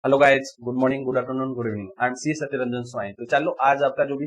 Hello guys, good morning, good afternoon, good evening. I am C Satyaranjan Swai. तो चलो आज आपका जो भी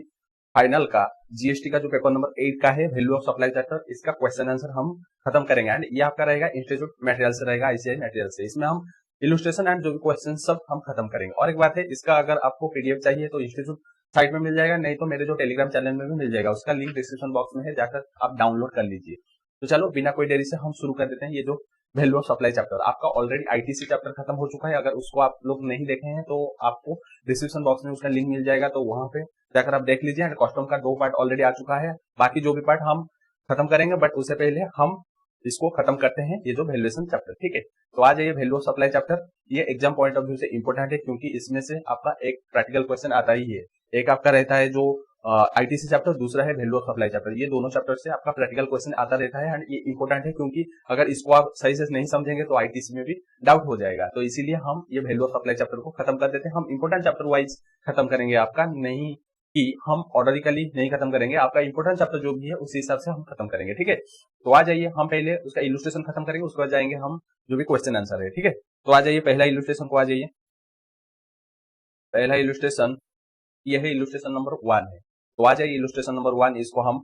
फाइनल का जीएसटी का जो पेपर नंबर 8 का है, वैल्यू ऑफ सप्लाई चैप्टर, इसका क्वेश्चन आंसर हम खत्म करेंगे। एंड ये आपका रहेगा इंस्टीट्यूट मटेरियल से, रहेगा आईसीआई मटेरियल से। इसमें हम इलुस्ट्रेशन एंड जो भी क्वेश्चन सब हम खत्म करेंगे। और एक बात है, इसका अगर आपको पीडीएफ चाहिए तो इंस्टीट्यूट साइट में मिल जाएगा, नहीं तो मेरे जो टेलीग्राम चैनल में भी मिल जाएगा। उसका लिंक डिस्क्रिप्शन बॉक्स में है, जाकर आप डाउनलोड कर लीजिए। तो चलो बिना कोई देरी से हम शुरू कर देते हैं। ये जो वैल्यू ऑफ सप्लाई चैप्टर आपका ऑलरेडी आईटीसी चैप्टर खत्म हो चुका है। अगर उसको आप लोग नहीं देखे हैं तो आपको डिस्क्रिप्शन बॉक्स में उसका लिंक मिल जाएगा, तो वहां पे जाकर आप देख लीजिए। एंड कॉस्ट्यूम का 2 पार्ट ऑलरेडी आ चुका है, बाकी जो भी पार्ट हम खत्म करेंगे, बट उससे पहले हम इसको खत्म करते हैं, ये जो वैल्यूएशन चैप्टर। ठीक है, तो आज ये वैल्यू ऑफ सप्लाई चैप्टर, ये एग्जाम पॉइंट ऑफ व्यू से इंपॉर्टेंट है, क्योंकि इसमें से आपका एक प्रैक्टिकल क्वेश्चन आता ही है। एक आपका रहता है जो आईटीसी चैप्टर, दूसरा है वैल्यू ऑफ सप्लाई चैप्टर। ये दोनों चैप्टर से आपका प्रैक्टिकल क्वेश्चन आता रहता है। एंड ये इंपॉर्टेंट है, क्योंकि अगर इसको आप सही से नहीं समझेंगे तो आईटीसी में भी डाउट हो जाएगा। तो इसीलिए हम ये वैल्यू ऑफ सप्लाई चैप्टर को खत्म कर देते हैं। हम इंपॉर्टेंट चैप्टर वाइज खत्म करेंगे, आपका नहीं कि हम ऑर्डरिकली नहीं खत्म करेंगे। आपका इंपॉर्टेंट चैप्टर जो भी है उसी हिसाब से हम खत्म करेंगे। ठीक है, तो आ जाइए, हम पहले उसका इलुस्ट्रेशन खत्म करेंगे, उसके बाद जाएंगे हम जो भी क्वेश्चन आंसर है। ठीक है, तो आ जाइए पहला इलुस्ट्रेशन को। आ जाइए, पहला इलुस्ट्रेशन ये है इलुस्ट्रेशन नंबर 1 है। तो आ जाइए इलुस्ट्रेशन नंबर 1, इसको हम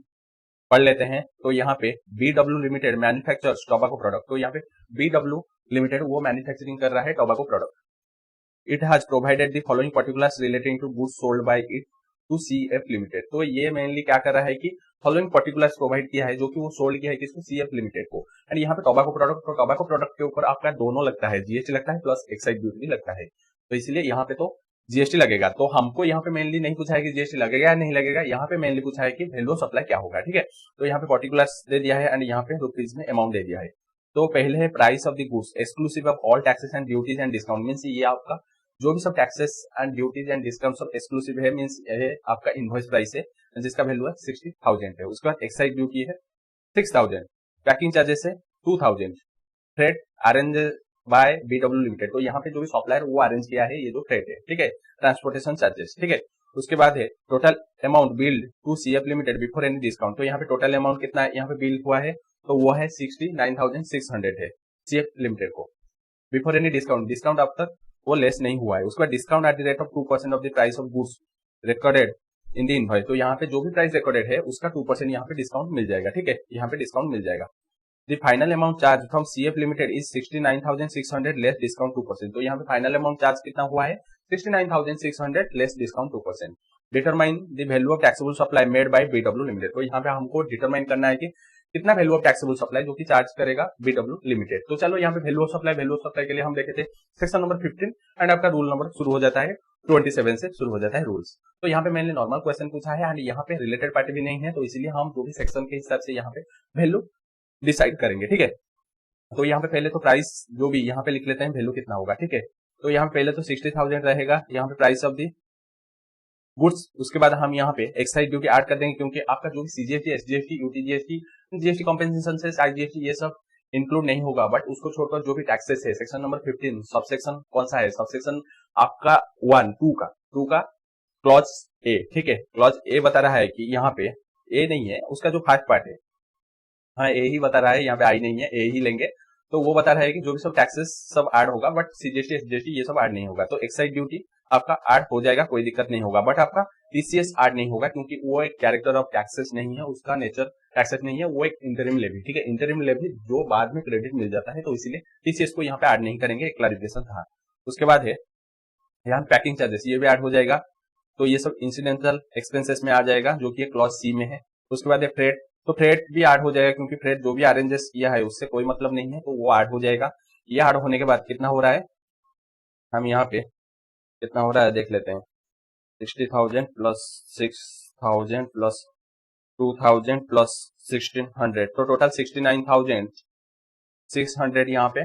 पढ़ लेते हैं। तो यहाँ पे BW limited manufactures tobacco product. तो यहाँ पे बीडब्ल्यू लिमिटेड वो मैन्युफैक्चरिंग कर रहा है tobacco product. It has provided the following particulars relating to goods sold by it to CF limited. तो ये मेनली क्या कर रहा है कि फॉलोइंग पर्टिकुलर्स प्रोवाइड किया है, जो कि वो सोल्ड किया है किसको, सीएफ लिमिटेड को। एंड यहाँ पे टोबैको प्रोडक्ट, तो टोबैको प्रोडक्ट के ऊपर आपका दोनों लगता है, जीएसटी लगता है प्लस एक्साइज ड्यूटी भी लगता है। तो इसलिए यहाँ पे तो जीएसटी लगेगा। तो हमको यहाँ पे मेनली नहीं पूछा है कि जीएसटी लगेगा या नहीं लगेगा, यहाँ पे मेनली पूछा है कि वैल्यू ऑफ सप्लाई क्या होगा। ठीक है, तो यहाँ पे पर्टिकुलर्स दे दिया है एंड यहाँ पे रुपीज में अमाउंट दे दिया है। तो पहले है price of the goods exclusive of all taxes and duties and discount. Means ये आपका जो भी सब taxes and duties and discount सब एक्सक्लूसिव है, मींस ये आपका इनवॉइस प्राइस है, जिसका वैल्यू है 60,000 है। उसके बाद एक्साइज ड्यूटी है 6,000, पैकिंग चार्जेस है 2,000, freight arrange by BW limited. तो यहाँ पे जो भी सप्लायर वो अरेंज किया है, ये जो फ्रेट है। ठीक है, ट्रांसपोर्टेशन चार्जेस। ठीक है, उसके बाद है total amount billed to CF limited before any discount. तो यहाँ पे टोटल अमाउंट कितना है यहाँ पे बिल्ड हुआ है, तो वो है 69,600 है सीएफ लिमिटेड को बिफोर एनी डिस्काउंट। डिस्काउंट अब तक वो लेस नहीं हुआ है। उसके बाद discount at the rate of 2% of the price of goods recorded in the invoice. तो यहाँ पे जो भी प्राइस रिकॉर्डेड है उसका 2% यहाँ पे डिस्काउंट मिल जाएगा। ठीक है, यहाँ पे डिस्काउंट मिल जाएगा। The final amount charged from CF Limited is 69,600 less discount 2%। तो यहाँ पे फाइनल अमाउंट चार्ज कितना हुआ है, 69,600 less discount 2%। Determine the value of taxable supply made by BW Limited। तो यहाँ पे हमको डिटरमाइन करना है कि कितना वैल्यू ऑफ टैक्सेबल सप्लाई जो कि चार्ज करेगा बीडब्ल्यू लिमिटेड। तो चलो यहाँ पे वैल्यू ऑफ सप्लाई के लिए हम देखे थे सेक्शन नंबर 15 एंड आपका रूल नंबर शुरू हो जाता है 27 से शुरू हो जाता है रूल्स। तो यहाँ पे मैंने नॉर्मल क्वेश्चन पूछा है एंड यहाँ पे रिलेटेड पार्टी भी नहीं है, तो इसीलिए हम जो भी सेक्शन के हिसाब से यहाँ पे वैल्यू डिसाइड करेंगे। ठीक है, तो यहाँ पे पहले तो प्राइस जो भी यहाँ पे लिख लेते हैं वैल्यू कितना होगा। ठीक है, तो यहाँ पे पहले तो 60,000 रहेगा यहाँ पे प्राइस ऑफ दी गुड्स। उसके बाद हम यहाँ पे एक्साइज ड्यूटी ऐड कर देंगे, क्योंकि आपका जो भी CGST, SGST, UTGST, GST compensation से आईजीएसटी ये सब इंक्लूड नहीं होगा। बट उसको छोड़कर जो भी टैक्सेस है, सेक्शन नंबर 15 सबसेक्शन कौन सा है, सबसेक्शन आपका 2 का क्लॉज ए। ठीक है, क्लॉज ए बता रहा है कि यहाँ पे ए नहीं है, उसका जो फर्स्ट पार्ट है, हाँ ए ही बता रहा है, यहाँ पे आई नहीं है, ए ही लेंगे। तो वो बता रहा है कि जो भी सब टैक्सेस सब ऐड होगा, बट सीजीएसटी, एसजीएसटी ये सब ऐड नहीं होगा। तो एक्साइज ड्यूटी आपका ऐड हो जाएगा, कोई दिक्कत नहीं होगा। बट आपका टीसीएस ऐड नहीं होगा, क्योंकि वो एक कैरेक्टर ऑफ टैक्सेस नहीं है, उसका नेचर टैक्सेस नहीं है, वो एक इंटरिम लेवी। ठीक है, इंटरिम लेवी जो बाद में क्रेडिट मिल जाता है, तो इसीलिए टीसीएस को यहाँ पे ऐड नहीं करेंगे, एक क्लैरिफिकेशन था। उसके बाद है यहाँ पैकिंग चार्जेस, ये भी ऐड हो जाएगा। तो ये सब इंसिडेंटल एक्सपेंसेस में आ जाएगा, जो कि क्लॉज सी में है। उसके बाद है फ्रेट, तो फ्रेट भी ऐड हो जाएगा, क्योंकि फ्रेट जो भी अरेंजेस किया है उससे कोई मतलब नहीं है, तो वो ऐड हो जाएगा। ये ऐड होने के बाद कितना हो रहा है, हम यहाँ पे कितना हो रहा है देख लेते हैं। 60,000 प्लस 6,000 प्लस 2,000 प्लस 1,600, तो टोटल 69,600 यहाँ पे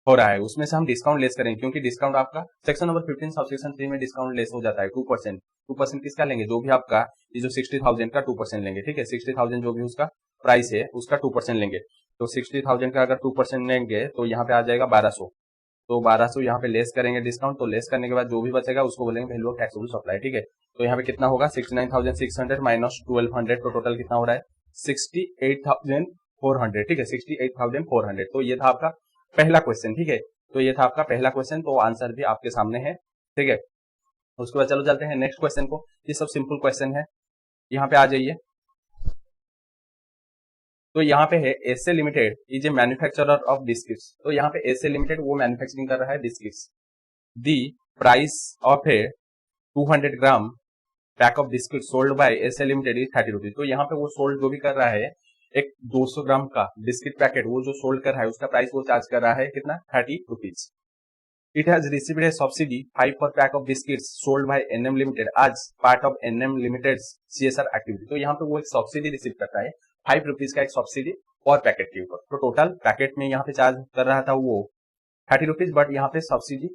हो रहा है। उसमें से हम डिस्काउंट लेस करेंगे, क्योंकि डिस्काउंट आपका सेक्शन नंबर 15 सबसेक्शन 3 में डिस्काउंट लेस हो जाता है 2%। 2% किसका लेंगे, जो भी आपका ये जो 60,000 का 2% लेंगे। ठीक है, 60,000 जो भी उसका प्राइस है उसका 2% लेंगे। तो 60,000 का अगर 2% लेंगे तो यहाँ पे आ जाएगा 1,200। तो 1,200 यहाँ पे लेस करेंगे डिस्काउंट, तो लेस करने के बाद जो भी बचेगा उसको बोलेंगे वैल्यू ऑफ टैक्सेबल सप्लाई। ठीक है, तो यहाँ पे कितना होगा 69,600 माइनस 1,200, तो टोटल कितना हो रहा है 68,400। ठीक है, 68,400। तो ये था आपका पहला क्वेश्चन। ठीक है, तो ये था आपका पहला क्वेश्चन, तो आंसर भी आपके सामने है, ठीक है। उसके बाद चलो चलते हैं नेक्स्ट क्वेश्चन को। ये सब सिंपल क्वेश्चन है, यहाँ पे आ जाइए। तो यहाँ पे है SA limited is a manufacturer of biscuits. तो यहाँ पे एसए लिमिटेड वो मैन्युफैक्चरिंग कर रहा है biscuits. The price of a 200 gram pack of biscuit sold by SA limited is 30 rupees. तो यहाँ पे वो सोल्ड जो भी कर रहा है, एक 200 ग्राम का बिस्किट पैकेट वो जो सोल्ड कर रहा है, उसका प्राइस वो चार्ज कर रहा है कितना, 30 rupees. It has received a subsidy 5 per pack of biscuits sold by NM limited as part of NM limited CSR activity. तो यहाँ पे वो एक सब्सिडी रिसीव करता है 5 रुपीज का एक सब्सिडी पर पैकेट के ऊपर। तो टोटल पैकेट में यहाँ पे चार्ज कर रहा था वो 30 रुपीज, बट यहाँ पे सब्सिडी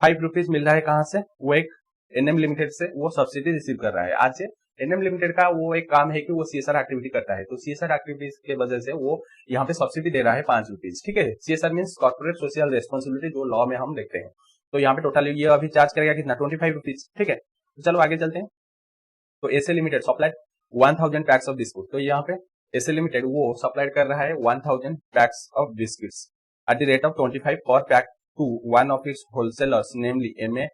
5 रुपीज मिल रहा है। कहाँ से, वो एक एनएम लिमिटेड से वो सब्सिडी रिसीव कर रहा है। आज से एनएम लिमिटेड का वो एक काम है कि वो सीएसआर एक्टिविटी करता है, तो सीएसआर एक्टिविटीज के वजह से वो यहाँ पे सब्सिडी दे रहा है 5 रुपीज, ठीक है। CSR means corporate social responsibility, जो लॉ में हम देखते हैं। तो यहाँ पे टोटल ये अभी चार्ज करेगा कितना, 25 रुपीज, ठीक है। तो चलो आगे चलते हैं। तो SA limited supplied 1000 packs of बिस्कुट। तो यहाँ पे एसए लिमिटेड वो सप्लाइड कर रहा है 1000 packs of biscuits at the rate of 25 per pack to one of its wholesalers namely MA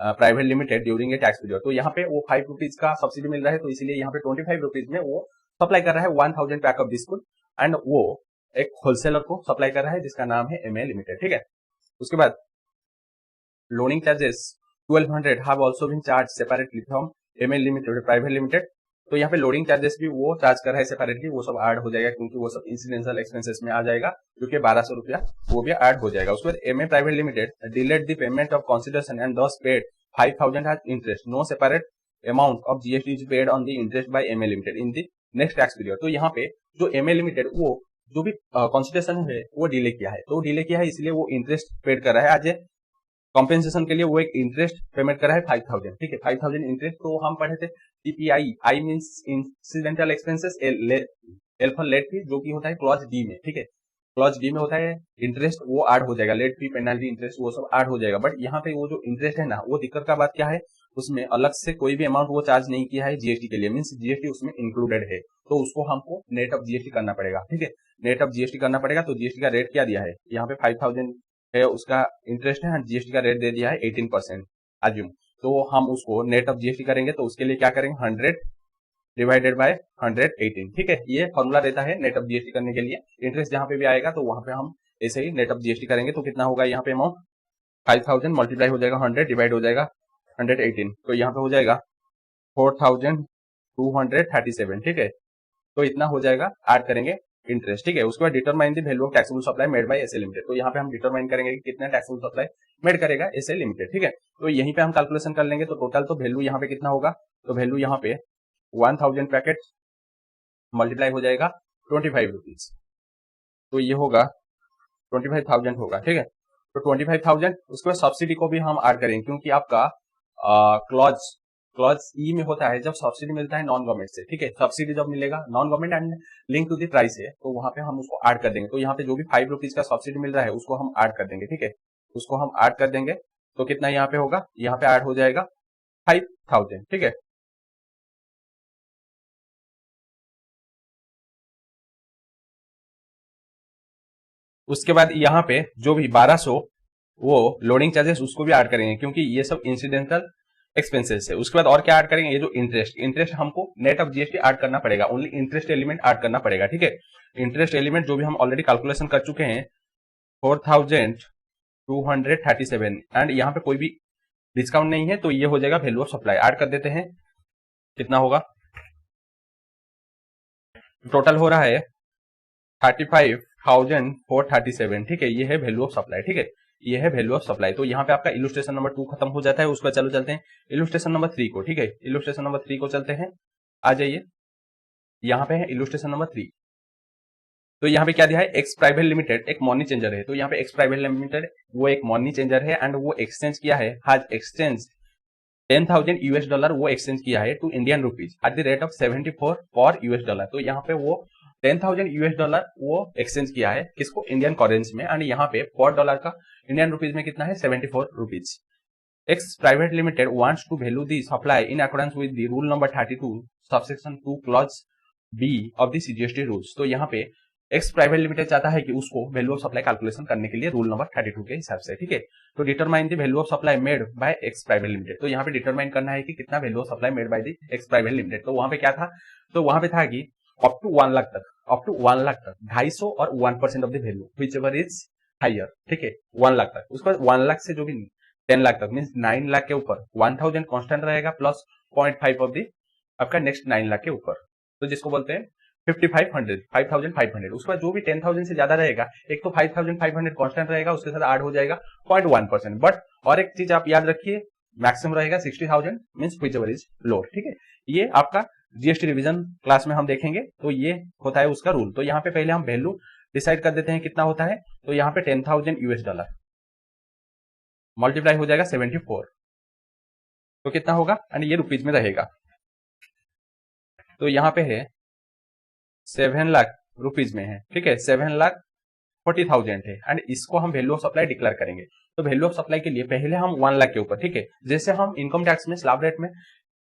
private limited during a tax period. तो यहाँ पे वो 5 रुपीज का सब्सिडी मिल रहा है, तो इसीलिए यहाँ पे 25 रुपीज में वो सप्लाई कर रहा है 1000 पैक ऑफ बिस्कुट, एंड वो एक होलसेलर को सप्लाई कर रहा है जिसका नाम है एमए लिमिटेड, ठीक है। उसके बाद loading charges 1200 have also been charge separately from MA limited private limited. तो यहाँ पे लोडिंग चार्जेस भी वो चार्ज कर रहा है सेपरेटली, वो सब ऐड हो जाएगा क्योंकि वो सब इंसिडेंशियल एक्सपेंसेस में आ जाएगा, जो कि 1200 रुपया वो भी ऐड हो जाएगा। उसके बाद MA private limited delayed the payment of consideration and thus paid 5000 as interest. No separate amount of GST is paid on the interest by MA limited in the next tax period. तो यहाँ पे जो MA limited वो जो भी consideration है वो delay किया है, तो डिले किया है इसलिए वो इंटरेस्ट पेड कर रहा है। आज कॉम्पेंसेशन के लिए वो एक इंटरेस्ट पेमेंट कर रहा है 5000, ठीक है। 5000 इंटरेस्ट तो हम पढ़े थे TPI, I means incidental expenses, L for late fee, जो कि होता है क्लॉज डी में, ठीक है। क्लॉज डी में होता है इंटरेस्ट, वो ऐड हो जाएगा, लेट फी, पेनल्टी, इंटरेस्ट वो सब ऐड हो जाएगा। बट यहाँ पे वो जो इंटरेस्ट है ना, वो दिक्कत का बात क्या है, उसमें अलग से कोई भी अमाउंट वो चार्ज नहीं किया है जीएसटी के लिए, मींस जीएसटी उसमें इंक्लूडेड है, तो उसको हमको नेट ऑफ जीएसटी करना पड़ेगा, ठीक है। नेट ऑफ जीएसटी करना पड़ेगा। तो जीएसटी का रेट क्या दिया है यहाँ पे, 5000 है उसका इंटरेस्ट है, जीएसटी का रेट दे दिया है 18% अज्यूम। तो हम उसको नेट ऑफ जीएसटी करेंगे, तो उसके लिए क्या करेंगे, 100 डिवाइडेड बाय 118, ठीक है। ये फॉर्मूला रहता है नेट ऑफ जीएसटी करने के लिए। इंटरेस्ट जहां पे भी आएगा तो वहां पे हम ऐसे ही नेट ऑफ जीएसटी करेंगे। तो कितना होगा यहाँ पे अमाउंट, 5000 मल्टीप्लाई हो जाएगा 100 डिवाइड हो जाएगा 118, तो यहाँ पे हो जाएगा 4237, ठीक है। तो इतना हो जाएगा, ऐड करेंगे इंटरेस्ट, ठीक है। उसके बाद determine the value of taxable supply made by SA limited. तो यहाँ पे हम डिटरमाइन करेंगे कि कितना टैक्सेबल सप्लाई मेड करेगा एसए लिमिटेड, ठीक है। तो यहीं पे हम कैलकुलेशन कर लेंगे। तो टोटल तो वैल्यू यहाँ पे कितना होगा, तो वैल्यू यहाँ पे 1000 पैकेट मल्टीप्लाई हो जाएगा 25 रुपीज, तो ये होगा 25,000 होगा, ठीक है। तो 25,000, उसके बाद सब्सिडी को भी हम ऐड करेंगे क्योंकि आपका क्लॉज ई में होता है जब सब्सिडी मिलता है नॉन गवर्नमेंट से, ठीक है। सब्सिडी जब मिलेगा non government and link to the price है, तो वहां पे हम उसको ऐड कर देंगे। तो यहाँ पे जो भी 5 रुपीज का सब्सिडी मिल रहा है उसको हम ऐड कर देंगे, ठीक है। उसको हम ऐड कर देंगे, तो कितना यहाँ पे होगा, यहाँ पे ऐड हो जाएगा 5000, ठीक है। उसके बाद यहाँ पे जो भी 1200 वो लोडिंग चार्जेस उसको भी ऐड करेंगे क्योंकि ये सब इंसिडेंटल एक्सपेंसेस है। उसके बाद और क्या ऐड करेंगे, ये जो इंटरेस्ट हमको नेट ऑफ जीएसटी ऐड करना पड़ेगा, ओनली इंटरेस्ट एलिमेंट ऐड करना पड़ेगा, ठीक है। इंटरेस्ट एलिमेंट जो भी हम ऑलरेडी कैलकुलेशन कर चुके हैं 4237, एंड यहाँ पे कोई भी डिस्काउंट नहीं है, तो ये हो जाएगा वैल्यू ऑफ सप्लाई। ऐड कर देते हैं, कितना होगा, टोटल हो रहा है 35,437, ठीक है। ये है वैल्यू ऑफ सप्लाई, ठीक है। ये है वैल्यू ऑफ सप्लाई। तो यहाँ पे आपका इलुस्ट्रेशन नंबर 2 खत्म हो जाता है। उसके बाद चलो चलते हैं इलुस्ट्रेशन नंबर 3 को, ठीक है। इलुस्ट्रेशन नंबर 3 को चलते हैं, आ जाइए। यहाँ पे है इलुस्ट्रेशन नंबर 3। तो यहाँ पे क्या दिया है, एक्स प्राइवेट लिमिटेड एक मनी चेंजर है। तो यहाँ पे एक्स प्राइवेट लिमिटेड वो एक मनी चेंजर है एंड वो एक्सचेंज किया है, हैज एक्सचेंज $10,000 वो एक्सचेंज किया है to Indian rupees at the rate of 74 per $। तो यहाँ पे वो $10,000 वो एक्सचेंज किया है, किसको, इंडियन करेंसी में, एंड यहाँ पे पर डॉलर का इंडियन रुपीज में कितना है, 74 rupees. X private limited wants to value the supply in accordance with the rule number 32 subsection 2 clause B of the CGST rules. तो यहाँ पे एक्स प्राइवेट लिमिटेड चाहता है कि उसको वैल्यू ऑफ सप्लाई कैलकुलेशन करने के लिए रूल नंबर 32 के हिसाब से, ठीक है। तो determine the value of supply made bye x private limited, तो यहाँ पे डिटरमाइन करना है कि कितना value of supply made by the x private limited. तो वहां पे क्या था, तो वहां पे था कि अप टू 1 लाख तक, अप टू 1 लाख तक 250 और 1% of the value whichever is higher, ठीक है, 1 लाख तक। उसके बाद 1 लाख से जो भी 10 लाख तक मीन 9 लाख के ऊपर 1000 कांस्टेंट रहेगा प्लस 0.5 ऑफ द आपका नेक्स्ट 9 लाख के ऊपर, तो जिसको बोलते हैं 5500 उसके बाद जो भी 10,000 से ज्यादा रहेगा, एक तो 5500 कांस्टेंट रहेगा, उसके साथ ऐड हो जाएगा 0.1%। बट और एक चीज आप याद रखिए, मैक्सिमम रहेगा 60,000 means which ever is lower, ठीक है। ये आपका जीएसटी रिवीजन क्लास में हम देखेंगे, तो ये होता है उसका रूल। तो यहाँ पे पहले हम वैल्यू डिसाइड कर देते हैं कितना होता है, तो यहाँ पे $10,000 मल्टीप्लाई हो जाएगा 74, तो कितना होगा, एंड ये रुपीज में रहेगा, तो यहाँ पे है 7 लाख रुपीज में है, ठीक है, 7,40,000 है, एंड इसको हम वैल्यू ऑफ सप्लाई डिक्लेयर करेंगे। तो वैल्यू ऑफ सप्लाई के लिए पहले हम 1 लाख के ऊपर, ठीक है, जैसे हम इनकम टैक्स में स्लैब रेट में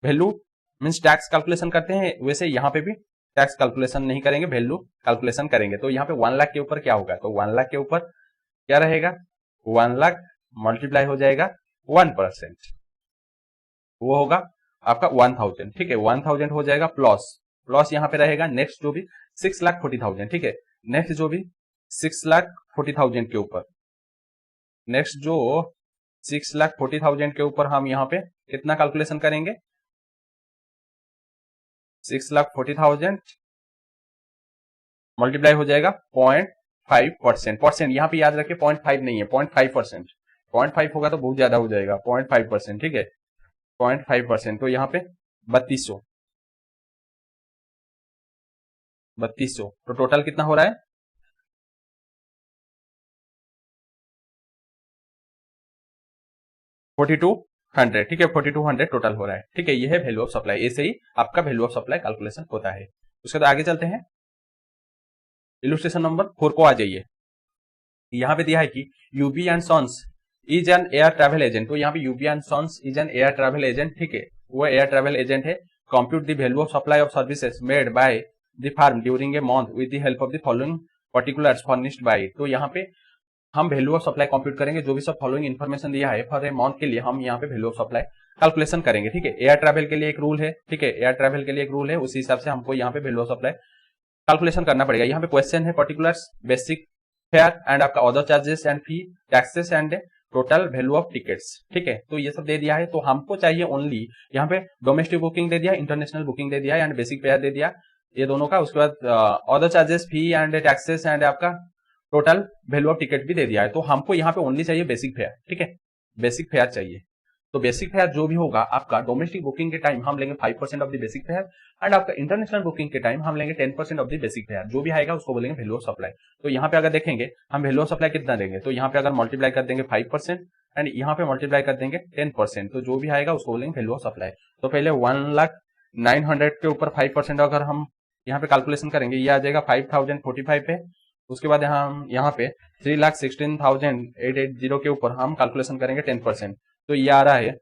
वैल्यू मींस टैक्स कैलकुलेशन करते हैं, वैसे यहाँ पे भी टैक्स कैलकुलेशन नहीं करेंगे, वैल्यू कैलकुलेशन करेंगे। तो यहाँ पे 1 लाख के ऊपर क्या होगा, तो 1 लाख के ऊपर क्या रहेगा, 1 लाख मल्टीप्लाई हो जाएगा 1%, वो होगा आपका 1000, ठीक है, 1000 हो जाएगा प्लस यहाँ पे रहेगा नेक्स्ट जो भी 6,40,000, ठीक है, नेक्स्ट जो भी 6,40,000 के ऊपर, नेक्स्ट जो 6,40,000 के ऊपर हम यहाँ पे कितना कैलकुलेशन करेंगे, 6,40,000 मल्टीप्लाई हो जाएगा 0.5%, यहाँ पे याद रखिए 0.5 नहीं है 0.5%, 0.5 होगा तो बहुत ज्यादा हो जाएगा, 0.5%, ठीक है, 0.5%, तो यहाँ पे 3200, तो टोटल कितना हो रहा है, 4200, ठीक है, 4200 टोटल हो रहा है, ठीक है। ये है वैल्यू ऑफ सप्लाई, ऐसे ही आपका वैल्यू ऑफ सप्लाई कैलकुलेशन होता है। उसके बाद आगे चलते हैं, इलस्ट्रेशन नंबर 4 को आ जाइए। यहाँ पे दिया है कि UB and sons is an air travel agent, तो यहाँ पे UB and sons is an air travel agent, ठीक है, वो एयर ट्रैवल एजेंट है। Compute the value of supply of services made by the firm during a month with the help of the following particulars furnished by, तो यहाँ पे हम value of supply compute करेंगे, जो भी सब फॉलोइंग इन्फॉर्मेशन दिया है फॉर ए मंथ के लिए हम यहाँ पे वैल्यू ऑफ सप्लाई कैलकुलेशन करेंगे, ठीक है। एयर ट्रैवल के लिए एक रूल है, ठीक है, एयर ट्रैवल के लिए एक रूल है, उसी हिसाब से हमको यहाँ पे वैल्यू ऑफ सप्लाई कैलकुलेशन करना पड़ेगा। यहाँ पे क्वेश्चन है पर्टिकुलर्स बेसिक फेयर एंड आपका other charges and fee taxes and total value of tickets, ठीक है, तो ये सब दे दिया है। तो हमको चाहिए ओनली यहाँ पे डोमेस्टिक बुकिंग दे दिया, इंटरनेशनल बुकिंग दे दिया एंड बेसिक फेयर दे दिया, ये दोनों का। उसके बाद other charges, fee and taxes and आपका टोटल वैल्यू ऑफ टिकट भी दे दिया है। तो हमको यहाँ पे ओनली चाहिए बेसिक फेयर, ठीक है, बेसिक फेयर चाहिए। तो बेसिक फेयर जो भी होगा आपका डोमेस्टिक बुकिंग के टाइम हम लेंगे 5% of the basic fair, and आपका इंटरनेशनल बुकिंग के टाइम हम लेंगे 10% ऑफ द बेसिक फेयर, जो भी आएगा उसको बोलेंगे वैल्यू ऑफ सप्लाई। तो यहाँ पे अगर देखेंगे हम वैल्यू ऑफ सप्लाई कितना देंगे, तो यहाँ पे अगर मल्टीप्लाई कर देंगे 5% एंड यहाँ पे मल्टीप्लाई कर देंगे 10%, तो जो भी आएगा उसको बोलेंगे वैल्यू ऑफ सप्लाई। तो पहले 1,09,000 के ऊपर 5% अगर हम यहाँ पे कैलकुलेशन करेंगे, ये आ जाएगा 5,045 पे। उसके बाद हम यहाँ पे 3,16,880 के ऊपर हम कैलकुलेशन करेंगे 10%, तो ये आ रहा है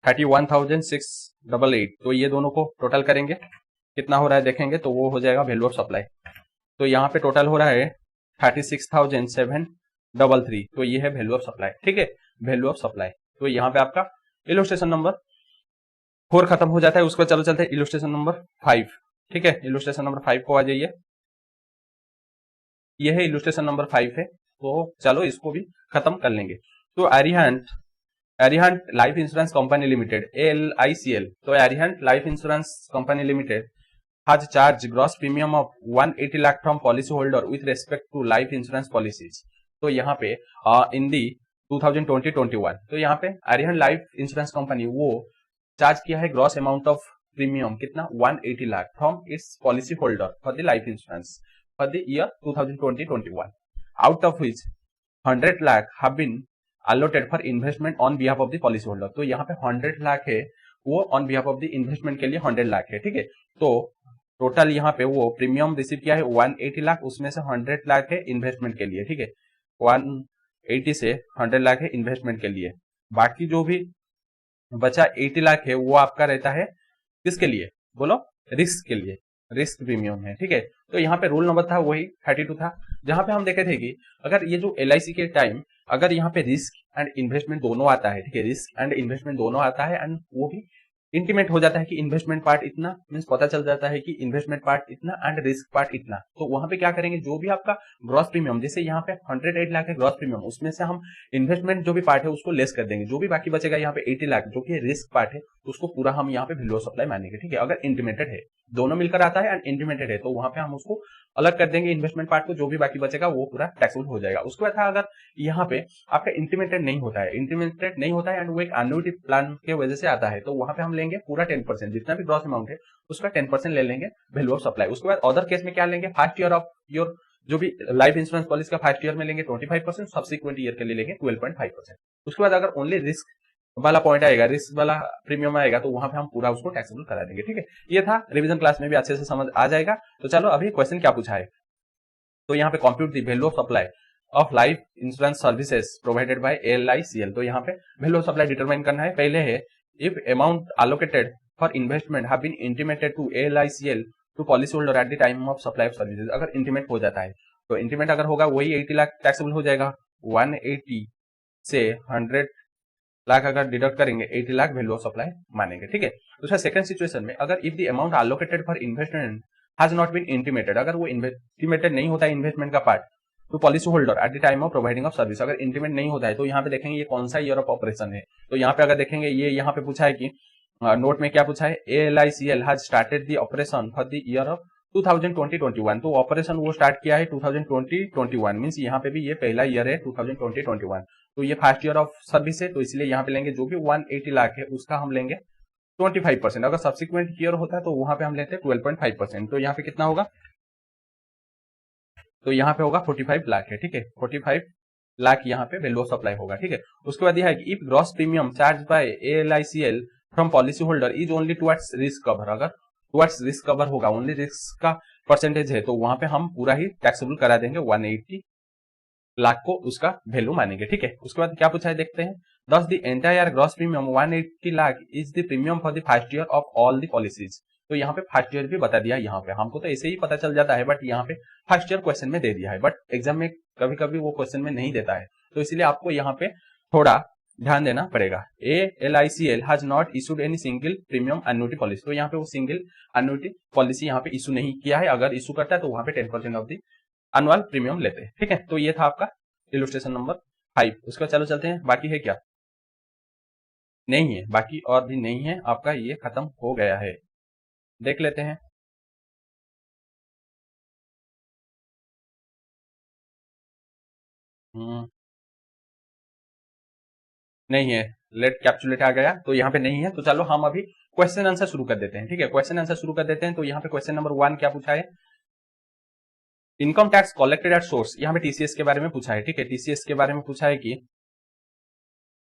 31,688। तो ये दोनों को टोटल करेंगे कितना हो रहा है देखेंगे, तो वो हो जाएगा वैल्यू ऑफ सप्लाई। तो यहाँ पे टोटल हो रहा है 36,733, तो ये है वैल्यू ऑफ सप्लाई, ठीक है, वैल्यू ऑफ सप्लाई। तो यहाँ पे आपका इलस्ट्रेशन नंबर 4 खत्म हो जाता है। उसके बाद चलो चलते हैं इलस्ट्रेशन नंबर 5, ठीक है, इलस्ट्रेशन नंबर 5 को आ जाइए। ये है इलस्ट्रेशन नंबर 5 है, तो चलो इसको भी खत्म कर लेंगे। तो Arihant life insurance company limited ALICL, तो Arihant life insurance company limited has charged gross premium of 180 lakh from policy holder with respect to life insurance policies। तो यहाँ पे इन दी 2020-21, तो यहाँ पे एरिहंट लाइफ इंश्योरेंस कंपनी वो चार्ज किया है ग्रॉस अमाउंट ऑफ प्रीमियम कितना 180 lakh from it's policy holder for the life insurance for the year 2020-21, out of which 100 lakh have been allotted for investment on behalf of the policy holder। तो यहाँ पे 100 लाख है वो on behalf of the investment के लिए 100 लाख है, ठीक है। तो टोटल यहाँ पे वो प्रीमियम रिसीव किया है 180 लाख, उसमें से 100 लाख है इन्वेस्टमेंट के लिए, ठीक है, 180 से 100 लाख है इन्वेस्टमेंट के लिए। बाकी जो भी बचा 80 लाख है वो आपका रहता है किसके लिए, बोलो, रिस्क के लिए। रिस्क प्रीमियम है, ठीक है। तो यहाँ पे रूल नंबर था वही 32 था, जहां पे हम देखे थे कि अगर ये जो LIC के टाइम अगर यहाँ पे रिस्क एंड इन्वेस्टमेंट दोनों आता है, ठीक है, रिस्क एंड इन्वेस्टमेंट दोनों आता है एंड वो भी इंटीमेट हो जाता है कि इन्वेस्टमेंट पार्ट इतना, मीन्स पता चल जाता है कि इन्वेस्टमेंट पार्ट इतना एंड रिस्क पार्ट इतना, तो वहां पे क्या करेंगे, जो भी आपका ग्रॉस प्रीमियम, जैसे यहाँ पे 108 लाख है ग्रॉस प्रीमियम, उसमें से हम इन्वेस्टमेंट जो भी पार्ट है उसको लेस कर देंगे, जो भी बाकी बचेगा यहाँ पे 80 लाख जो कि रिस्क पार्ट है उसको पूरा हम यहाँ पे वैल्यू ऑफ सप्लाई मानेंगे, ठीक है। अगर इंटीमेटेड है, दोनों मिलकर आता है एंड इंटीमेटेड है, तो वहां पे हम उसको अलग कर देंगे इन्वेस्टमेंट पार्ट को, जो भी बाकी बचेगा वो पूरा टैक्सेबल हो जाएगा। उसके बाद अगर यहाँ पे आपका इंटीमेटेड नहीं होता है, इंटीमेटेड नहीं होता है एंड वो एक एन्युटी प्लान के वजह से आता है, तो वहां पे हम लेंगे पूरा 10%, जितना भी ग्रॉस अमाउंट है उसका 10% ले लेंगे वैल्यू ऑफ सप्लाई। उसके बाद अदर केस में क्या लेंगे, फर्स्ट ईयर ऑफ योर जो भी लाइफ इंश्योरेंस पॉलिसी का फर्स्ट ईयर में लेंगे 25%, सब्सिक्वेंट ईयर के लिए लेंगे 12.5%। उसके बाद अगर ओनली रिस्क वाला पॉइंट आएगा, रिस्क वाला प्रीमियम आएगा, तो वहां पे हम पूरा उसको टैक्सेबल करा देंगे, ठीक है। ये था, रिवीजन क्लास में भी अच्छे से समझ आ जाएगा। तो चलो अभी क्वेश्चन क्या पूछा है, तो यहाँ पे compute the value of supply of life insurance services provided by LICL। तो यहाँ पे वैल्यू ऑफ सप्लाई डिटरमाइन करना है। पहले है if amount allocated for investment have been intimated to LICL to policy holder at the time of supply of services. अगर intimate हो जाता है तो इंटीमेट अगर होगा वही 80 लाख टैक्सेबल हो जाएगा, 180 से 100 लाख अगर डिडक्ट करेंगे 80 लाख वैल्यू ऑफ सप्लाई मानेंगे, ठीक है। दूसरा सेकंड सिचुएशन में अगर if the amount allocated for investment has not been intimated, अगर वो इंटीमेटेड नहीं होता है इन्वेस्टमेंट का part to policy holder at the time of providing of service, अगर इंटीमेट नहीं होता है तो यहाँ पे देखेंगे ये कौन सा ईयर ऑफ ऑपरेशन है। तो यहाँ पे अगर देखेंगे ये यहाँ पे पूछा है कि नोट में क्या पूछा है, LICL has started the operation for the year of 2020-21, तो ऑपरेशन वो स्टार्ट किया है 2020-21, मींस यहाँ पे भी ये पहला ईयर है 2020-21, तो ये फर्स्ट ईयर ऑफ सर्विस है, तो इसलिए यहाँ पे लेंगे जो भी 180 लाख है उसका हम लेंगे 25%। अगर सब्सिक्वेंट ईयर होता है तो वहां पे हम लेते हैं 12.5%, तो यहाँ पे कितना होगा, तो यहाँ पे होगा 45 लाख है, ठीक है, 45 लाख यहाँ पे वैल्यू ऑफ सप्लाई होगा, ठीक है। उसके बाद यह है कि if gross premium charge by LICL from policy holder is only towards risk cover, अगर टुवर्ड्स रिस्क कवर होगा, ओनली रिस्क का परसेंटेज है, तो वहां पे हम पूरा ही टैक्सेबल करा देंगे, 180 लाख को उसका वैल्यू मानेंगे, ठीक है। उसके बाद क्या पूछा है देखते हैं, दस the entire gross premium 180 lakh is the premium for the first year of all the policies. तो यहाँ पे फर्स्ट ईयर भी बता दिया, यहाँ पे हमको तो ऐसे ही पता चल जाता है, बट यहाँ पे फर्स्ट ईयर क्वेश्चन में दे दिया है, बट एग्जाम में कभी कभी वो क्वेश्चन में नहीं देता है, तो इसलिए आपको यहाँ पे थोड़ा ध्यान देना पड़ेगा। LICL has not issued any single premium annuity policy, तो यहाँ पे वो सिंगल एन्युटी पॉलिसी यहाँ पे इशू नहीं किया है, अगर इशू करता है तो वहां पे 10% ऑफ द एनुअल प्रीमियम लेते हैं, ठीक है। तो ये था आपका इलस्ट्रेशन नंबर 5। उसके बाद चलो चलते हैं, बाकी है क्या, नहीं है, बाकी और भी नहीं है, आपका ये खत्म हो गया है, देख लेते हैं। नहीं है, लेट कैप्चुलेट आ गया, तो यहाँ पे नहीं है, तो चलो हम अभी क्वेश्चन आंसर शुरू कर देते हैं, ठीक है। क्वेश्चन आंसर शुरू कर देते हैं, तो यहाँ पे क्वेश्चन नंबर 1 क्या पूछा है, income tax collected at source, यहाँ पे TCS के बारे में पूछा है, ठीक है। TCS के बारे में पूछा है कि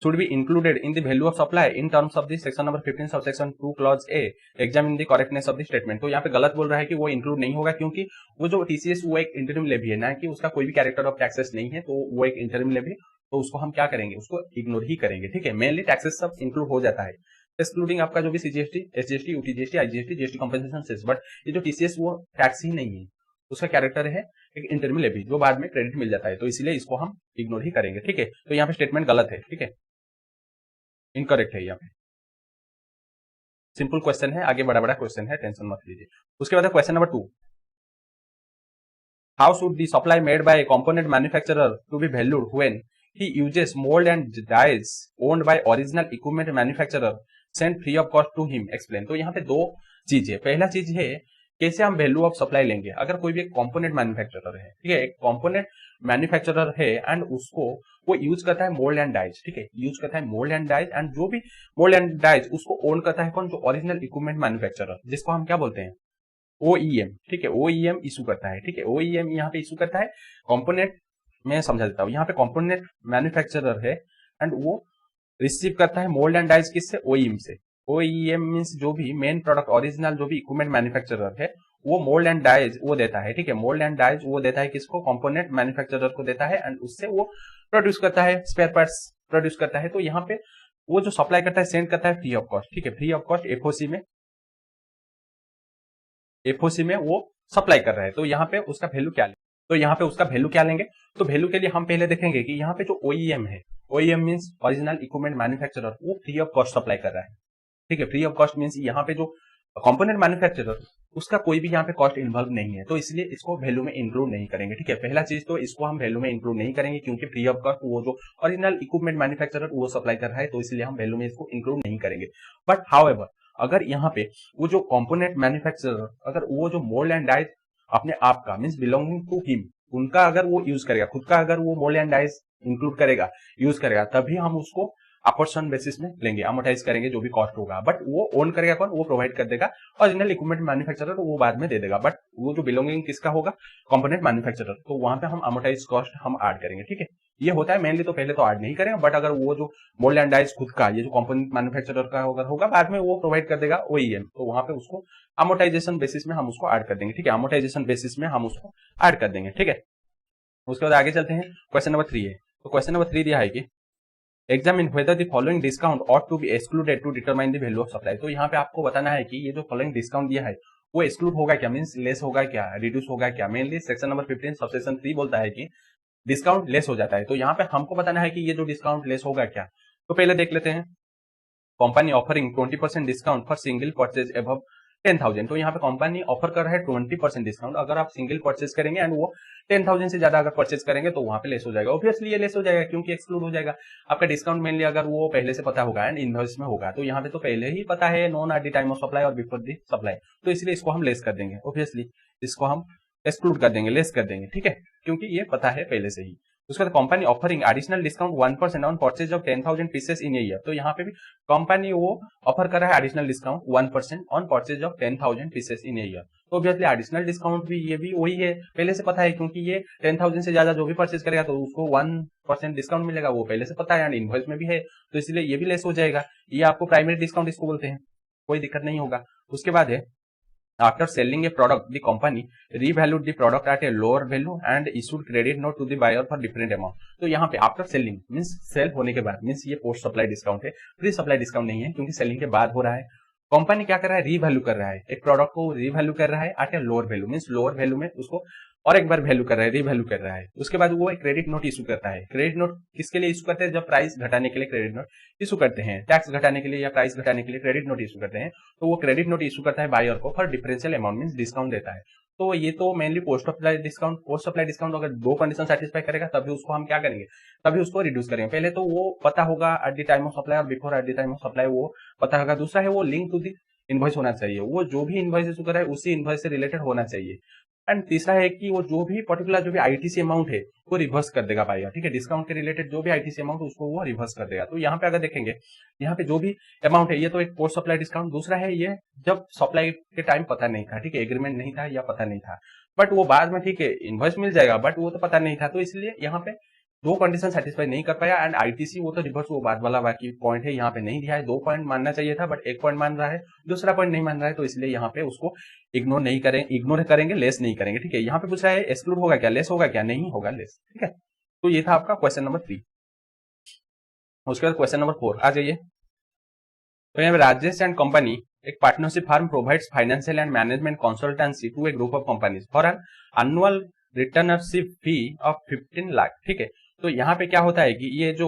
should be included in the value of supply in terms of the section number 15 subsection 2 clause A, examine the correctness of the statement। तो यहाँ पे गलत बोल रहा है कि वो इंक्लूड नहीं होगा, क्योंकि वो जो TCS वो एक इंटरिम लेवी है ना, कि उसका कोई भी कैरेक्टर ऑफ टैक्सेस नहीं है, तो वो एक इंटरिम लेवी, तो उसको हम क्या करेंगे, उसको इग्नोर ही करेंगे, ठीक है। मेनली टैक्सेस सब इंक्लूड हो जाता है, एक्सक्लूडिंग आपका जो भी CGST, SGST, UTGST, IGST, GST compensation cess, but ये जो TCS वो टैक्स ही नहीं है, उसका कैरेक्टर है एक इंटरिम लेवी जो बाद में क्रेडिट मिल जाता है, तो इसलिए इसको हम इग्नोर ही करेंगे, ठीक है। तो यहाँ पे स्टेटमेंट गलत है, ठीक है, इनकरेक्ट है यहाँ पे, सिंपल क्वेश्चन है, आगे बड़ा बड़ा क्वेश्चन है, टेंशन मत लीजिए। उसके बाद question number 2, how should the supply made by component manufacturer to be valued when he uses mould and dies owned by original equipment manufacturer send free of cost to him, explain. तो यहाँ पे दो चीज है, पहला चीज है कैसे हम वैल्यू ऑफ सप्लाई लेंगे, अगर कोई भी एक कंपोनेंट मैन्युफैक्चरर है, ठीक है, एक कंपोनेंट मैन्युफैक्चरर है एंड उसको वो यूज करता है मोल्ड एंड डाइज, ठीक है, यूज करता है मोल्ड एंड डाइज, एंड जो भी मोल्ड एंड डाइज उसको ओन करता है कौन, जो ओरिजिनल इक्विपमेंट मैन्युफैक्चरर, जिसको हम क्या बोलते हैं, OEM, ठीक है, OEM इशू करता है, ठीक है, OEM यहाँ पे इशू करता है कंपोनेंट, मैं समझा देता हूँ, यहाँ पे कंपोनेंट मैन्युफैक्चरर है एंड वो रिसीव करता है मोल्ड एंड डाइज किससे, OEM से। OEM मीन्स जो भी मेन प्रोडक्ट ओरिजिनल जो भी इक्विपमेंट मैन्युफैक्चरर है वो मोल्ड एंड डाइज वो देता है, ठीक है, मोल्ड एंड डाइज वो देता है किसको, कंपोनेंट मैन्युफैक्चरर को देता है, एंड उससे वो प्रोड्यूस करता है, स्पेयर पार्ट्स प्रोड्यूस करता है। तो यहाँ पे वो जो सप्लाई करता है सेंड करता है फ्री ऑफ कॉस्ट, ठीक है, फ्री ऑफ कॉस्ट FOC में एफओसी में वो सप्लाई कर रहा है, तो यहाँ पे उसका वैल्यू क्या लेंगे, तो यहाँ पे उसका वैल्यू क्या लेंगे, तो वैल्यू के लिए हम पहले देखेंगे कि यहाँ पे जो ओईएम है, OEM means original equipment manufacturer, वो फ्री ऑफ कॉस्ट सप्लाई कर रहा है, ठीक है। फ्री ऑफ कॉस्ट मींस यहाँ पे जो कंपोनेंट मैन्युफैक्चरर, उसका कोई भी यहाँ पे कॉस्ट इन्वॉल्व नहीं है, तो इसलिए इसको वैल्यू में इंक्लूड नहीं करेंगे, ठीक है। पहला चीज तो इसको हम वैल्यू में इंक्लूड नहीं करेंगे, क्योंकि फ्री ऑफ कॉस्ट वो जो ओरिजिनल इक्विपमेंट मैन्युफैक्चरर वो सप्लाई कर रहा है, तो इसलिए हम वैल्यू में इसको इंक्लूड नहीं करेंगे। बट हाउएवर, अगर यहाँ पे वो जो कंपोनेंट मैन्युफैक्चरर, अगर वो जो मोल्ड एंड डाइज अपने आप का मींस बिलोंगिंग टू हिम, उनका अगर वो यूज करेगा, खुद का अगर वो मोल्ड एंड डाइज इंक्लूड करेगा, यूज करेगा, तभी हम उसको अपॉर्चुन बेसिस में लेंगे, अमोर्टाइज करेंगे जो भी कॉस्ट होगा। बट वो ओन करेगा कौन, वो प्रोवाइड कर देगा ओरिजिनल इक्विपमेंट मैन्युफैक्चरर, तो वो बाद में दे देगा। बट वो जो बिलोंगिंग किसका होगा, कंपोनेंट मैन्युफैक्चरर, तो वहां पे हम अमोर्टाइज कॉस्ट हम ऐड करेंगे, ठीक है। ये होता है मेनली, तो पहले तो ऐड नहीं करेंगे, बट अगर वो जो मोल्ड एंड डाइज खुद का, ये जो कंपोनेंट मैन्युफैक्चरर का अगर होगा, बाद में वो प्रोवाइड कर देगा ओईएम, तो वहां पे उसको अमोर्टाइजेशन बेसिस में हम उसको ऐड कर देंगे, ठीक है। अमोर्टाइजेशन बेसिस में हम उसको ऐड कर देंगे, ठीक है। उसके बाद आगे चलते हैं, क्वेश्चन नंबर 3 है। तो क्वेश्चन नंबर 3 दिया है कि examine whether the following discount ought to be excluded to determine the value of supply. तो यहाँ पे आपको बताना है कि ये जो फॉलोइंग डिस्काउंट दिया है वो एक्सक्लूड होगा क्या, मींस लेस होगा क्या, रिड्यूस होगा क्या। मेनली सेक्शन नंबर 15 सबसेक्शन 3 बोलता है कि डिस्काउंट लेस हो जाता है, तो यहाँ पे हमको बताना है कि ये जो डिस्काउंट लेस होगा क्या। तो पहले देख लेते हैं, company offering 20% discount for single purchase above 10,000। तो यहाँ पे कंपनी ऑफर कर रहा है 20% डिस्काउंट, अगर आप सिंगल परचेज करेंगे एंड वो 10,000 से ज्यादा अगर परचेज करेंगे तो वहां पे लेस हो जाएगा। ऑब्वियसली ये लेस हो जाएगा क्योंकि एक्सक्लूड हो जाएगा आपका डिस्काउंट। मेनली अगर वो पहले से पता होगा एंड इनवॉइस में होगा, तो यहाँ पे तो पहले ही पता है, non eight the time of supply और बिफोर द सप्लाई, तो इसलिए इसको हम लेस कर देंगे। ऑब्वियसली इसको हम एक्सक्लूड कर देंगे, लेस कर देंगे, ठीक है, क्योंकि ये पता है पहले से ही। उसके बाद company offering additional discount 1% on purchase of 10,000 pieces in a year. तो यहाँ पे भी कंपनी वो ऑफर कर रहा है additional discount 1% on purchase of 10,000 pieces in a year. तो ऑब्वियसली एडिशनल डिस्काउंट भी ये भी वही है, पहले से पता है, क्योंकि ये 10,000 से ज्यादा जो भी परचेज करेगा तो उसको 1% डिस्काउंट मिलेगा, वो पहले से पता है एंड इनवॉइस में भी है, तो इसलिए ये भी लेस हो जाएगा। ये आपको प्राइमरी डिस्काउंट इसको बोलते हैं, कोई दिक्कत नहीं होगा। उसके बाद है after selling a product, the company revalued the product at a lower value and issued credit note to the buyer for different amount। तो यहाँ पे आफ्टर सेलिंग मींस सेल होने के बाद, मींस ये पोस्ट सप्लाई डिस्काउंट है, pre supply discount नहीं है, क्योंकि सेलिंग के बाद हो रहा है। कंपनी क्या कर रहा है, रीवैल्यू कर रहा है, एक प्रोडक्ट को रीवैल्यू कर रहा है at a lower value, means lower value में उसको और एक बार वैल्यू कर रहा है, रीवैल्यू कर रहा है। उसके बाद वो एक क्रेडिट नोट इशू करता है। क्रेडिट नोट किसके लिए इशू करते हैं, जब प्राइस घटाने के लिए क्रेडिट नोट इशू करते हैं, टैक्स घटाने के लिए या प्राइस घटाने के लिए क्रेडिट नोट इशू करते हैं, तो वो क्रेडिट नोट इशू करता है बायर को for differential amount, means discount देता है। तो ये तो mainly post supply discount, post supply discount अगर दो कंडीशन सेटिस्फाई करेगा तभी उसको हम क्या करेंगे, तभी उसको रिड्यूस करेंगे। पहले तो वो पता होगा at the time of supply और before at the time of supply वो पता होगा। दूसरा है वो लिंक टू दी इनवॉइस होना चाहिए, वो जो भी इनवॉइस इशू कर रहा है उसी इनवॉइस से रिलेटेड होना चाहिए। एंड तीसरा है कि वो जो भी पर्टिकुलर जो भी आईटीसी अमाउंट है वो रिवर्स कर देगा बायर, ठीक है, डिस्काउंट के रिलेटेड जो भी आईटीसी अमाउंट उसको वो रिवर्स कर देगा। तो यहाँ पे अगर देखेंगे, यहाँ पे जो भी अमाउंट है, ये तो एक पोस्ट सप्लाई डिस्काउंट, दूसरा है ये जब सप्लाई के टाइम पता नहीं था, ठीक है, एग्रीमेंट नहीं था या पता नहीं था, बट वो बाद में ठीक है इनवॉइस मिल जाएगा, बट वो तो पता नहीं था, तो इसलिए यहाँ पे दो कंडीशन सेटिस्फाई नहीं कर पाया। एंड आईटीसी वो तो रिवर्स, वो बाद वाला बाकी पॉइंट है, यहाँ पे नहीं दिया है। 2 पॉइंट मानना चाहिए था बट 1 पॉइंट मान रहा है, दूसरा पॉइंट नहीं मान रहा है, तो इसलिए यहाँ पे उसको इग्नोर नहीं करेंगे, इग्नोर करेंगे, लेस नहीं करेंगे, ठीक है। यहाँ पे पूछ रहा है एक्सक्लूड होगा क्या, लेस होगा क्या, नहीं होगा लेस, ठीक है। तो ये था आपका क्वेश्चन नंबर 3। उसके बाद क्वेश्चन नंबर 4 आ जाइए। तो यहाँ पे राजेश एंड कंपनी एक partnership firm provides financial and management consultancy to a group of companies for an annual retainership fee of 15 lakh, ठीक है। तो यहाँ पे क्या होता है कि ये जो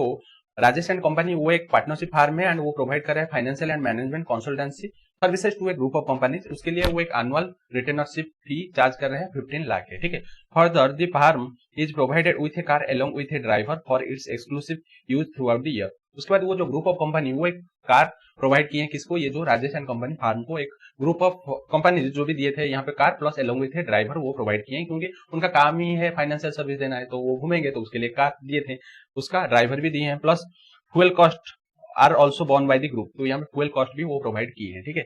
राजेश एंड कंपनी वो एक पार्टनरशिप फर्म है एंड वो प्रोवाइड कर रहा है financial and management consultancy services to a group of companies, उसके लिए वो एक एनुअल रिटर्नशिप फी चार्ज कर रहे हैं 15 लाख है, ठीक है। Further the firm is provided with A car along with A driver for its exclusive use through out the year. उसके बाद वो जो ग्रुप ऑफ कंपनी वो एक कार प्रोवाइड किए हैं किसको, ये जो राजेश एंड कंपनी फार्म को एक ग्रुप ऑफ कंपनी जो भी दिए थे यहाँ पे car plus along with driver वो प्रोवाइड किए हैं, क्योंकि उनका काम ही है फाइनेंशियल सर्विस देना है, तो वो घूमेंगे तो उसके लिए कार दिए थे, उसका ड्राइवर भी दिए हैं, plus fuel cost are also borne by the group, तो यहाँ पे फ्यूल कॉस्ट भी वो प्रोवाइड किए हैं, ठीक है।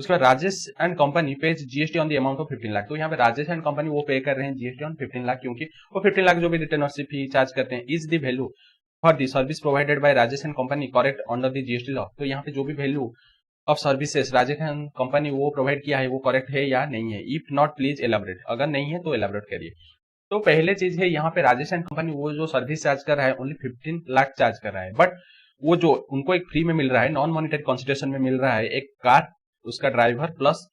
उसके बाद Rajesh and company page GST on the amount of 15 lakh. तो यहाँ पे राजेश एंड कंपनी वो पे कर रहे हैं जीएसटी ऑन 15 लाख, क्योंकि वो 15 लाख जो भी रिटर्नशिप फी चार्ज करते हैं is the value for the service provided by Rajesh and company correct under the GST law. तो यहाँ पे जो भी value of services Rajesh and company वो प्रोवाइड किया है वो करेक्ट है या नहीं है, इफ नॉट प्लीज एलाबोरेट, अगर नहीं है तो एलाबोरेट करिए। तो पहले चीज है यहाँ पे राजेश एंड कंपनी वो जो सर्विस चार्ज कर रहा है ओनली 15 लाख चार्ज कर रहा है, बट वो जो उनको एक फ्री में मिल रहा है, नॉन मॉनिटरी कंसिडरेशन में मिल रहा है एक कार, उसका driver plus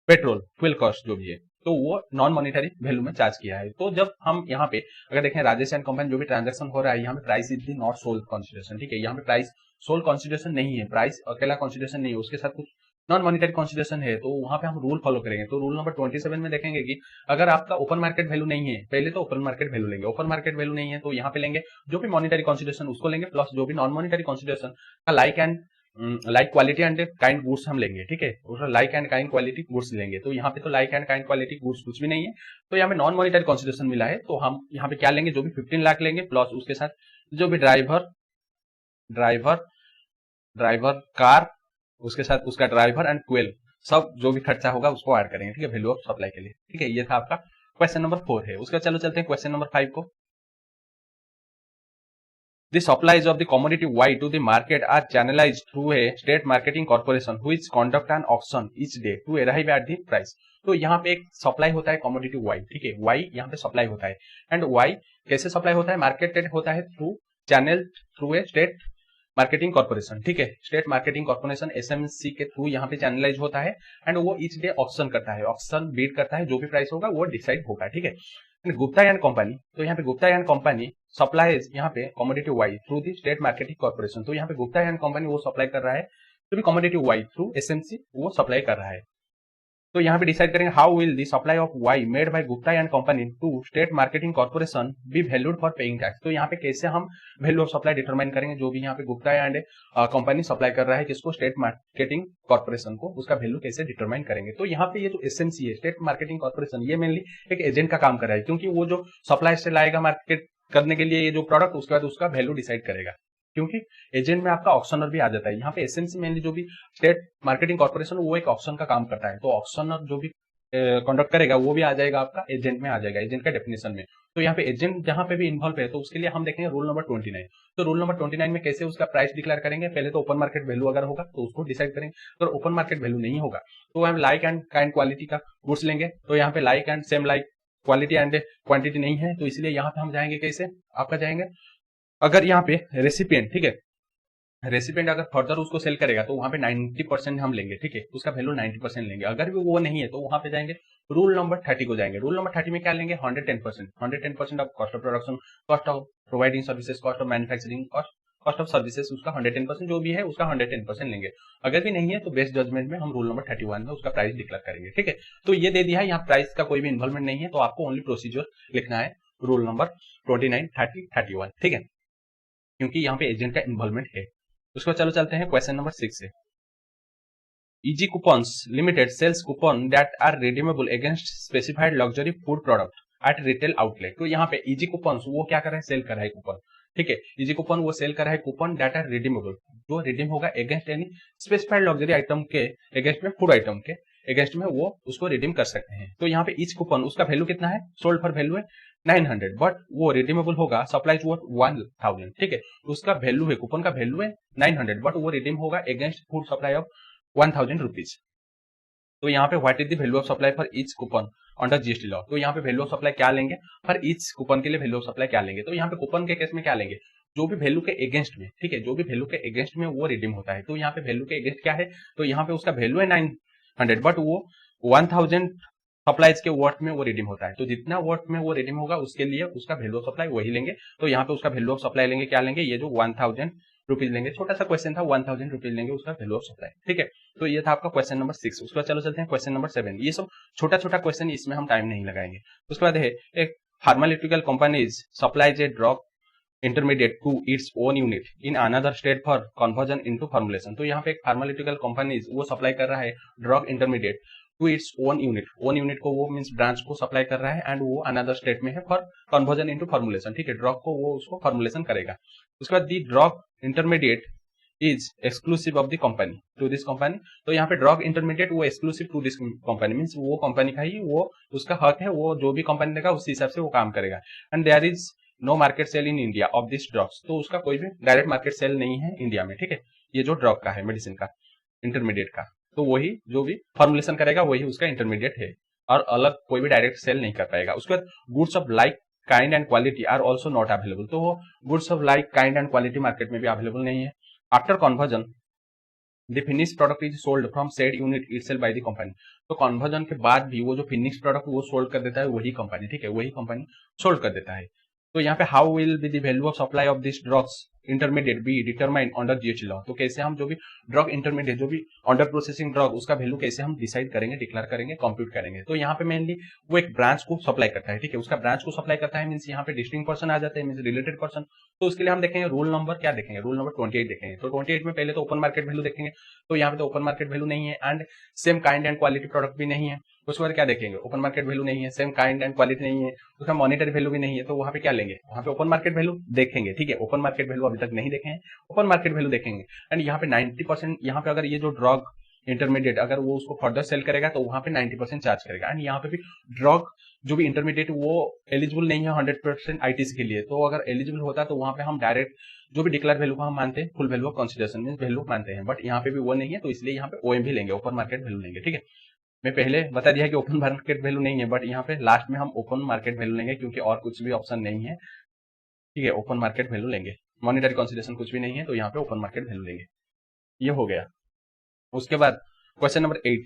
petrol fuel cost जो भी है, तो वो नॉन मॉनिटरी वैल्यू में चार्ज किया है। तो जब हम यहाँ पे अगर देखें राजेश एंड कंपनी जो भी ट्रांजेक्शन हो रहा है, यहाँ पे price is the not sold consideration, ठीक है, यहाँ पे प्राइस सोल्ड कंसिडरेशन नहीं है, प्राइस अकेला कंसिडरेशन नहीं है, उसके साथ कुछ नॉन मॉनिटरी कंसिडरेशन है, तो वहां पे हम रूल फॉलो करेंगे। तो रूल नंबर 27 में देखेंगे कि अगर आपका ओपन मार्केट वैल्यू नहीं है, पहले तो ओपन मार्केट वैल्यू लेंगे, ओपन मार्केट वैल्यू नहीं है तो यहाँ पे लेंगे जो भी मॉनिटरी कंसिडरेशन उसको लेंगे, प्लस जो भी नॉन मॉनिटरी कंसिडरेशन का like quality and kind goods हम लेंगे, ठीक है, उसका like and kind quality goods लेंगे। तो यहाँ पे तो like and kind quality goods कुछ भी नहीं है, तो यहाँ पे नॉन मॉनिटरी कंसिडरेशन मिला है, तो हम यहाँ पे क्या लेंगे, जो भी 15 लाख लेंगे, प्लस उसके साथ जो भी ड्राइवर ड्राइवर ड्राइवर कार, उसके साथ उसका ड्राइवर एंड फ्यूल, सब जो भी खर्चा होगा उसको ऐड करेंगे, ठीक है, वैल्यू ऑफ सप्लाई के लिए, ठीक है। ये था आपका क्वेश्चन नंबर 4 है। उसका चलो चलते हैं क्वेश्चन नंबर 5 को। The supplies of the commodity Y to the market are channelized through a state marketing corporation which conduct an auction each day to arrive at the price। तो यहाँ पे एक सप्लाई होता है कमोडिटी Y, ठीक है, Y यहाँ पे सप्लाई होता है, एंड Y कैसे सप्लाई होता है, मार्केटेड होता है through a state marketing corporation, ठीक है, स्टेट मार्केटिंग कॉर्पोरेशन एसएमसी के थ्रू यहाँ पे चैनलाइज होता है, एंड वो ईच डे ऑप्शन करता है, ऑप्शन बीट करता है, जो भी प्राइस होगा वो डिसाइड होगा, ठीक है। गुप्ता एंड कंपनी, तो यहाँ पे गुप्ता एंड कंपनी सप्लाईज यहाँ पे commodity Y through the state marketing corporation, तो यहाँ पे गुप्ता एंड कंपनी वो सप्लाई कर रहा है, तो भी कमोडिटी वाई थ्रू एसएमसी वो सप्लाई कर रहा है। तो यहाँ पे डिसाइड करेंगे how will the supply of Y made by Gupta and company to state marketing corporation be valued for paying tax. तो यहाँ पे कैसे हम वैल्यू ऑफ सप्लाई डिटरमाइन करेंगे, जो भी यहाँ पे गुप्ता एंड कंपनी सप्लाई कर रहा है किसको, स्टेट मार्केटिंग कॉर्पोरेशन को, उसका वैल्यू कैसे डिटरमाइन करेंगे। तो यहाँ पे ये जो एसएमसी है, स्टेट मार्केटिंग कॉर्पोरेशन, ये मेनली एक एजेंट का काम कर रहा है, क्योंकि वो जो सप्लाई से लाएगा मार्केट करने के लिए ये जो प्रोडक्ट, उसके बाद उसका वैल्यू डिसाइड करेगा, क्योंकि एजेंट में आपका ऑक्शनर भी आ जाता है। यहाँ पे एसएमसी मेनली जो भी स्टेट मार्केटिंग कॉर्पोरेशन वो एक ऑक्शन का काम करता है, तो ऑक्शनर जो भी कंडक्ट करेगा वो भी आ जाएगा आपका एजेंट में, आ जाएगा एजेंट का डेफिनेशन में। तो यहाँ पे एजेंट जहां पे भी इन्वॉल्व है, तो उसके लिए हम देखेंगे रूल नंबर 29। तो रूल नंबर 29 में कैसे उसका प्राइस डिक्लेयर करेंगे, पहले तो ओपन मार्केट वैल्यू अगर होगा तो उसको डिसाइड करेंगे, तो ओपन मार्केट वैल्यू नहीं होगा तो हम लाइक एंड काइंड क्वालिटी का गुड्स लेंगे। तो यहाँ पे like and same like quality and quantity नहीं है, तो इसलिए यहाँ पे हम जाएंगे कैसे, आपका जाएंगे अगर यहाँ पे रेसिपिएंट, ठीक है, रेसिपिएंट अगर फर्दर उसको सेल करेगा तो वहां पे 90% हम लेंगे, ठीक है, उसका वैल्यू 90% लेंगे। अगर भी वो नहीं है तो वहां पे जाएंगे रूल नंबर 30 को जाएंगे। रूल नंबर 30 में क्या लेंगे, 110% of cost of production, cost of providing services, cost of manufacturing, cost of services, उसका 110% जो भी है उसका 110% लेंगे। अगर भी नहीं है तो बेस्ट जजमेंट में हम रूल नंबर 31 में उसका प्राइस डिक्लेयर करेंगे, ठीक है। तो ये दे दिया है, यहाँ प्राइस का कोई भी इन्वॉल्वमेंट नहीं है, तो आपको ओनली प्रोसीजर लिखना है रूल नंबर 29, 30, 31, ठीक है, क्योंकि यहाँ पे एजेंट का इन्वॉल्वमेंट है। उसको चलो चलते हैं क्वेश्चन नंबर 6 से। Easy coupons limited sells coupon that are redeemable against specified luxury food product at retail outlet. तो यहाँ पे इजी कूपन्स वो क्या कर रहा है, सेल कर रहा है कूपन, ठीक है, इजी कूपन वो सेल कर रहा है कूपन दैट आर रिडीमेबल, जो रिडीम होगा against any specified luxury item के अगेंस्ट में, फूड आइटम के अगेंस्ट में वो उसको रिडीम कर सकते हैं। तो यहाँ पे ईच कूपन उसका वैल्यू कितना है, सोल्ड फॉर वैल्यू है 900, बट वो रिडीमेबल होगा सप्लाई वर्थ 1000, ठीक है, उसका वैल्यू है, कूपन का वैल्यू है 900, बट वो रिडीम होगा against food supply of 1000 rupees. तो यहाँ पे what is the value of supply for each coupon under GST law. तो यहाँ पे वैल्यू ऑफ सप्लाई क्या लेंगे, फॉर ईच कूपन के लिए वैल्यू ऑफ सप्लाई क्या लेंगे। तो यहाँ पे कूपन के केस में क्या लेंगे, जो भी वैल्यू के अगेंस्ट में, ठीक है, जो भी वैल्यू के अगेंस्ट में वो रिडीम होता है। तो यहाँ पे वैल्यू के अगेंस्ट क्या है, तो यहाँ पे उसका वैल्यू है 900, बट वो 1000 सप्लाईज के वर्थ में वो रिडीम होता है। तो जितना वर्थ में वो रिडीम होगा उसके लिए उसका वैल्यू ऑफ सप्लाई वही लेंगे। तो यहाँ पे उसका वैल्यू ऑफ सप्लाई लेंगे, क्या लेंगे, ये जो 1000 रुपीज लेंगे, छोटा सा क्वेश्चन था, 1000 रुपीज लेंगे उसका वैल्यू ऑफ सप्लाई, ठीक है। तो ये था आपका क्वेश्चन नंबर 6। उसके बाद चलो चलते हैं क्वेश्चन नंबर 7। ये सब छोटा छोटा क्वेश्चन, इसमें हम टाइम नहीं लगाएंगे। उसके बाद है एक pharmaceutical companies supplies a drug intermediate to its own unit in another state for conversion into formulation. तो यहाँ पे एक फार्मास्यूटिकल कंपनीज वो सप्लाई कर रहा है drug intermediate to its own unit को वो मींस ब्रांच को सप्लाई कर रहा है, एंड वो अनदर स्टेट में है फॉर कन्वर्जन इनटू फॉर्मुलेशन, ठीक है, ड्रग को वो उसको फॉर्मुलेशन करेगा। उसके बाद the drug intermediate is exclusive of the company to this company. तो यहाँ पे ड्रग इंटरमीडिएट वो exclusive to this company means वो कंपनी का ही वो उसका हक है, वो जो भी कंपनी देगा उस हिसाब से वो काम करेगा। And there is no market sale in India of this drugs. तो उसका कोई भी डायरेक्ट मार्केट सेल नहीं है इंडिया में, ठीक है, ये जो ड्रग का है, मेडिसिन का, इंटरमीडिएट का, तो वही जो भी फॉर्मुलेशन करेगा वही उसका इंटरमीडिएट है, और अलग कोई भी डायरेक्ट सेल नहीं कर पाएगा। उसके बाद goods of like kind and quality are also not available. तो वो goods of like kind and quality market में भी अवेलेबल नहीं है। After conversion the finish product is sold from said unit itself by the company. तो conversion के बाद भी वो जो फिनिश प्रोडक्ट वो सोल्ड कर देता है वही कंपनी, ठीक है, वही कंपनी सोल्ड कर देता है। तो यहाँ पे how will be the value of supply of this drugs intermediate be determine under GST law. तो कैसे हम जो भी ड्रग इंटरमीडिएट, जो भी अंडर प्रोसेसिंग ड्रग, उसका वैल्यू कैसे हम डिसाइड करेंगे, डिक्लेयर करेंगे, कंप्यूट करेंगे। तो यहाँ पे मेनली वो एक ब्रांच को सप्लाई करता है, ठीक है, उसका ब्रांच को सप्लाई करता है, मीन्स यहाँ पे डिस्टिंक्ट पर्सन आ जाते हैं, मीन्स रिलेटेड पर्सन। तो उसके लिए हम देखेंगे रूल नंबर, क्या देखेंगे, रूल नंबर 28 देखेंगे। तो 28 में पहले तो ओपन मार्केट वैल्यू देखेंगे, तो यहाँ पे तो ओपन मार्केट वैल्यू नहीं है and same kind and quality product भी नहीं है। उसके बाद क्या देखेंगे, ओपन मार्केट वैल्यू नहीं है, सेम काइंड एंड क्वालिटी नहीं है, उसका मॉनिटरी वैल्यू भी नहीं है, तो वहां पे क्या लेंगे, वहां पे ओपन मार्केट वैल्यू देखेंगे, ठीक है। ओपन मार्केट वैल्यू अभी तक नहीं देखे हैं, ओपन मार्केट वैल्यू देखेंगे। एंड यहाँ पे 90%, यहाँ पे अगर ये जो ड्रग इंटरमीडिएट अगर वो उसको फर्दर सेल करेगा तो वहां पे 90% चार्ज करेगा। एंड यहाँ पे भी ड्रग जो भी इंटरमीडिएट वो एलिजिबल नहीं है 100% आईटीसी के लिए। तो अगर एलिजिबल होता है तो वहां पे हम डायरेक्ट जो भी डिक्लेयर वैल्यू को हम मानते हैं full value of consideration means value मानते हैं, बट यहाँ पे भी वो नहीं है, तो इसलिए यहाँ पे ओएमवी लेंगे, ओपन मार्केट वैल्यू लेंगे, ठीक है। मैं पहले बता दिया कि ओपन मार्केट वैल्यू नहीं है, बट यहाँ पे लास्ट में हम ओपन मार्केट वैल्यू लेंगे क्योंकि और कुछ भी ऑप्शन नहीं है, ठीक है। ओपन मार्केट वैल्यू लेंगे, मॉनिटरी कंसीडरेशन कुछ भी नहीं है, तो यहाँ पे ओपन मार्केट वैल्यू लेंगे। ये हो गया। उसके बाद question number 8,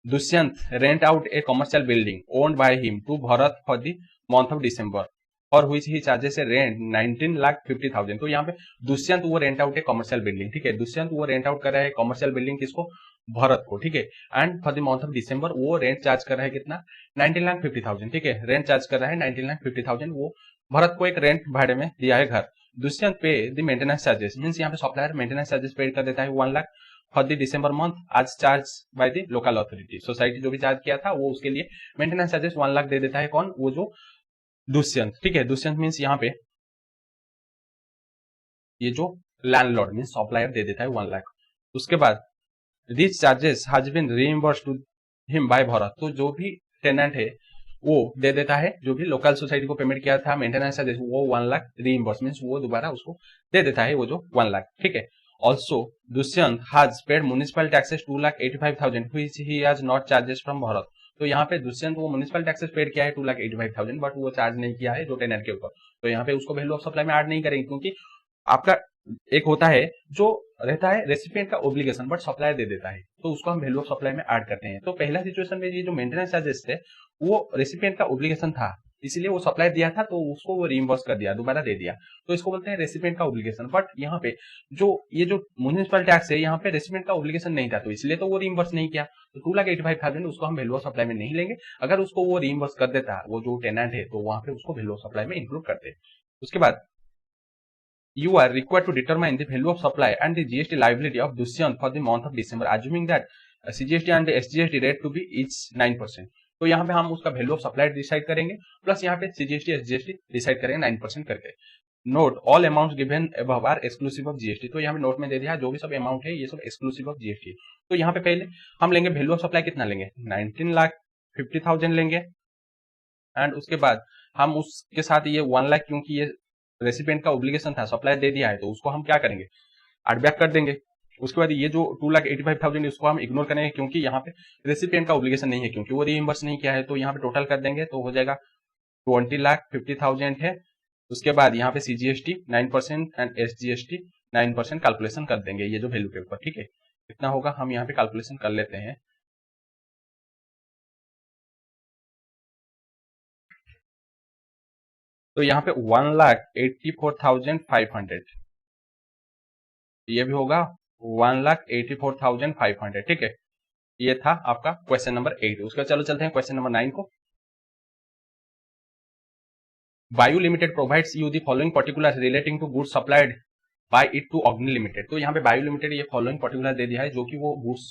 Dushyant rent out a commercial building owned by him to Bharat for the month of December और which he charges a rent 19,50,000। तो यहाँ पे दुष्यंत वो rent out a commercial building, ठीक है, दुष्यंत वो रेंट आउट कर रहा है कमर्शियल बिल्डिंग किसको, भरत को, ठीक है। And for the month of December वो रेंट चार्ज कर रहा है कितना, 19,50,000, ठीक है, रेंट चार्ज कर रहा है 19,50,000। वो भरत को एक रेंट भाड़े में दिया है घर। दुष्यंत पे द मेंटेनेंस चार्जेस, मीन्स यहाँ पे सप्लायर मेंटेनेंस चार्जेस पे कर देता है 1 lakh for the December month as charge by the local authority. Society जो भी चार्ज किया था वो उसके लिए मेंटेनेंस चार्जेस 1 लाख दे देता है, कौन, वो जो दुष्यंत, ठीक है। दुष्यंत मीन्स यहाँ पे ये जो लैंडलॉर्ड मीन्स सप्लायर दे देता है 1 लाख। उसके बाद this charges has been reimbursed to him by Bharat. तो जो भी टेनेंट है वो दे देता है, जो भी लोकल सोसाइटी को पेमेंट किया था मेंटेनेंस चार्जेस वो 1 लाख रीइंबर्स मीन्स वो दोबारा उसको दे देता है वो जो 1 लाख, ठीक है। Also Dushyant has paid municipal taxes 2,85,000 which he has not charges from Bharat. तो यहाँ पे दुष्यंत वो म्युनिसिपल टैक्सेस पेड किया है 2,85,000 बट वो चार्ज नहीं किया है जो टेनेंट के ऊपर। तो यहाँ पे उसको वैल्यू ऑफ सप्लाई में ऐड नहीं करेंगे क्योंकि आपका एक होता है जो रहता है रेसिपिएंट का ओब्लिगेशन बट सप्लायर दे देता है, तो उसको हम वैल्यू ऑफ सप्लाई में ऐड करते हैं। तो पहला सिचुएशन में ये जो मेंटेनेंस चार्जेस थे वो रेसिपिएंट का ओब्लिगेशन था, इसलिए वो सप्लाई दिया था तो उसको वो रीइंबर्स कर दिया, दोबारा दे दिया, तो इसको बोलते हैं रेसिपिएंट का ओब्लिगेशन। बट यहाँ पे जो ये जो म्युनिसिपल टैक्स है यहाँ पे रेसिपिएंट का ओब्लिगेशन नहीं था, तो इसलिए तो वो रीइंबर्स नहीं किया। तो 2,85,000 उसको हम वैल्यू ऑफ सप्लाई में नहीं लेंगे। अगर उसको वो रीइंबर्स कर देता वो जो टेनेंट है तो वहां पे उसको वैल्यू ऑफ सप्लाई में इंक्लूड करते। उसके बाद you are required to determine the value of supply and the GST liability of Dushyant for the month of December, assuming that CGST and the SGST rate to be each 9%। तो यहाँ पे हम उसका value of supply decide करेंगे plus यहाँ पे CGST SGST decide करेंगे 9% करके। Note all amounts given above are exclusive of GST. तो यहाँ पे नोट में दे दिया जो भी सब अमाउंट है ये सब एक्सक्लूसिव ऑफ जीएसटी। तो यहाँ पे पहले हम लेंगे वैल्यू ऑफ सप्लाई कितना लेंगे, 19,50,000 लेंगे। एंड उसके बाद हम उसके साथ ये 1 लाख क्योंकि ये रेसिपिएंट का ओब्लिगेशन था, सप्लाई दे दिया है, तो उसको हम क्या करेंगे, एड बैक कर देंगे। उसके बाद ये जो 2,85,000 इसको हम इग्नोर करेंगे क्योंकि यहाँ पे रेसिपिएंट का ओब्लिगेशन नहीं है, क्योंकि वो रीइंबर्स नहीं किया है। तो यहाँ पे टोटल कर देंगे तो हो जाएगा 20,50,000 है। उसके बाद यहाँ पे सीजीएसटी 9% एंड एसजीएसटी 9% कैलकुलेशन कर देंगे ये जो वैल्यू के ऊपर, ठीक है। कितना होगा हम यहाँ पे कैलकुलेशन कर लेते हैं। तो यहाँ पे 1,84,500 ये भी होगा 1,84,500, ठीक है। ये था आपका क्वेश्चन नंबर 8। उसके बाद चलो चलते हैं क्वेश्चन नंबर 9 को। Vayu limited provides you the following particulars relating to goods supplied by it to Agni limited. तो यहाँ पे वायु लिमिटेड ये फॉलोइंग पर्टिकुलर दे दिया है जो कि वो गुड्स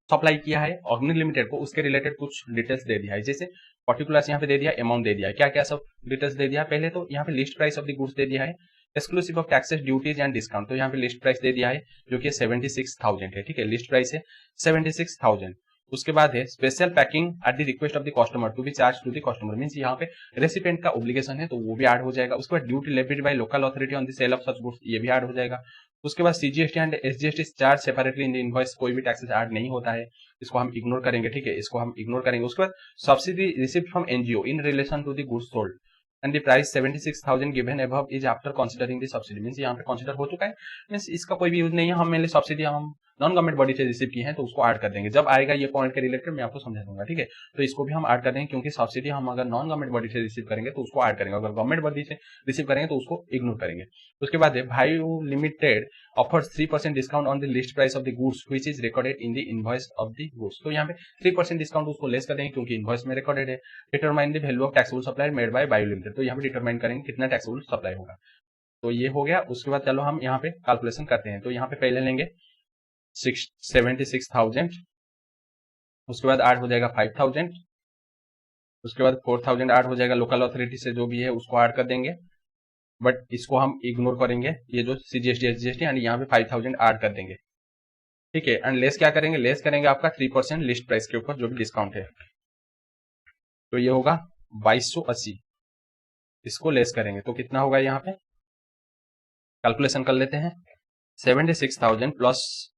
सप्लाई किया है अग्नि लिमिटेड को, उसके रिलेटेड कुछ डिटेल्स दे दिया है। जैसे पर्टिकुलर्स यहाँ पे दे दिया, अमाउंट दे दिया है, क्या क्या सब डिटेल्स दे दिया है। पहले तो यहाँ पे list price of the goods दे दिया है exclusive of taxes duties and discount. तो यहाँ पे लिस्ट प्राइस दे दिया है जो कि 76,000 है, ठीक है, लिस्ट प्राइस है 76,000। उसके बाद है special packing at the request of the customer to be charged to the customer, means यहाँ पे रेसिपिएंट का ओब्लिगेशन है तो वो भी ऐड हो जाएगा। उसके बाद duty levied by local authority on the sale of such goods, ये भी ऐड हो जाएगा। उसके बाद CGST and SGST charge separately in the invoice, कोई भी टैक्सेस ऐड नहीं होता है, इसको हम इग्नोर करेंगे, ठीक है, इसको हम इग्नोर करेंगे। उसके बाद subsidy received from NGO in relation to the goods sold, and the price 76,000 given above is after considering the subsidy, means यहाँ पे कंसीडर हो चुका है, मींस इसका कोई भी यूज नहीं है, हम मेनली सब्सिडी हम नॉन गवर्नमेंट बॉडी से रिसीव की है तो उसको ऐड कर देंगे, जब आएगा ये पॉइंट के रिलेटेड मैं आपको समझा दूंगा, ठीक है। तो इसको भी हम ऐड कर देंगे क्योंकि सब्सिडी हम अगर नॉन गवर्नमेंट बॉडी से रिसीव करेंगे तो उसको ऐड करेंगे, अगर गवर्नमेंट बॉडी से रिसीव करेंगे तो उसको इग्नोर करेंगे। उसके बाद है Bhayu limited offers 3% discount on the list price of the goods which is recorded in the invoice of the goods, तो यहाँ पे 3% डिस्काउंट उसको लेस कर देंगे क्योंकि इनवॉइस में रिकॉर्डेड है। Determine the value of taxable supply made by Bhayu limited, तो यहाँ पे डिटरमाइन करेंगे कितना टैक्सेबल सप्लाई होगा, तो ये हो गया। उसके बाद चलो हम यहाँ पे कैलकुलेशन करते हैं, तो यहाँ पे पहले लेंगे 76,000, उसके बाद ऐड हो जाएगा 5,000, उसके बाद 4,000 ऐड हो जाएगा लोकल अथॉरिटी से जो भी है उसको ऐड कर देंगे, बट इसको हम इग्नोर करेंगे, ये जो सीजीएसटी एसजीएसटी एंड यहाँ पे 5,000 ऐड कर देंगे, ठीक है। एंड लेस क्या करेंगे, लेस करेंगे आपका 3% लिस्ट प्राइस के ऊपर जो भी डिस्काउंट है, तो ये होगा 2280, इसको लेस करेंगे तो कितना होगा, यहाँ पे कैलकुलेशन कर लेते हैं। 76,000 प्लस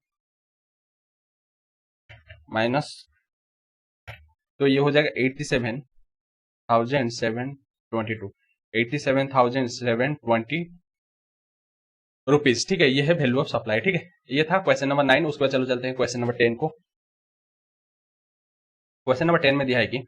माइनस, तो ये हो जाएगा 87,722, 87,720 रुपीज, ठीक है। ये है वैल्यू ऑफ सप्लाई, ठीक है। ये था क्वेश्चन नंबर 9। उसके बाद चलो चलते हैं क्वेश्चन नंबर 10 को। क्वेश्चन नंबर 10 में दिया है कि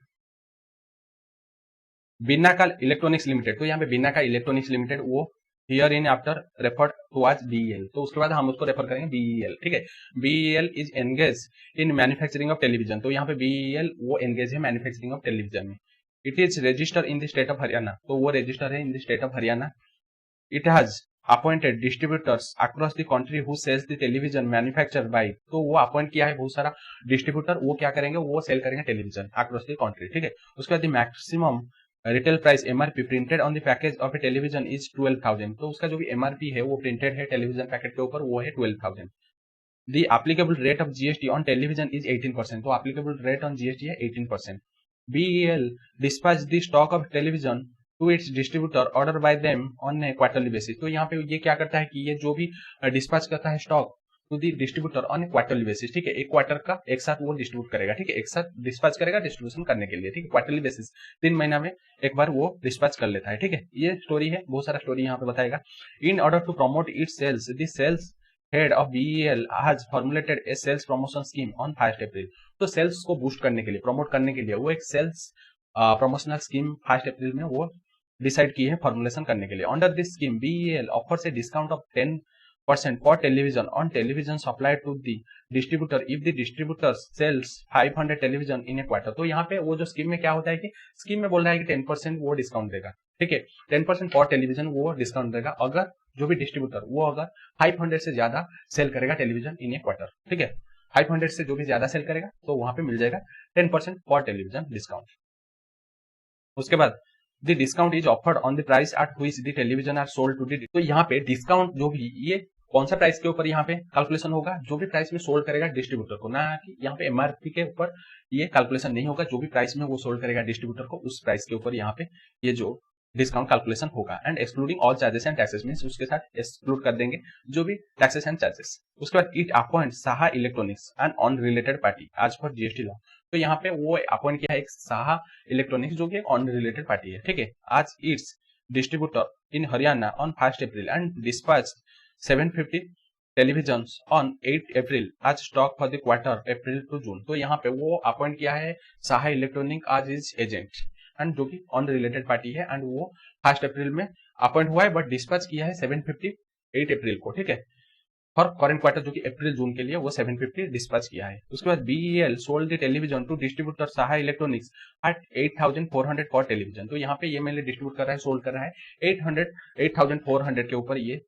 बिनाका इलेक्ट्रॉनिक्स लिमिटेड, तो यहाँ पे बिनाका इलेक्ट्रॉनिक्स लिमिटेड वो here in after referred towards BEL, तो उसके बाद हम उसको रेफर करेंगे बीईएल, ठीक है। BEL is engage in manufacturing of television, तो यहाँ पे बीईएल वो एंगेज है मैन्युफैक्चरिंग ऑफ टेलीविजन में। It is register in the state of Haryana, तो वो रजिस्टर है in the state of Haryana. It has appointed distributors across the country who sells the television manufacture by, तो वो अपॉइंट किया है बहुत सारा डिस्ट्रीब्यूटर, वो क्या करेंगे, वो सेल करेंगे टेलीविजन अक्रॉस द कंट्री, ठीक है। उसके बाद maximum retail price MRP printed on the package of A television is 12,000, तो उसका जो भी एमआरपी है वो प्रिंटेड है टेलीविजन पैकेट के ऊपर वो है 12,000। The applicable rate of GST on television is 18%, तो एप्लीकेबल रेट ऑन जीएसटी है 18%। BEL dispatch the stock of television to its distributor order by them on a quarterly basis, तो यहाँ पे ये क्या करता है कि ये जो भी डिस्पैच करता है stock to the distributor on a quarterly basis, ठीक है। एक क्वार्टर का एक साथ वो डिस्ट्रीब्यूट करेगा, ठीक है, एक साथ डिस्पैच करेगा डिस्ट्रीब्यूशन करने के लिए, ठीक है। क्वार्टरली बेसिस 3 महीना में एक बार वो डिस्पैच कर लेता है, ठीक है। ये स्टोरी है, बहुत सारा स्टोरी यहाँ पे बताएगा। In order to promote its sales, this sales head of BEL has formulated a sales promotion scheme on 1 April, तो सेल्स को बूस्ट करने के लिए, प्रमोट करने के लिए वो एक सेल्स प्रमोशनल स्कीम 1 अप्रैल में वो डिसाइड की है फॉर्मुलेशन करने के लिए। Under this scheme BEL offers a discount of 10% for television on television supplied to the distributor if the distributor sells 500 television in a quarter, तो यहाँ पे वो जो स्कीम में क्या होता है कि स्कीम में बोल रहा है कि 10% वो डिस्काउंट देगा, ठीक है। 10% फॉर टेलीविजन वो डिस्काउंट देगा अगर जो भी डिस्ट्रीब्यूटर वो अगर 500 से ज्यादा सेल करेगा टेलीविजन इन ए क्वार्टर, ठीक है। 500 से जो भी ज्यादा सेल करेगा तो वहां पे मिल जाएगा 10% फॉर टेलीविजन डिस्काउंट। उसके बाद the discount is offered on the price at which the television are sold to the, तो यहाँ पे डिस्काउंट जो भी ये कौन सा प्राइस के ऊपर यहाँ पे कैलकुलेशन होगा, जो भी प्राइस में सोल्ड करेगा डिस्ट्रीब्यूटर को, ना कि यहाँ पे एमआरपी के ऊपर ये कैलकुलेशन नहीं होगा, जो भी प्राइस में वो सोल्ड करेगा डिस्ट्रीब्यूटर को उस प्राइस के ऊपर यहाँ पे ये जो डिस्काउंट कैलकुलेशन होगा। And excluding all charges and taxes, means उसके साथ एक्सक्लूड कर देंगे जो भी टैक्सेस एंड चार्जेस। उसके बाद it appoint Saha electronics and unrelated party as per GST law, तो यहाँ पे वो अपॉइंट किया है एक साहा इलेक्ट्रॉनिक्स जो कि एक अनरिलेटेड पार्टी है, ठीक है। As its distributor in Haryana on 1 April and dispatch 750 television on 8 April as stock for the quarter April to June, तो यहाँ पे वो अपॉइंट किया है Saha electronic as is agent and जो कि अनरिलेटेड पार्टी है, एंड वो 1 अप्रैल में अपॉइंट हुआ है बट डिस्पैच किया है 750 8 अप्रैल को, ठीक है। फॉर करेंट क्वार्टर जो कि अप्रैल जून के लिए वो 750 डिस्पैच किया है। उसके बाद BEL sold the television to distributor Saha electronics at 8,400 for television, तो यहाँ पे ये मैंने डिस्ट्रीब्यूट कर रहा है, सोल्ड कर रहा है 8,400 के ऊपर ये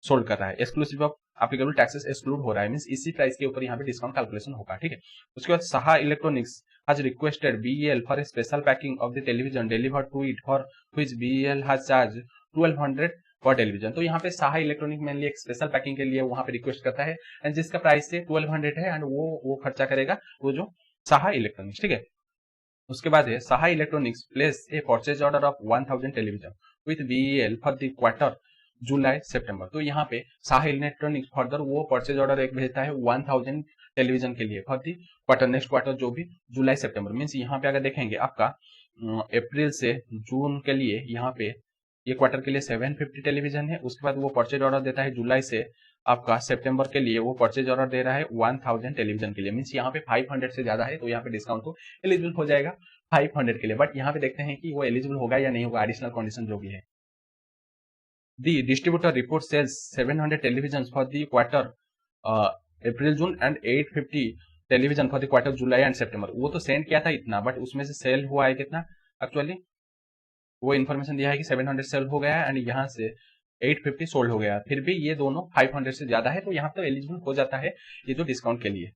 सोल्ड कर रहा है, exclusive of applicable taxes exclude हो रहा है, मींस इसी प्राइस के ऊपर यहाँ पे डिस्काउंट कैलकुलेशन होगा, ठीक है। उसके बाद Saha electronics has requested BEL for a special packing of the television delivered to it for which BEL has charge 1,200 for television, तो यहाँ पे साहा इलेक्ट्रॉनिक मेनली एक स्पेशल पैकिंग के लिए वहां पे रिक्वेस्ट करता है एंड जिसका प्राइस से 1,200 है एंड वो खर्चा करेगा वो जो साहा इलेक्ट्रॉनिक्स, ठीक है। उसके बाद है Saha electronics place a purchase order of 1,000 television with BEL for the quarter July September, तो यहाँ पे साहा इलेक्ट्रॉनिक्स फर्दर वो परचेज ऑर्डर एक भेजता है 1,000 टेलीविजन के लिए for the quarter next quarter जो भी जुलाई सितंबर, मीन्स यहाँ पे अगर देखेंगे आपका अप्रैल से जून के लिए यहाँ पे ये क्वार्टर के लिए 750 टेलीविजन है। उसके बाद वो परचेज ऑर्डर देता है जुलाई से आपका सितंबर के लिए, वो परचेज ऑर्डर दे रहा है 1000 टेलीविजन के लिए। मीन्स यहाँ पे 500 से ज्यादा है तो यहाँ पे डिस्काउंट तो एलिजिबल हो जाएगा 500 के लिए। बट यहाँ पे देखते हैं कि वो एलिजिबल होगा या नहीं होगा, एडिशनल कंडीशन जो भी है। The distributor report sells 700 televisions for the quarter April June and 850 television for the quarter July and September। वो तो सेंड किया था इतना, बट उसमें से सेल हुआ है कितना एक्चुअली, वो इन्फॉर्मेशन दिया है कि 700 सेल हो गया है एंड यहाँ से 850 सोल्ड हो गया। फिर भी ये दोनों 500 से ज्यादा है तो यहाँ पे एलिजिबल हो जाता है ये जो डिस्काउंट के लिए।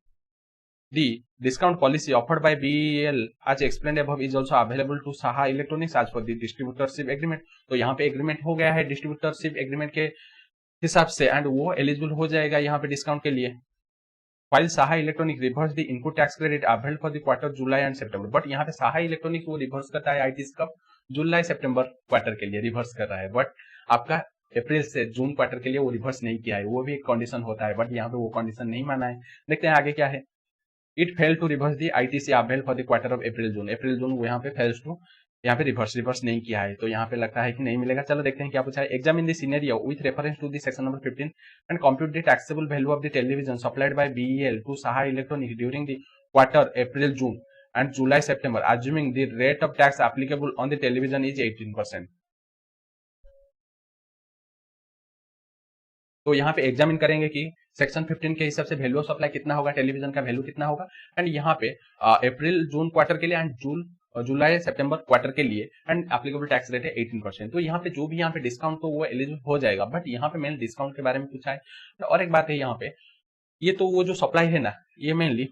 The discount policy offered by BEL as explained above is also available to Saha Electronics as per the distributorship agreement। तो यहाँ पे एग्रीमेंट हो गया है डिस्ट्रीब्यूटरशिप एग्रीमेंट के हिसाब से एंड वो एलिजिबल हो जाएगा यहाँ पे डिस्काउंट के लिए। While Saha Electronics reverse the input tax credit available for the quarter July and September। But यहाँ पे Saha Electronics वो रिवर्स करता है ITC कब, जुलाई सितंबर क्वार्टर के लिए रिवर्स कर रहा है। बट आपका अप्रैल से जून क्वार्टर के लिए वो रिवर्स नहीं किया है, वो भी एक कंडीशन होता है, बट यहाँ पे वो कंडीशन नहीं माना है। देखते हैं आगे क्या है। It failed to reverse the ITC available for the quarter of April June। अप्रैल जून वो यहाँ पे fails to, यहाँ पे रिवर्स नहीं किया है तो यहाँ पे लगता है कि नहीं मिलेगा। चलो देखते हैं क्या पूछा है। Examine the scenario with reference to the section number 15 and compute the taxable value of the television supplied by BEL टू Saha Electronics during the quarter April June and July September assuming the rate of tax applicable on the television is 18%। तो यहाँ पे examine करेंगे कि section 15 के हिसाब से value of supply कितना होगा, टेलीविजन का वैल्यू कितना होगा एंड यहाँ पे अप्रैल जून क्वार्टर के लिए एंड जुलाई सितंबर क्वार्टर के लिए एंड एप्लीकेबल टैक्स रेट है 18%। तो यहाँ पे जो भी यहाँ पे डिस्काउंट तो वो एलिजिबल हो जाएगा। बट यहाँ पे मेन डिस्काउंट के बारे में पूछा है। और एक बात है यहाँ पे, ये तो वो जो सप्लाई है ना, ये मेनली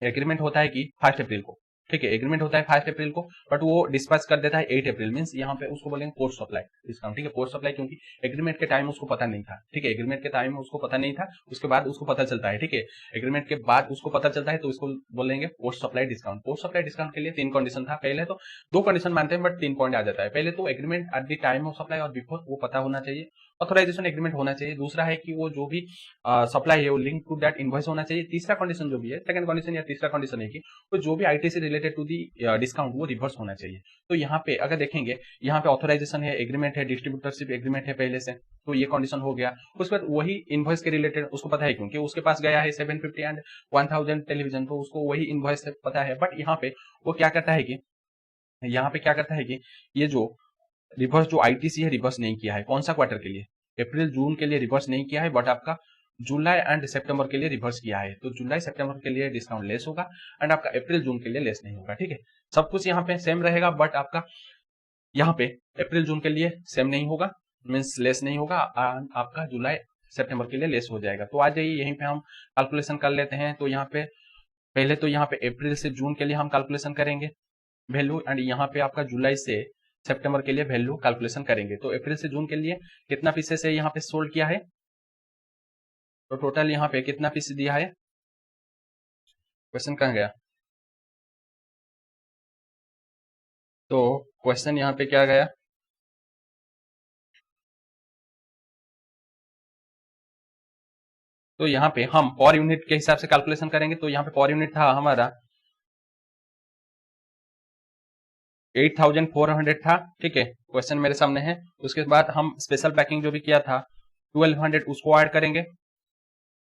एग्रीमेंट होता है कि 1 अप्रैल को, ठीक है, एग्रीमेंट होता है 1 अप्रैल को, बट वो डिस्पैच कर देता है 8 अप्रैल। मींस यहाँ पे उसको बोलेंगे पोस्ट सप्लाई डिस्काउंट, ठीक है, पोस्ट सप्लाई, क्योंकि एग्रीमेंट के टाइम उसको पता नहीं था, ठीक है, एग्रीमेंट के टाइम उसको पता नहीं था, उसके बाद उसको पता चलता है, ठीक है, एग्रीमेंट के बाद उसको पता चलता है तो उसको बोलेंगे post supply discount. Post supply discount के लिए 3 कंडीशन था, पहले तो 2 कंडीशन मानते हैं बट 3 पॉइंट आ जाता है। पहले तो agreement eight the time of supply और बिफोर वो पता होना चाहिए, ऑथराइजेशन एग्रीमेंट होना चाहिए। दूसरा है कि वो जो भी सप्लाई है वो लिंक टू दैट इनवॉइस होना चाहिए। तीसरा कंडीशन जो भी है, सेकंड कंडीशन या तीसरा कंडीशन है कि तो जो भी ITC related to the discount वो रिवर्स होना चाहिए। तो यहाँ पे अगर देखेंगे, यहाँ पे ऑथराइजेशन है, एग्रीमेंट है, डिस्ट्रीब्यूटरशिप एग्रीमेंट है पहले से, तो ये कंडीशन हो गया। उसके बाद वही इनवॉइस के रिलेटेड उसको पता है, क्योंकि उसके पास गया है 750 एंड 1000 टेलीविजन, तो उसको वही इनवॉइस से पता है। बट यहाँ पे वो क्या करता है कि ये जो रिवर्स जो आईटीसी है रिवर्स नहीं किया है। कौन सा क्वार्टर के लिए? अप्रैल जून के लिए रिवर्स नहीं किया है, बट आपका जुलाई एंड सितंबर के लिए रिवर्स किया है। तो जुलाई सितंबर के लिए डिस्काउंट लेस होगा एंड आपका अप्रैल जून के लिए लेस नहीं होगा, ठीक है। सब कुछ यहाँ पे सेम रहेगा, बट आपका यहाँ पे अप्रैल जून के लिए सेम नहीं होगा, मीन्स लेस नहीं होगा, आपका जुलाई सितंबर के लिए लेस हो जाएगा। तो आ जाइए यहीं पे हम कैलकुलेशन कर लेते हैं। तो यहाँ पे पहले तो यहाँ पे अप्रैल से जून के लिए हम कैलकुलेशन करेंगे वैल्यू, एंड यहाँ पे आपका जुलाई से सितंबर के लिए वैल्यू कैलकुलेशन करेंगे। तो अप्रैल से जून के लिए कितना पीसेस है यहाँ पे सोल्ड किया है, तो टोटल यहाँ पे कितना पीस दिया है, क्वेश्चन कहाँ गया, तो क्वेश्चन यहाँ पे क्या गया, तो यहाँ पे हम पर यूनिट के हिसाब से कैलकुलेशन करेंगे। तो यहाँ पे पर यूनिट था हमारा 8400 था, ठीक है, क्वेश्चन मेरे सामने है। उसके बाद हम स्पेशल पैकिंग जो भी किया था 1200 उसको ऐड करेंगे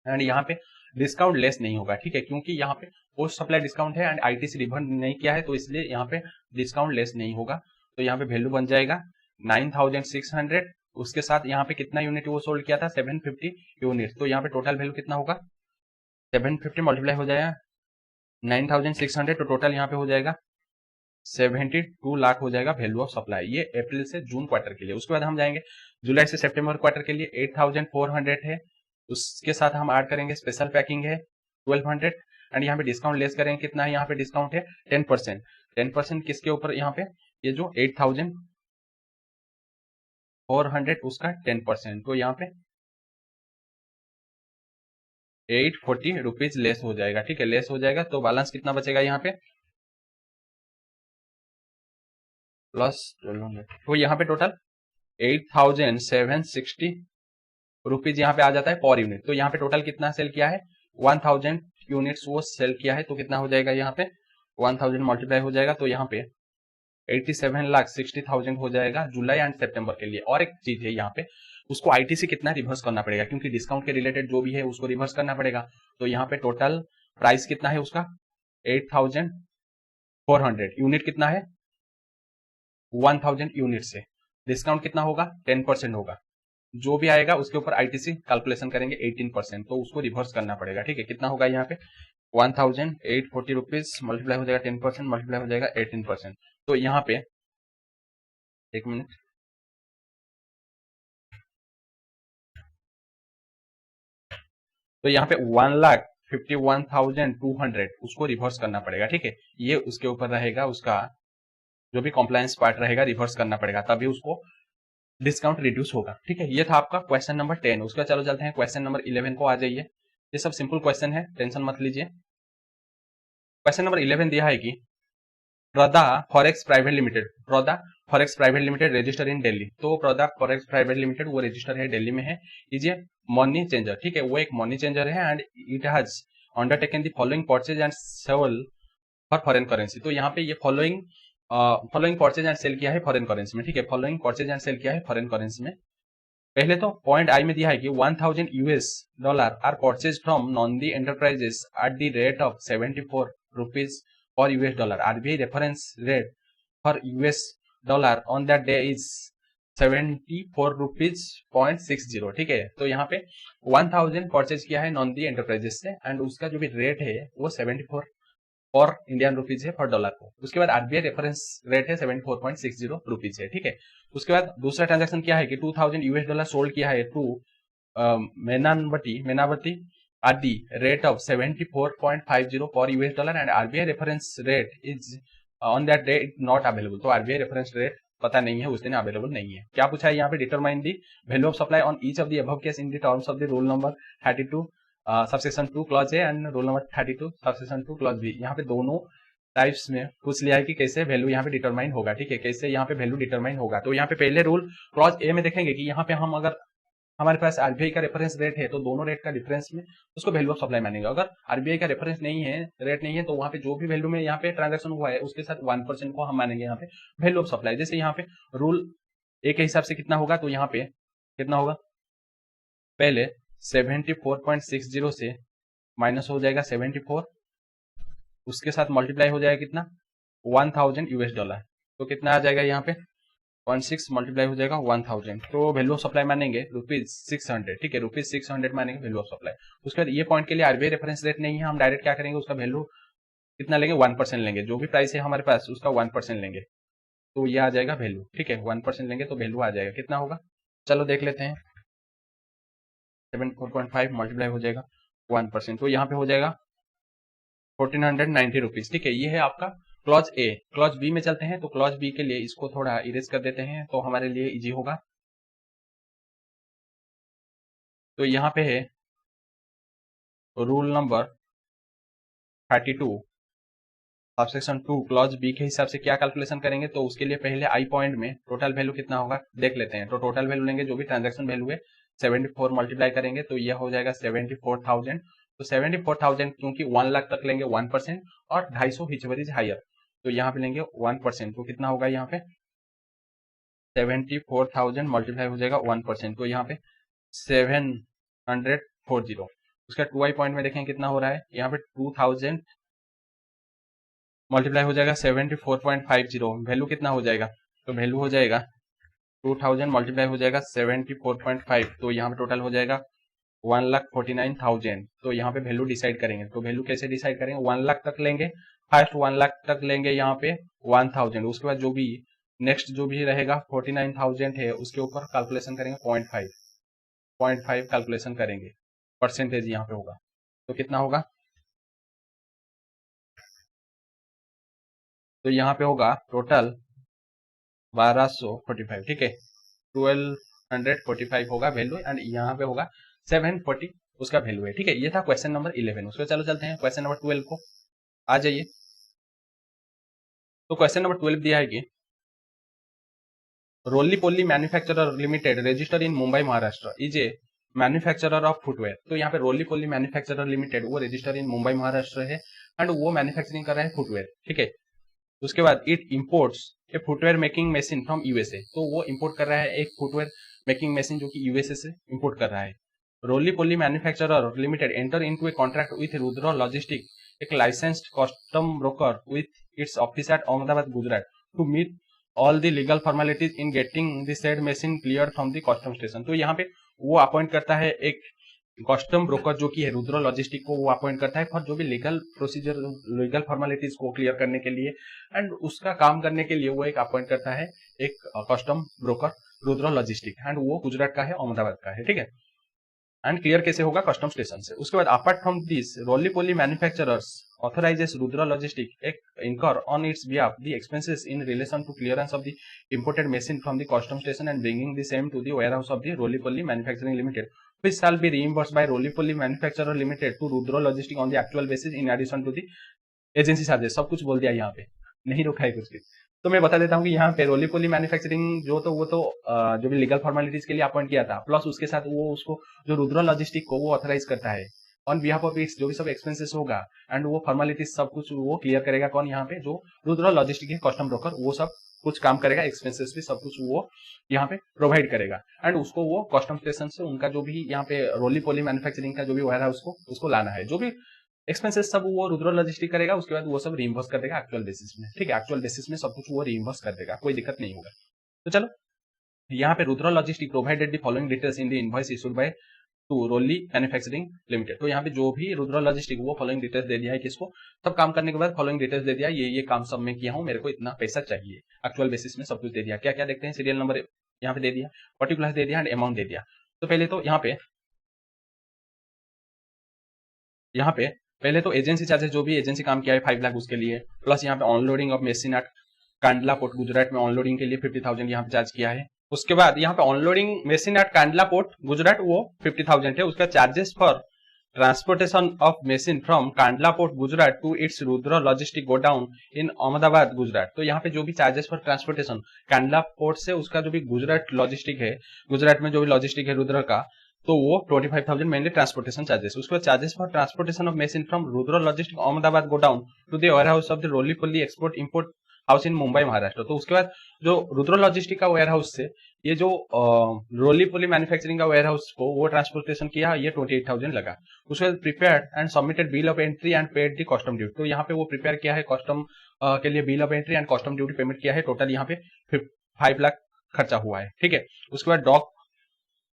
एंड यहाँ पे डिस्काउंट लेस नहीं होगा, ठीक है, क्योंकि यहाँ पे पोस्ट सप्लाई डिस्काउंट है एंड आईटीसी रिफंड नहीं किया है, तो इसलिए यहाँ पे डिस्काउंट लेस नहीं होगा। तो यहाँ पे वैल्यू बन जाएगा 9600। उसके साथ यहाँ पे कितना यूनिट वो सोल्ड किया था, 750 यूनिट। तो यहाँ पे टोटल वैल्यू कितना होगा, 750 मल्टीप्लाई हो जाएगा 9600, तो टोटल यहाँ पे हो जाएगा 72 लाख हो जाएगा वैल्यू ऑफ सप्लाई, ये अप्रैल से जून क्वार्टर के लिए। उसके बाद हम जाएंगे जुलाई से सितंबर क्वार्टर के लिए 8400 है, उसके साथ हम ऐड करेंगे स्पेशल पैकिंग है 1200 एंड यहाँ पे डिस्काउंट लेस करेंगे। कितना है यहाँ पे डिस्काउंट है 10%। 10% किसके ऊपर, यहाँ पे ये जो 8400 उसका 10%, तो यहाँ पे 840 रुपीज लेस हो जाएगा, ठीक है, लेस हो जाएगा। तो बैलेंस कितना बचेगा यहाँ पे प्लस 1200, तो यहाँ पे टोटल 8760 रुपीज यहाँ पे आ जाता है पर यूनिट। तो यहाँ पे टोटल कितना सेल किया है, 1000 यूनिट्स वो सेल किया है, तो कितना हो जाएगा यहाँ पे 1000 मल्टीप्लाई हो जाएगा। तो यहाँ पे 87,60,000 हो जाएगा जुलाई एंड सितंबर के लिए। और एक चीज है यहाँ पे, उसको आईटीसी कितना रिवर्स करना पड़ेगा, क्योंकि डिस्काउंट के रिलेटेड जो भी है उसको रिवर्स करना पड़ेगा। तो यहाँ पे टोटल प्राइस कितना है उसका 8,400, यूनिट कितना है 1000 यूनिट से डिस्काउंट कितना होगा 10% होगा। जो भी आएगा उसके ऊपर आईटीसी कैलकुलेशन करेंगे 18%, तो उसको रिवर्स करना पड़ेगा। ठीक है, कितना होगा यहाँ पे 1840 रुपीज मल्टीप्लाई हो जाएगा 10%, मल्टीप्लाई हो जाएगा 18%। तो यहाँ पे एक मिनट, तो यहाँ पे 1,51,200 उसको रिवर्स करना पड़ेगा। ठीक है, ये उसके ऊपर रहेगा, उसका जो भी कॉम्प्लायंस पार्ट रहेगा रिवर्स करना पड़ेगा, तभी उसको डिस्काउंट रिड्यूस होगा। ठीक है, ये था आपका क्वेश्चन नंबर 10। उसका चलो चलते हैं क्वेश्चन नंबर 11 को। आ जाइए, ये सब सिंपल क्वेश्चन है, टेंशन मत लीजिए। क्वेश्चन नंबर 11 दिया है कि प्रदा फॉरेक्स प्राइवेट लिमिटेड रजिस्टर इन दिल्ली। तो प्रदा फॉरेक्स प्राइवेट लिमिटेड वो रजिस्टर है दिल्ली में है, इज ए मनी चेंजर। ठीक है, वो एक मनी चेंजर है and it has undertaken the following purchase and sale for foreign currency. तो यहाँ पे ये फॉलोइंग परचेज एंड सेल किया है फॉरेन करेंसी में। ठीक है, फॉलोइंग परचेज एंड सेल किया है फॉरेन करेंसी में। पहले तो पॉइंट आई में दिया है कि $1,000 are purchase from Nandi enterprises at the rate of 74 rupees per $। RBI reference rate for $, on that day is 74 rupees .60। ठीक है, तो यहाँ पे 1000 परचेज किया है नॉन्दी एंटरप्राइजेस से एंड उसका जो भी रेट है वो 74 और इंडियन रुपीज है पर $। को उसके बाद आरबीआई रेफरेंस रेट है 74.60 रुपीज है। ठीक है, उसके बाद दूसरा ट्रांजैक्शन क्या है कि $2,000 सोल्ड किया है to मेनावती at the rate of 74.50 per $, and RBI reference rate is on that day not available। तो RBI reference rate पता नहीं है, उस दिन अवेलेबल नहीं है। क्या पूछा है यहाँ पे, determine the value of supply on each of the above case in the terms of the rule number 32 subsection 2 clause A and rule number 32 subsection 2 clause B. यहाँ पे दोनों टाइप्स में पूछ लिया है कि कैसे वैल्यू यहाँ पे डिटरमाइन होगा। ठीक है, कैसे यहाँ पे वैल्यू डिटरमाइन होगा। तो यहाँ पे पहले रूल क्लॉज ए में देखेंगे कि यहाँ पे हम अगर हमारे पास आरबीआई का रेफरेंस रेट है तो दोनों रेट का डिफरेंस में उसको वैल्यू ऑफ सप्लाई मानेंगे। अगर आरबीआई का रेफरेंस नहीं है, रेट नहीं है, तो वहां पे जो भी वैल्यू में यहाँ पे ट्रांजैक्शन हुआ है उसके साथ 1% को हम मानेंगे यहाँ पे वैल्यू ऑफ सप्लाई। जैसे यहाँ पे रूल ए के हिसाब से कितना होगा, तो यहाँ पे कितना होगा, पहले 74.60 से माइनस हो जाएगा 74, उसके साथ मल्टीप्लाई हो जाएगा कितना $1,000। तो कितना आ जाएगा यहाँ पे 16 मल्टीप्लाई हो जाएगा 1000। तो वैल्यू ऑफ सप्लाई मानेंगे ₹600। ठीक है, ₹600 मानेंगे वैल्यू ऑफ सप्लाई। उसके बाद ये पॉइंट के लिए आरबीआई रेफरेंस रेट नहीं है, हम डायरेक्ट क्या करेंगे, उसका वैल्यू कितना लेंगे 1% लेंगे, जो भी प्राइस है हमारे पास उसका 1% लेंगे, तो ये आ जाएगा वैल्यू। ठीक है, 1% लेंगे तो वैल्यू आ जाएगा, कितना होगा चलो देख लेते हैं। 74.5 मल्टीप्लाई हो जाएगा 1%, तो यहाँ पे हो जाएगा 1490 रुपीज। ठीक है, ये है आपका क्लॉज ए। क्लॉज बी में चलते हैं, तो क्लॉज बी के लिए इसको थोड़ा इरेज कर देते हैं तो हमारे लिए इजी होगा। तो यहाँ पे है rule number 32 subsection 2 clause B के हिसाब से क्या कैलकुलेशन करेंगे, तो उसके लिए पहले आई पॉइंट में टोटल वैल्यू कितना होगा देख लेते हैं। तो टोटल वैल्यू लेंगे, जो भी ट्रांजैक्शन वैल्यू है 74 मल्टीप्लाई करेंगे तो यह हो जाएगा 74,000। तो 74,000 क्योंकि 1 लाख तक लेंगे 1% और 250 व्हिचएवर इज हायर, तो यहाँ पे लेंगे 1%, तो कितना होगा यहाँ पे 74,000 मल्टीप्लाई हो जाएगा 1%, तो यहाँ पे 740। उसका 2i पॉइंट में देखें कितना हो रहा है, यहाँ पे 2000 मल्टीप्लाई हो जाएगा 74.50, वैल्यू कितना हो जाएगा, तो वैल्यू हो जाएगा 2000 मल्टीप्लाई हो जाएगा 74.5, तो यहाँ पे टोटल हो जाएगा 1,49,000। तो यहाँ पे वैल्यू डिसाइड करेंगे, तो वैल्यू कैसे डिसाइड करेंगे, 1 लाख तक लेंगे, फर्स्ट 1 लाख तक लेंगे यहाँ पे 1000, उसके बाद जो भी नेक्स्ट जो भी रहेगा 49,000 है उसके ऊपर कैलकुलेशन करेंगे 0.5 कैलकुलेशन करेंगे, परसेंटेज यहाँ पे होगा, तो कितना होगा, तो यहाँ पे होगा टोटल 1245। ठीक है, 1245 होगा वैल्यू एंड यहाँ पे होगा 740 उसका वैल्यू है। ठीक है, ये था क्वेश्चन नंबर 11। उसको चलो चलते हैं क्वेश्चन नंबर 12 को, आ जाइए। तो क्वेश्चन नंबर 12 दिया है कि roly poly manufacturer limited register in Mumbai Maharashtra is a manufacturer of footwear. तो यहाँ पे रोली पोली मैन्युफैक्चरर लिमिटेड वो रजिस्टर इन मुंबई महाराष्ट्र है एंड वो मैन्युफैक्चरिंग कर रहा है फुटवेयर। ठीक है, उसके बाद it imports A footwear making machine from USA, तो वो इंपोर्ट कर रहा है एक फुटवेयर मेकिंग मशीन जो कि यूएसए से इंपोर्ट कर रहा है। Roly poly manufacturer limited enter into a contract with Rudra logistic, एक licensed custom broker with its office at Ahmedabad Gujarat to meet all the legal formalities in getting the said machine clear from the custom station. तो यहाँ पे वो appoint करता है एक custom broker जो कि है रुद्र लॉजिस्टिक को, वो अपॉइंट करता है फॉर जो भी लीगल प्रोसीजर, लीगल फॉर्मेलिटीज को क्लियर करने के लिए, एंड उसका काम करने के लिए वो एक अपॉइंट करता है एक custom broker Rudra logistic, and वो गुजरात का है, अहमदाबाद का है, ठीक है। एंड क्लियर कैसे होगा? कस्टम स्टेशन से। उसके बाद apart from this Roli Poli manufacturers authorizes Rudra Logistic incur on its behalf the expenses in relation to clearance of the imported machine from the custom station and bringing the same to the warehouse of the Roly Poly Manufacturing Limited, which shall be reimbursed by Roly Poly Manufacturer Limited to Rudra Logistic on the actual basis in addition to the agency charges। सब कुछ बोल दिया यहाँ पे, नहीं रोका है कुछ भी। तो मैं बता देता हूँ कि यहाँ पे रोली पोली मैन्युफैक्चरिंग जो तो वो तो जो भी लीगल फॉर्मेलिटीज के लिए अपॉइंट किया था, प्लस उसके साथ वो उसको जो रुद्र लॉजिस्टिक को वो ऑथराइज करता है ऑन बिहाफ ऑफ इट्स, जो भी सब एक्सपेंसेस होगा एंड वो फॉर्मेलिटीज सब कुछ वो क्लियर करेगा। कौन? यहाँ पे जो रुद्र लॉजिस्टिक है कस्टम ब्रोकर, वो सब कुछ काम करेगा, एक्सपेंसेस भी सब कुछ वो यहाँ पे प्रोवाइड करेगा, एंड उसको वो कस्टम स्टेशन से उनका जो भी यहाँ पे रोली पोली मैन्युफैक्चरिंग का जो भी वेयर है उसको लाना है, जो भी एक्सपेंसेस सब वो रुद्र लॉजिस्टिक करेगा, उसके बाद वो सब रीइंबर्स कर देगा एक्चुअल बेसिस में, ठीक है। एक्चुअल बेसिस में सब कुछ वो रीइंबर्स कर देगा, कोई दिक्कत नहीं होगा। तो चलो यहाँ पे Rudra logistic provided the following details in the invoice issued by to Roli manufacturing limited. तो यहाँ पे जो भी रुद्र लॉजिस्टिक वो फॉलोइंग डिटेल्स दे दिया है किसको, सब काम करने के बाद फॉलोइंग डिटेल्स दे दिया, ये काम सब में किया हूँ, मेरे को इतना पैसा चाहिए, एक्चुअल बेसिस में सब कुछ दे दिया। क्या क्या देखते हैं? सीरियल नंबर यहाँ पे दे दिया, पर्टिकुलर दे दिया एंड अमाउंट दे दिया। तो पहले तो यहाँ पे पहले तो एजेंसी चार्जेस, जो भी एजेंसी काम किया है 5 लाख उसके लिए, प्लस यहाँ पे unloading of machine at Kandla port Gujarat में ऑनलोडिंग के लिए 50,000 यहाँ पे चार्ज किया है। उसके बाद यहाँ पे unloading machine at Kandla port Gujarat वो 50,000 है। उसका charges for transportation of machine from Kandla port Gujarat to its Rudra logistic godown in Ahmedabad Gujarat. तो यहाँ पे जो भी charges for transportation Kandla port से उसका जो भी गुजरात लॉजिस्टिक है, गुजरात में जो भी लॉजिस्टिक है रुद्र का, तो वो 25,000 मेनली ट्रांसपोर्टेशन चार्जेस। उसके बाद charges for transportation of machine from Rudra logistic Ahmedabad godown to the warehouse of the Roli Poli export import house in Mumbai Maharashtra. तो उसके बाद जो रुद्र लॉजिस्टिक का वेयर हाउस से ये जो रोली पोली मैन्युफैक्चरिंग का वेयर हाउस को वो ट्रांसपोर्टेशन किया, ये 28,000 लगा। उसके बाद prepared and submitted bill of entry and paid the custom duty. तो यहाँ पे वो प्रिपेयर किया है कस्टम के लिए bill of entry and custom duty payment किया है, टोटल यहाँ पे 5 लाख खर्चा हुआ है, ठीक है। उसके बाद डॉक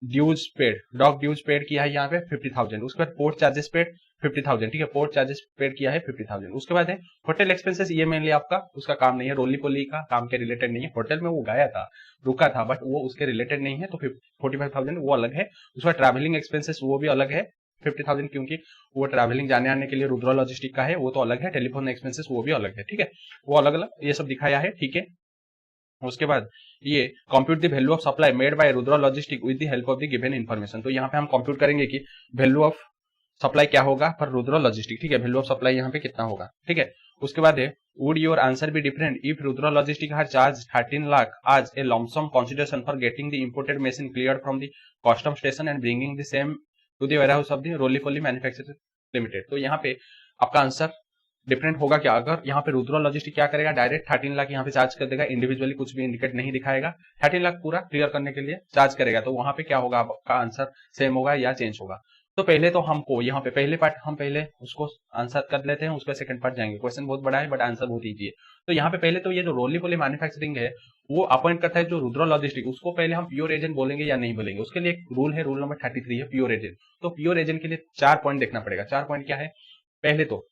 ड्यूज पेड किया है यहाँ पे 50,000। उसके बाद पोर्ट चार्जेस पेड 50,000, ठीक है, पोर्ट चार्जेस पेड किया है 50,000। उसके बाद है होटल एक्सपेंसेस, ये मेनली आपका उसका काम नहीं है, रोली पोली का काम के रिलेटेड नहीं है, होटल में वो गया था, रुका था, बट वो उसके रिलेटेड नहीं है, तो 45,000 वो अलग है। उसके बाद ट्रैवलिंग एक्सपेंसेस वो भी अलग है 50,000, क्योंकि वो ट्रैवलिंग जाने आने के लिए रुद्र लॉजिस्टिक का है, वो तो अलग है। टेलीफोन एक्सपेंसेस वो भी अलग है, ठीक है, वो अलग अलग ये सब दिखाया है, ठीक है। उसके बाद ये compute the value of supply made bye Rudra logistic with the help of the given information. तो यहाँ पे हम कंप्यूट करेंगे कि वैल्यू ऑफ सप्लाई क्या होगा फॉर रुद्र लॉजिस्टिक, ठीक है, वैल्यू ऑफ सप्लाई यहाँ पे कितना होगा, ठीक है। उसके बाद है would your answer be different if Rudra logistic had charge 13 lakh as a lump sum consideration for getting the imported machine cleared from the custom station and bringing the same to the warehouse of the Roli poli manufacturing limited. तो यहाँ पे आपका answer different होगा क्या? अगर यहाँ पे Rudra logistic क्या करेगा, डायरेक्ट 13 लाख यहाँ पे चार्ज कर देगा, इंडिविजुअली कुछ भी इंडिकेट नहीं दिखाएगा, 13 लाख पूरा क्लियर करने के लिए चार्ज करेगा, तो वहां पे क्या होगा, आपका आंसर सेम होगा या चेंज होगा। तो पहले तो हमको यहाँ पे पहले पार्ट हम पहले उसको आंसर कर लेते हैं, उसके सेकंड पार्ट जाएंगे। क्वेश्चन बहुत बड़ा है बट आंसर बहुत ईजी है। तो यहाँ पे पहले तो ये जो रोली पोली मैन्युफैक्चरिंग है वो अपॉइंट करता है जो रुद्र लॉजिस्टिक, उसको पहले हम प्योर एजेंट बोलेंगे या नहीं बोलेंगे, उसके लिए एक रूल है, रूल नंबर 33 है, प्योर एजेंट। तो प्योर एजेंट के लिए 4 पॉइंट देखना पड़ेगा। 4 पॉइंट क्या है? पहले तो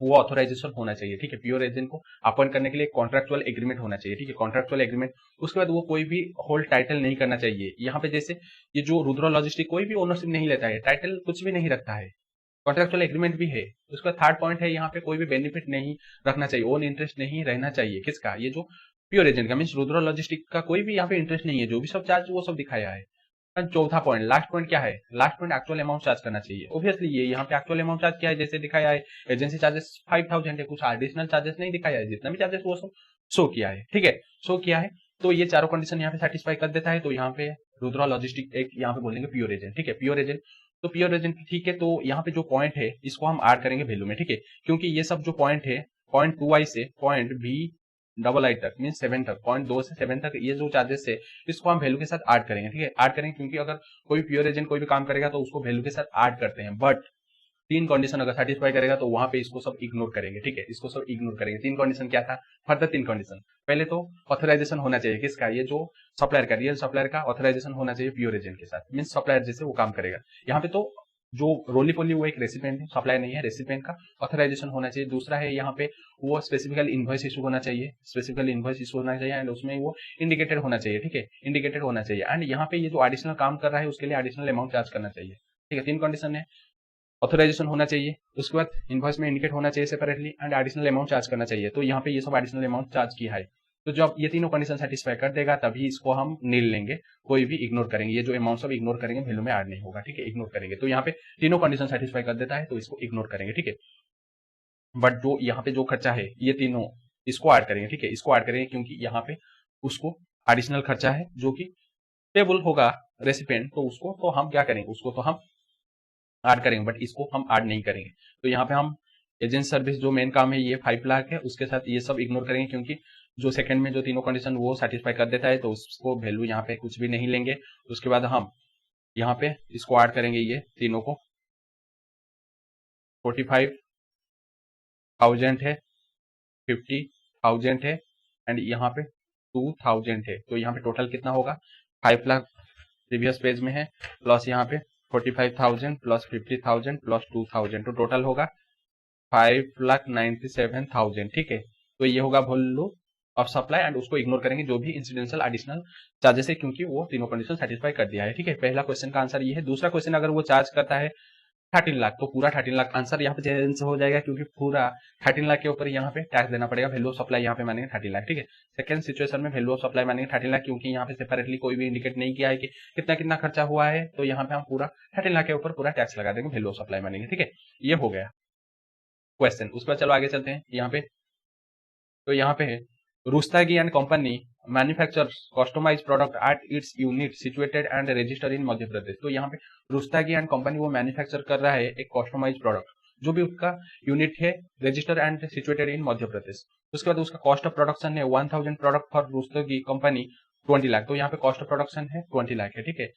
वो ऑथोराइजेशन होना चाहिए, ठीक है, प्योर एजेंट को अपॉइंट करने के लिए कॉन्ट्रेक्चुअल एग्रीमेंट होना चाहिए, ठीक है, कॉन्ट्रेक्चुअल एग्रीमेंट। उसके बाद वो कोई भी होल्ड टाइटल नहीं करना चाहिए। यहाँ पे जैसे ये जो रुद्र लॉजिस्टिक कोई भी ओनरशिप नहीं लेता है, टाइटल कुछ भी नहीं रखता है, कॉन्ट्रेक्चुअल एग्रीमेंट भी है। उसका थर्ड पॉइंट है यहाँ पे कोई भी बेनिफिट नहीं रखना चाहिए, ओन इंटरेस्ट नहीं रहना चाहिए। किसका? ये जो प्योर एजेंट का, मीन रुद्र लॉजिस्टिक का कोई भी यहाँ पे इंटरेस्ट नहीं है, जो भी सब चार्ज वो सब दिखाया है। चौथा पॉइंट, लास्ट पॉइंट क्या है? Last point actual amount charge करना चाहिए। ऑब्वियसली ये यहाँ पे एक्चुअल अमाउंट चार्ज किया है, जैसे दिखाया है एजेंसी चार्जेस 5,000 है, कुछ एडिशनल चार्जेस नहीं दिखाया है, जितना भी चार्जेस वो सब शो किया है, ठीक है, शो किया है। तो ये चारों कंडीशन यहाँ पे सेटिस्फाई कर देता है, तो यहाँ पे रुद्र लॉजिस्टिक एक यहाँ पे बोलेंगे प्योर एजेंट, ठीक है, प्योर एजेंट। तो प्योर एजेंट ठीक है, तो यहाँ पे जो पॉइंट है इसको हम ऐड करेंगे वैल्यू में, ठीक है, क्योंकि ये सब जो पॉइंट है पॉइंट 2i से पॉइंट डबल आई तक मीन 7 तक, 0.2 से 7 तक ये जो चार्जेस है इसको हम वैल्यू के साथ ऐड करेंगे, ठीक है, ऐड करेंगे, क्योंकि अगर कोई प्योर एजेंट कोई भी काम करेगा तो उसको वैल्यू के साथ ऐड करते हैं, बट 3 कंडीशन अगर सेटिस्फाई करेगा तो वहां पे इसको सब इग्नोर करेंगे, ठीक है, इसको सब इग्नोर करेंगे। 3 कंडीशन क्या था, फर्दर 3 कंडीशन, पहले तो ऑथराइजेशन होना चाहिए किसका, ये जो सप्लायर का, रियल सप्लायर का ऑथराइजेशन होना चाहिए प्योर एजेंट के साथ, मीन सप्लायर जैसे वो काम करेगा। यहाँ पे तो जो रोली पोली वो एक रेसिपेंट है, सप्लायर नहीं है, रेसिपेंट का ऑथराइजेशन होना चाहिए। दूसरा है यहाँ पे वो स्पेसिफिकल इनवॉइस इशू होना चाहिए, स्पेसिफिकल इनवॉइस इशू होना चाहिए, एंड उसमें वो इंडिकेटेड होना चाहिए, ठीक है, इंडिकेटेड होना चाहिए। एंड यहाँ पे ये जो एडिशनल काम कर रहा है उसके लिए एडिशनल अमाउंट चार्ज करना चाहिए, ठीक है। 3 कंडीशन है, ऑथराइजेशन होना चाहिए, उसके बाद इनवॉइस में इंडिकेट होना चाहिए separately, and additional amount charge करना चाहिए। तो यहाँ पे ये सब एडिशनल अमाउंट चार्ज किया है, तो जब ये तीनों कंडीशन सेटिस्फाई कर देगा तभी इसको हम नील लेंगे, कोई भी इग्नोर करेंगे, ये जो अमाउंट सब इग्नोर करेंगे, वैल्यू में ऐड नहीं होगा, ठीक है, इग्नोर करेंगे। तो यहाँ पे तीनों कंडीशन सेटिस्फाई कर देता है तो इसको इग्नोर करेंगे, ठीक है। बट जो यहाँ पे जो खर्चा है ये तीनों इसको ऐड करेंगे, ठीक है, इसको ऐड करेंगे, क्योंकि यहाँ पे उसको एडिशनल खर्चा है जो कि टेबल होगा रेसिपेंट, तो उसको तो हम क्या करेंगे, उसको तो हम ऐड करेंगे, बट इसको हम ऐड नहीं करेंगे। तो यहाँ पे हम एजेंट सर्विस जो मेन काम है ये 5 लाख है, उसके साथ ये सब इग्नोर करेंगे, क्योंकि जो सेकंड में जो तीनों कंडीशन वो सेटिस्फाई कर देता है तो उसको वैल्यू यहाँ पे कुछ भी नहीं लेंगे। उसके बाद हम यहाँ पे इसको ऐड करेंगे, ये तीनों को 45,000 है, 50,000 है, एंड यहाँ पे 2,000 है। तो यहाँ पे टोटल कितना होगा, 5 लाख प्रीवियस पेज में है, प्लस यहाँ पे 45,000 प्लस 50,000 प्लस 2,000, तो टोटल होगा 5,97,000, ठीक है। तो ये होगा वैल्यू ऑफ सप्लाई, एंड उसको इग्नोर करेंगे जो भी इंसिडेंशियल एडिशनल चार्जेस है, क्योंकि वो तीनों कंडीशन सेटिस्फाई कर दिया है, ठीक है। पहला क्वेश्चन का आंसर ये है। दूसरा क्वेश्चन, अगर वो चार्ज करता है 13 लाख तो पूरा 13 लाख आंसर यहाँ पे चेंज हो जाएगा, क्योंकि पूरा 13 लाख के ऊपर यहाँ पे टैक्स देना पड़ेगा। वैल्यू ऑफ सप्लाई यहाँ पे मानेंगे 13 लाख, ठीक है। सेकंड सिचुएशन में वैल्यू ऑफ सप्लाई मानेंगे 13 लाख, क्योंकि यहाँ पे सेपरेटली कोई भी इंडिकेट नहीं किया है कि कितना कितना खर्चा हुआ है, तो यहाँ पे हम पूरा 13 लाख के ऊपर पूरा टैक्स लगा देंगे, वैल्यू ऑफ सप्लाई मानेंगे, ठीक है। ये हो गया क्वेश्चन। उसके बाद चलो आगे चलते हैं यहाँ पे। तो यहाँ पे है Rustagi and company manufacture customise product at its unit situated and registered in Madhya Pradesh. तो यहाँ पे रुस्तागी एंड कंपनी वो मैन्युफैक्चर कर रहा है एक कस्टमाइज प्रोडक्ट, जो भी उसका यूनिट है registered and situated in Madhya प्रदेश। उसके बाद उसका कॉस्ट ऑफ प्रोडक्शन है 1000 प्रोडक्ट फॉर रुस्तागी कंपनी 20 लाख। तो यहाँ पे कॉस्ट ऑफ प्रोडक्शन है 20 लाख है, ठीक है।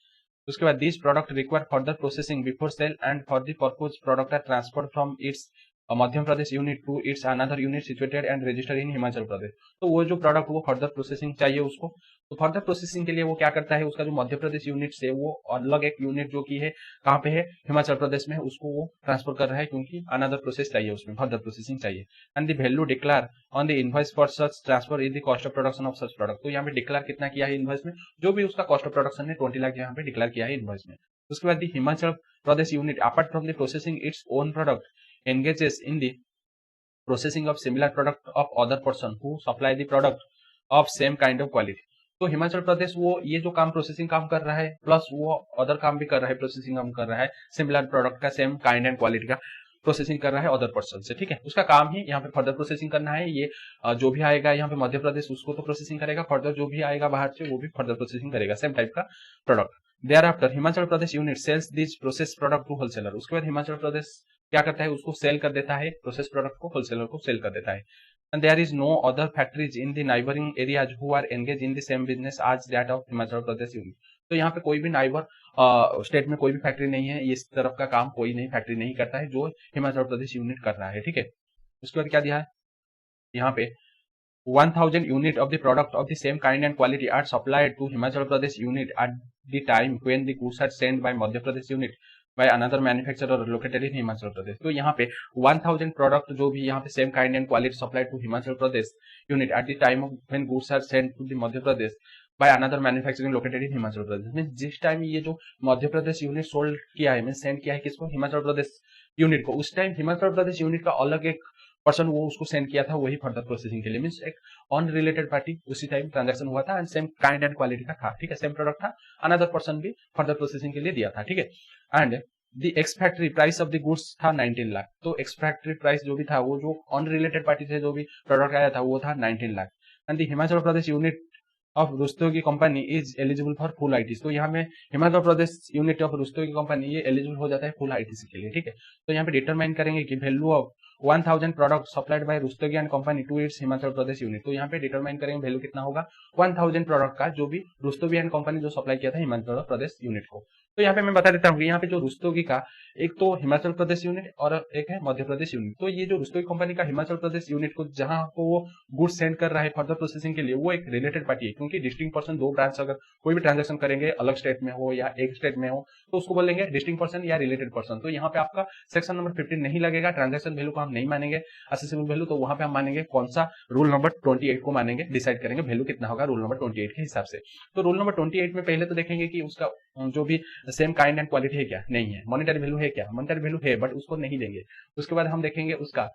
उसके बाद this product require further processing before sale and for the purpose product are transferred from its Madhya Pradesh unit to its another unit situated and registered in Himachal Pradesh. तो वो जो प्रोडक्ट वो फर्दर प्रोसेसिंग चाहिए उसको, तो फर्दर प्रोसेसिंग के लिए वो क्या करता है, उसका जो मध्य प्रदेश यूनिट से वो अलग एक यूनिट जो की है कहाँ पे है, हिमाचल प्रदेश में, उसको वो ट्रांसफर कर रहा है, क्योंकि अनदर प्रोसेस चाहिए, उसमें फर्दर प्रोसेसिंग चाहिए। And the value declare on the invoice for such transfer is the cost of production of such product. तो यहाँ पे डिक्लेयर कितना किया है इनवॉइस में, जो भी उसका कॉस्ट ऑफ प्रोडक्शन है 20 लाख यहाँ पे डिक्लेयर किया है इनवॉइस में। उसके बाद the Himachal Pradesh unit apart from the processing its own product engages in the processing of similar product of other person who supply the product of same kind of quality। तो हिमाचल प्रदेश वो ये जो काम प्रोसेसिंग काम कर रहा है, प्लस वो अदर काम भी कर रहा है, प्रोसेसिंग काम कर रहा है, सिमिलर प्रोडक्ट का सेम काइंड एंड क्वालिटी का प्रोसेसिंग कर रहा है अदर पर्सन से, ठीक है। उसका काम ही यहाँ पे फर्दर प्रोसेसिंग करना है। ये जो भी आएगा यहाँ पे मध्य प्रदेश उसको तो प्रोसेसिंग करेगा, फर्दर जो भी आएगा बाहर से वो भी फर्दर प्रोसेसिंग करेगा, सेम टाइप का product. Thereafter Himachal Pradesh unit sells this process product to wholesaler. उसके बाद हिमाचल प्रदेश क्या करता है, उसको सेल कर देता है, प्रोसेस प्रोडक्ट को होलसेलर को सेल कर देता है। And there is no other factories in the neighbouring areas who are engage in the same business as that of Himachal Pradesh unit. तो यहाँ पे कोई भी नाइबर स्टेट में कोई भी फैक्ट्री नहीं है, इस तरफ का काम कोई नहीं फैक्ट्री नहीं करता है जो हिमाचल प्रदेश यूनिट कर रहा है, ठीक है। उसके बाद क्या दिया है यहाँ पे 1000 unit of the product of the same kind and quality are supplied to Himachal Pradesh unit at the time when the goods are sent by Madhya Pradesh unit by another manufacturer located in Himachal Pradesh। तो यहाँ पे 1000 product जो भी यहाँ पे same kind and quality supplied to Himachal Pradesh unit at the time of when goods are sent to the Madhya Pradesh by another manufacturing located in Himachal Pradesh। Mean जिस time ये जो मध्य Pradesh unit sold किया है, mean send किया है किसको, Himachal Pradesh unit को, उस टाइम हिमाचल प्रदेश यूनिट का अलग एक पर्सन वो उसको सेंड किया था, वही फर्दर प्रोसेसिंग के लिए, मींस एक अनरिलेटेड पार्टी उसी टाइम ट्रांजैक्शन हुआ था, and same kind and quality का था, ठीक है, सेम प्रोडक्ट था, अनदर पर्सन भी फर्दर प्रोसेसिंग के लिए दिया था, ठीक है। And the ex factory price of the goods था 19 लाख। तो एक्स फैक्ट्री प्राइस जो भी था वो जो अनरिलेटेड पार्टी से जो भी प्रोडक्ट आया था वो था 19 lakh. And the Himachal Pradesh unit of Rustogi company is eligible for full ITC. तो यहाँ में Himachal Pradesh unit of Rustogi company ये एलिजिबल हो जाता है फुल आईटीसी के लिए, ठीक है। तो यहाँ पे डिटरमाइन करेंगे कि value of 1000 product supplied by Rustagi and company to its Himachal Pradesh unit. तो यहाँ पे डिटरमाइन करेंगे वैल्यू कितना होगा 1000 प्रोडक्ट का, जो भी रुस्तगी एंड कंपनी जो सप्लाई किया था हिमाचल प्रदेश यूनिट को। तो यहाँ पे मैं बता देता हूँ कि यहाँ पे जो रुस्तगी का एक तो हिमाचल प्रदेश यूनिट और एक है मध्य प्रदेश यूनिट। तो ये जो रुस्तगी कंपनी का हिमाचल प्रदेश यूनिट को जहां को वो गुड्स सेंड कर रहा है फर्दर प्रोसेसिंग के लिए, वो एक रिलेटेड पार्टी है, क्योंकि डिस्टिंक्ट पर्सन दो ब्रांच अगर कोई भी ट्रांजेक्शन करेंगे अलग स्टेट में हो या एक स्टेट में हो तो उसको बोलेंगे डिस्टिंक्ट पर्सन या रिलेटेड पर्सन। तो यहाँ पे आपका सेक्शन नंबर 15 नहीं लगेगा, ट्रांजेक्शन वैल्यू को हम नहीं मानेंगे असेसेबल वैल्यू, तो वहां पे हम मानेंगे कौन सा रूल नंबर 28 को मानेंगे, डिसाइड करेंगे वैल्यू कितना होगा रूल नंबर 28 के हिसाब से। तो रूल नंबर 28 में पहले तो देखेंगे कि उसका जो भी सेम काइंड एंड क्वालिटी है क्या, नहीं है, मॉनिटरी वैल्यू है क्या, मॉनिटरी वैल्यू है बट उसको नहीं देंगे। उसके बाद हम देखेंगे उसका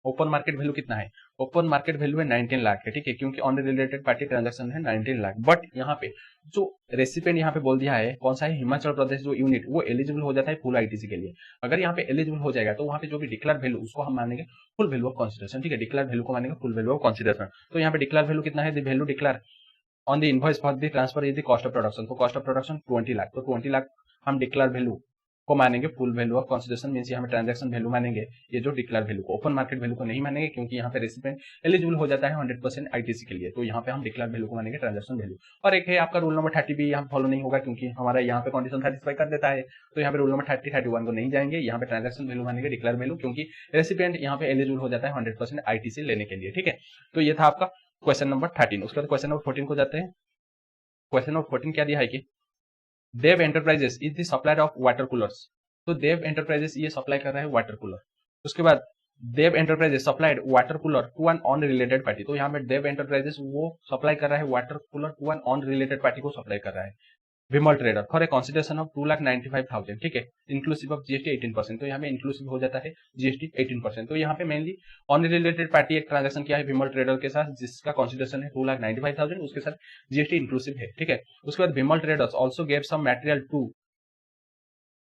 ओपन मार्केट वैल्यू कितना है, ओपन मार्केट वैल्यू है 19 लाख है, ठीक है, क्योंकि ऑन रिलेटेड पार्टी ट्रांजैक्शन है 19 लाख। बट यहाँ पे जो रेसिपेंट यहाँ पे बोल दिया है कौन सा है, हिमाचल प्रदेश जो यूनिट, वो एलिजिबल हो जाता है फुल आईटीसी के लिए। अगर यहाँ पे एलिजिबल हो जाएगा तो वहाँ पे जो भी डिक्लेयर वैल्यू उसको हम मानेंगे फुल वैल्यू ऑफ कंसीडरेशन, ठीक है, डिक्लेयर वैल्यू को मानेंगे फुल वैल्यू ऑफ कंसीडरेशन। तो यहाँ पे डिक्लेयर वैल्यू कितना है, the value declare on the invoice for the transfer is the cost of production. तो कॉस्ट ऑफ प्रोडक्शन 20 लाख, तो 20 लाख हम डिक्लेयर वैल्यू को मानेंगे full value of consideration, means यहाँ पे ट्रांजैक्शन वैल्यू मानेंगे ये जो डिक्लेयर वैल्यू को, ओपन मार्केट वैल्यू को नहीं मानेंगे क्योंकि यहाँ पे रेसिपेंट एलिजिबल हो जाता है 100% आईटीसी के लिए। तो यहाँ पे हम डिक्लेयर वैल्यू को मानेंगे ट्रांजैक्शन वैल्यू। और एक है आपका रूल नंबर 30 भी यहाँ फॉलो नहीं होगा क्योंकि हमारा यहाँ पे कंडीशन सेटिस्फाई कर देता है, तो यहाँ पे रूल नंबर 30 31 को नहीं जाएंगे, यहाँ पे ट्रांजैक्शन वैल्यू मानेंगे डिक्लेयर वैल्यू, क्योंकि रेसिपेंट यहाँ पे एलिजिबल हो जाता है 100% आईटीसी लेने के लिए, ठीक है। तो ये था आपका क्वेश्चन नंबर 13। उसके बाद क्वेश्चन नंबर 14 को जाते हैं। क्वेश्चन नंबर 14 क्या दिया है कि Dev enterprises is the supplier of water coolers. तो देव एंटरप्राइजेस ये सप्लाई कर रहा है वाटर कूलर। उसके बाद Dev enterprises supplied water cooler to an unrelated party. तो यहाँ पे देव एंटरप्राइजेस वो सप्लाई कर रहा है water cooler to an unrelated party को सप्लाई कर रहा है, Vimal trader, for a consideration of 2,95,000, ठीक है, इंक्लूसिव ऑफ जीएसटी 18%। तो यहाँ पे इंक्लूसिव हो जाता है जीएसटी 18%। तो यहाँ पे मेनली ऑन रिलेटेड पार्टी एक ट्रांजेक्शन किया है विमल ट्रेडर के साथ जिसका कंसिडरेशन है 2,95,000, उसके साथ जीएसटी इंक्लूसिव है, ठीक है। उसके बाद Vimal traders also gave some material to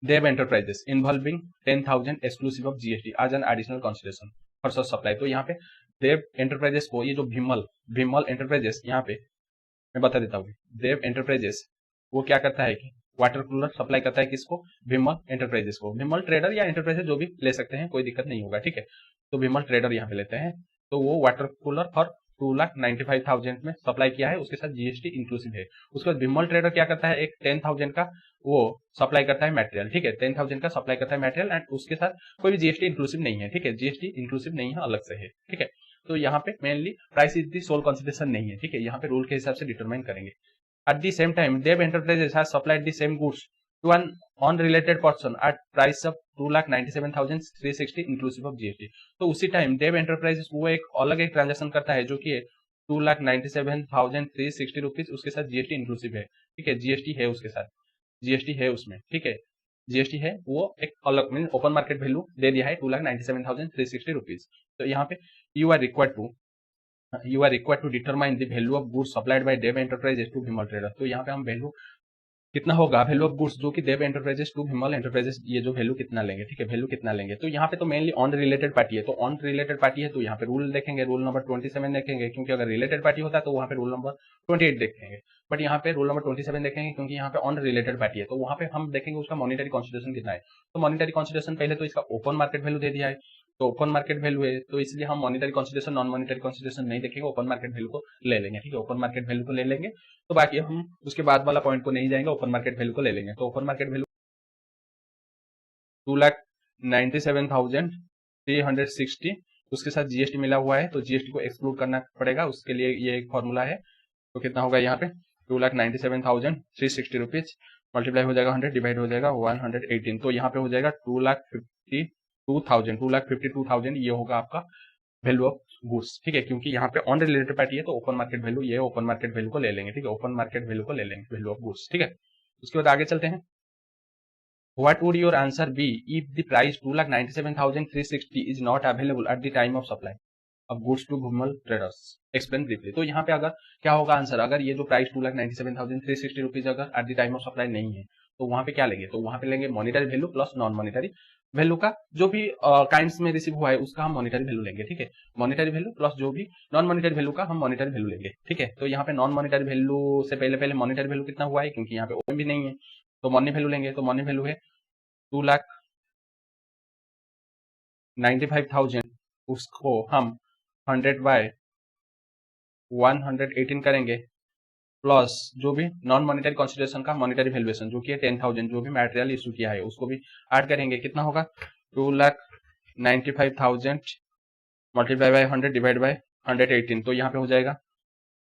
Dev enterprises involving 10,000 exclusive of GST as an additional consideration for such supply. तो यहाँ पे देव एंटरप्राइजेस को ये जो विमल एंटरप्राइजेस, यहाँ पे मैं बता देता हूँ, देव एंटरप्राइजेस वो क्या करता है कि वाटर कूलर सप्लाई करता है किसको, विमल एंटरप्राइजेस को। विमल ट्रेडर या एंटरप्राइजेस जो भी ले सकते हैं, कोई दिक्कत नहीं होगा, ठीक है। तो विमल ट्रेडर यहाँ पे लेते हैं, तो वो वाटर कूलर फॉर 2,95,000 में सप्लाई किया है, उसके साथ जीएसटी इंक्लूसिव है। उसके बाद विमल ट्रेडर क्या करता है, एक 10,000 का वो सप्लाई करता है मटेरियल, ठीक है, 10,000 का सप्लाई करता है मटेरियल एंड उसके साथ कोई भी जीएसटी इंक्लूसिव नहीं है, ठीक है, जीएसटी इंक्लूसिव नहीं है, अलग से है, ठीक है। तो यहाँ पे mainly price is the sole consideration नहीं है, ठीक है, यहाँ पे रूल के हिसाब से डिटरमाइन करेंगे। At the same time, Dev Enterprises has supplied the same goods to an unrelated person at price of 2,97,360 inclusive of GST। तो उसी टाइम देव एंटरप्राइजेस वो एक अलग एक ट्रांजेक्शन करता है जो कि 2,97,360 रुपीज, उसके साथ जीएसटी इंक्लूसिव है, ठीक है, जीएसटी है उसके साथ, जीएसटी है उसमें, ठीक है, जीएसटी है, वो एक अलग मीन ओपन मार्केट वैल्यू दे दिया है 2,97,360 रुपीज। तो यहाँ पे you are required to determine the value of goods supplied by Dev enterprises to Vimal trader. तो यहाँ पे हम वैल्यू कितना होगा, वैल्यू ऑफ गुड्स जो कि Dev enterprises to Vimal enterprises, ये जो वैल्यू कितना लेंगे, ठीक है, वैल्यू कितना लेंगे। तो यहाँ पे तो मेनली ऑन रिलेटेड पार्टी है, तो ऑन रिलेटेड पार्टी है तो यहाँ पे रूल देखेंगे, रूल नंबर 27 देखेंगे, क्योंकि अगर रिलेटेड पार्टी होता है तो वहाँ पे रूल नंबर 28 देखेंगे, बट यहाँ पे रूल नंबर 27 देखेंगे क्योंकि यहाँ पे ऑन रिलेटेड पार्टी है। तो वहाँ पे हम देखेंगे उसका मॉनिटरी कंसिडरेशन कितना है। तो मॉनिटरी कंसिडरेशन पहले तो इसका ओपन मार्केट वैल्यू दे दिया है, तो ओपन मार्केट वैल्यू है तो इसलिए हम monetary consideration non monetary consideration नहीं देखेंगे, ओपन मार्केट वैल्यू को ले लेंगे, ठीक है, ओपन मार्केट वैल्यू को ले लेंगे। तो बाकी हम उसके बाद वाला पॉइंट को नहीं जाएंगे, ओपन मार्केट वैल्यू को ले लेंगे। तो ओपन मार्केट वैल्यू 2,97,360, उसके साथ जीएसटी मिला हुआ है तो जीएसटी को एक्सक्लूड करना पड़ेगा, उसके लिए ये एक फॉर्मूला है। तो कितना होगा यहाँ पे 2,97,360 रुपीज मल्टीप्लाई हो जाएगा 100 डिवाइड हो जाएगा 118, तो यहाँ पे हो जाएगा 2,52,000 ये होगा आपका वैल्यू ऑफ गुड्स, ठीक है, क्योंकि यहाँ पे ऑन रिलेटेड पार्टी है तो ओपन मार्केट वैल्यू, ये ओपन मार्केट वैल्यू को ले लेंगे, ठीक है, ओपन मार्केट वैल्यू को ले लेंगे वैल्यू ऑफ गुड्स, ठीक है। उसके बाद आगे चलते हैं। What would your answer be if the price 2,97,360 is not available at the time of supply of goods to Bhumal traders? Explain briefly। तो यहाँ पे अगर क्या होगा आंसर, अगर ये जो प्राइस 2,97,360 रुपीज अगर eight the time of supply नहीं है तो वहां पे क्या लेंगे, तो वहां पे लेंगे monetary value plus non monetary value का जो भी काइंड्स में रिसीव हुआ है उसका हम मॉनिटरी वैल्यू लेंगे, ठीक है, मॉनिटरी वैल्यू प्लस जो भी नॉन मॉनिटरी वैल्यू का हम मॉनिटरी वैल्यू लेंगे, ठीक है। तो यहाँ पे नॉन मॉनिटरी वैल्यू से पहले मॉनिटरी वैल्यू कितना हुआ है, क्योंकि यहाँ पे ओएम भी नहीं है तो मॉनी वैल्यू लेंगे, तो मॉनी वैल्यू है 95,000 उसको हम 100/118 करेंगे, प्लस जो भी नॉन मॉनिटरी कंसिडरेशन का मॉनिटरी वैल्यूएशन जो कि है 10,000 जो भी मटेरियल इशू किया है उसको भी ऐड करेंगे। कितना होगा 2,95,000 मल्टीप्लाई बाय 100 डिवाइड बाय 118, तो यहाँ पे हो जाएगा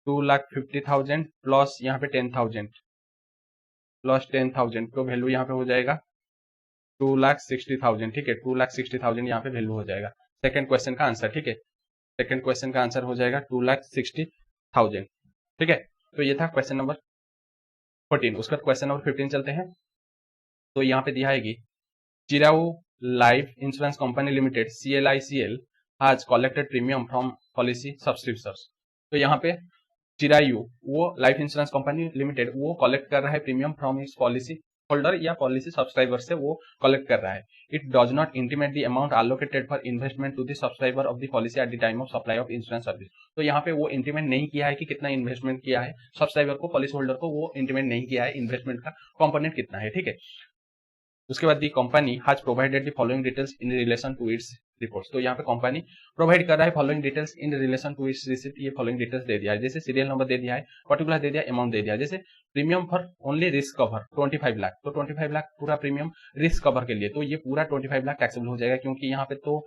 2,50,000 प्लस यहाँ पे 10,000 प्लस 10,000, तो वैल्यू यहाँ पे हो जाएगा 2,60,000। ठीक है, 2,60,000 यहाँ पे वैल्यू हो जाएगा सेकंड क्वेश्चन का आंसर। ठीक है, सेकंड क्वेश्चन का आंसर हो जाएगा 2,60,000। ठीक है, तो ये था क्वेश्चन नंबर 14। उसका क्वेश्चन नंबर 15 चलते हैं। तो यहाँ पे दिया है कि Chirayu life insurance company limited CLICL has collected premium from policy subscriptions. तो यहाँ पे चिरायू वो लाइफ इंश्योरेंस कंपनी लिमिटेड वो कलेक्ट कर रहा है प्रीमियम फ्रॉम इस पॉलिसी होल्डर या पॉलिसी सब्सक्राइबर से वो कलेक्ट कर रहा है। It does not intimate the amount allocated for investment to the subscriber of the policy at the time of supply of insurance service. तो यहाँ पे वो इंटीमेट नहीं किया है कि कितना इन्वेस्टमेंट किया है सब्सक्राइबर को, पॉलिसी होल्डर को वो इंटीमेट नहीं किया है इन्वेस्टमेंट का कंपोनेंट कितना है। ठीक है, उसके बाद the company has provided the following details in relation to its reports. तो यहाँ पे कंपनी प्रोवाइड कर रहा है following details in relation to its receipt. ये फॉलोइंग डिटेल्स दे दिया है, जैसे सीरियल नंबर दे दिया है, पर्टिकुलर दे दिया, अमाउंट दे दिया है। जैसे premium for only risk cover 25 lakh, तो 25 लाख पूरा प्रीमियम रिस्क कवर के लिए, तो ये पूरा 25 लाख टैक्सेबल हो जाएगा क्योंकि यहाँ पे तो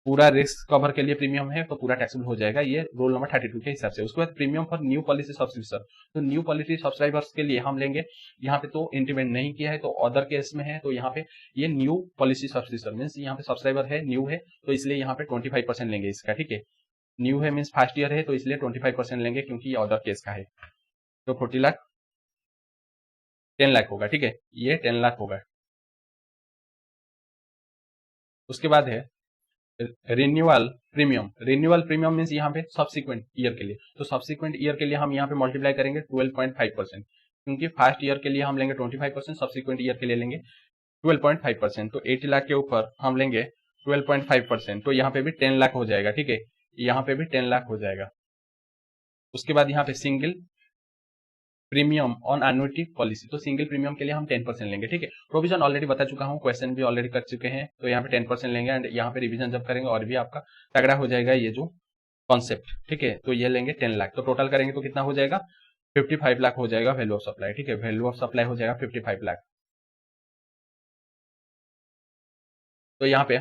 पूरा रिस्क कवर के लिए प्रीमियम है तो पूरा टैक्सेबल हो जाएगा, ये रोल नंबर 32 के हिसाब से। उसके बाद premium for new policy subscription, तो न्यू पॉलिसी सब्सक्राइबर्स के लिए हम लेंगे, यहाँ पे तो इंटीमेट नहीं किया है तो अदर केस में है, तो यहाँ पे ये न्यू पॉलिसी सब्सक्रिप्शन मीन्स यहाँ पे सब्सक्राइबर है, न्यू है, तो इसलिए यहाँ पे 25% लेंगे इसका। ठीक है, न्यू है मीन्स फर्स्ट ईयर है तो इसलिए 25% लेंगे क्योंकि ये अदर केस का है। तो 40 लाख 10 लाख होगा। ठीक है, ये 10 लाख होगा। उसके बाद है renewal premium. Renewal premium means यहाँ पे सब्सिक्वेंट ईयर के लिए, तो सब्सिक्वेंट ईयर के लिए हम यहाँ पे मल्टीप्लाई करेंगे 12.5%, क्योंकि फर्स्ट ईयर के लिए हम लेंगे 25%, सब्सिक्वेंट ईयर के लिए लेंगे 12.5%। तो 80 लाख के ऊपर हम लेंगे 12.5%, तो यहाँ पे भी 10 लाख हो जाएगा। ठीक है, यहाँ पे भी 10 लाख हो जाएगा। उसके बाद यहाँ पे single premium on annuity policy, तो सिंगल प्रीमियम के लिए हम 10% लेंगे। ठीक है, प्रोविजन ऑलरेडी बता चुका हूँ, क्वेश्चन भी ऑलरेडी कर चुके हैं, तो यहाँ पे 10% लेंगे एंड यहाँ पे रिवीजन जब करेंगे और भी आपका तगड़ा हो जाएगा ये जो कॉन्सेप्ट। ठीक है, तो ये लेंगे 10 लाख, तो टोटल करेंगे तो कितना हो जाएगा 55 लाख हो जाएगा वैल्यू ऑफ सप्लाई। ठीक है, वैल्यू ऑफ सप्लाई हो जाएगा 55 लाख। तो यहाँ पे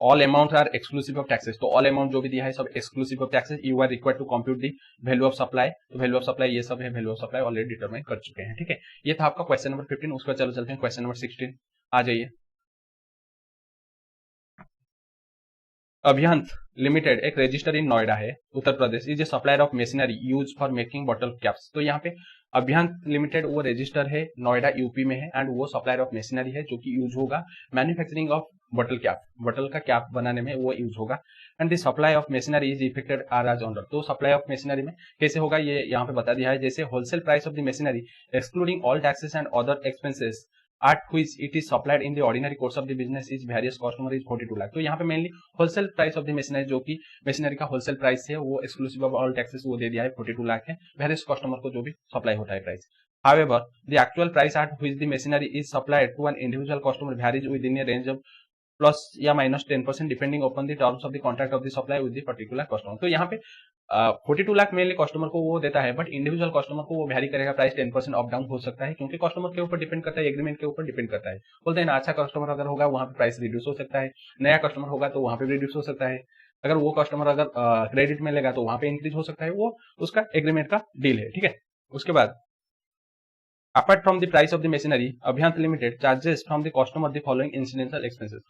all amount are exclusive of taxes, तो ऑल अमाउंट जो भी दिया है सब exclusive of taxes. You are required to compute the value of supply, तो वैल्यू ऑफ सप्लाई ये सब है, value of supply already determine कर चुके हैं। ठीक है, ये था आपका क्वेश्चन नंबर 15। उसका चलो चलते हैं क्वेश्चन नंबर 16। आ जाइए। अभियंत लिमिटेड एक रजिस्टर इन नोएडा है, Uttar Pradesh, is a supplier of machinery use for making bottle caps. तो यहाँ पे अभियंत लिमिटेड वो रजिस्टर है, नोएडा यूपी में है एंड वो सप्लायर ऑफ मशीनरी है जो कि यूज होगा manufacturing of bottle cap, bottle का कैप बनाने में वो यूज होगा। And the supply of machinery is effected are as owner, तो सप्लाई ऑफ मशीनरी में कैसे होगा ये यहाँ पे बता दिया है। जैसे wholesale price of the machinery excluding all taxes and other expenses at which it is supplied in the ordinary course of the business is various customer is 42 lakh. तो यहाँ पे mainly wholesale price of the machinery, जो कि machinery का wholesale price है वो exclusive of all taxes वो दे दिया है 42 लाख है, वेरियस कस्टमर को जो भी सप्लाई होता है price. However, the actual price at which the machinery is supplied to an individual customer varies within a range of plus या -10% depending upon the terms of the contract of the supply with the particular customer. तो यहाँ पे 42 lakh mainly customer को वो देता है, but individual customer को वो वैरी करेगा, प्राइस 10% अप डाउन हो सकता है क्योंकि कस्टमर के ऊपर डिपेंड करता है, एग्रीमेंट के ऊपर डिपेंड करता है। बोलते हैं ना, अच्छा कस्टमर अगर होगा वहाँ पे प्राइस रिड्यूस हो सकता है, नया कस्टमर होगा तो वहाँ पे रिड्यूस हो सकता है, अगर वो कस्टमर अगर क्रेडिट में लेगा तो वहाँ पे इंक्रीज हो सकता है, वो उसका एग्रीमेंट का डील है। ठीक है, उसके बाद apart from the price of the machinery, Abhyant Limited charges from the customer the following incidental expenses।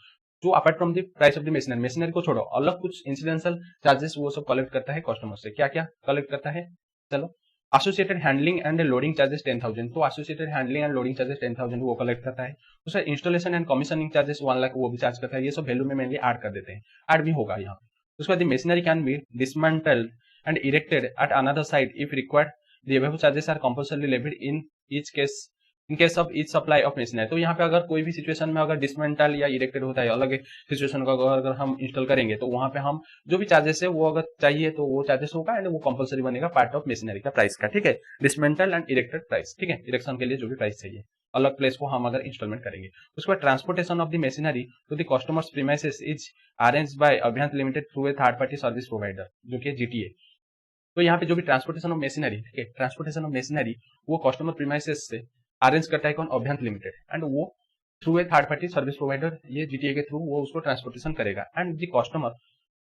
जो apart from the price of the machinery, machinery को छोड़ो अलग कुछ इंसिडेंशियल चार्जेस वो सब कलेक्ट करता है कस्टमर से। क्या क्या कलेक्ट करता है, चलो। Associated handling and loading charges 10,000, तो associated handling and loading charges 10,000 वो कलेक्ट करता है। दूसरा installation and commissioning charges 1 lakh वो भी चार्ज करता है। ये सब वैल्यू में मेनली ऐड कर देते हैं, ऐड भी होगा यहाँ पे। उसके बाद machinery can be dismantled and erected at another site if required, the above charges are compulsory levied in each case in case of each supply of machinery. तो यहाँ पे अगर कोई भी सिचुएशन में अगर डिसमेंटल या इरेक्टेड होता है, अलग सिचुएशन को अगर हम इंस्टॉल करेंगे तो वहां पे हम जो भी चार्जेस है वो अगर चाहिए तो वो चार्जेस होगा एंड वो कंपलसरी बनेगा पार्ट ऑफ मशीनरी का प्राइस का, ठीक है। डिसमेंटल एंड इरेक्टेड प्राइस, ठीक है, इरेक्शन के लिए जो भी प्राइस चाहिए अलग प्लेस को हम अगर इंस्टॉलमेंट करेंगे। उसके बाद transportation of the machinery to the customers premises is arranged by Abhiyant limited through a third party service provider, जो कि जीटीए। तो यहाँ पे जो भी ट्रांसपोर्टेशन ऑफ मशीनरी, ठीक है, ट्रांसपोर्टेशन ऑफ मशीनरी वो कस्टमर प्रीमाइसेस से अरेंज करता है कौन, अभियांत लिमिटेड, एंड वो through a third party service provider, ये जीटीए के थ्रू वो उसको ट्रांसपोर्टेशन करेगा। And the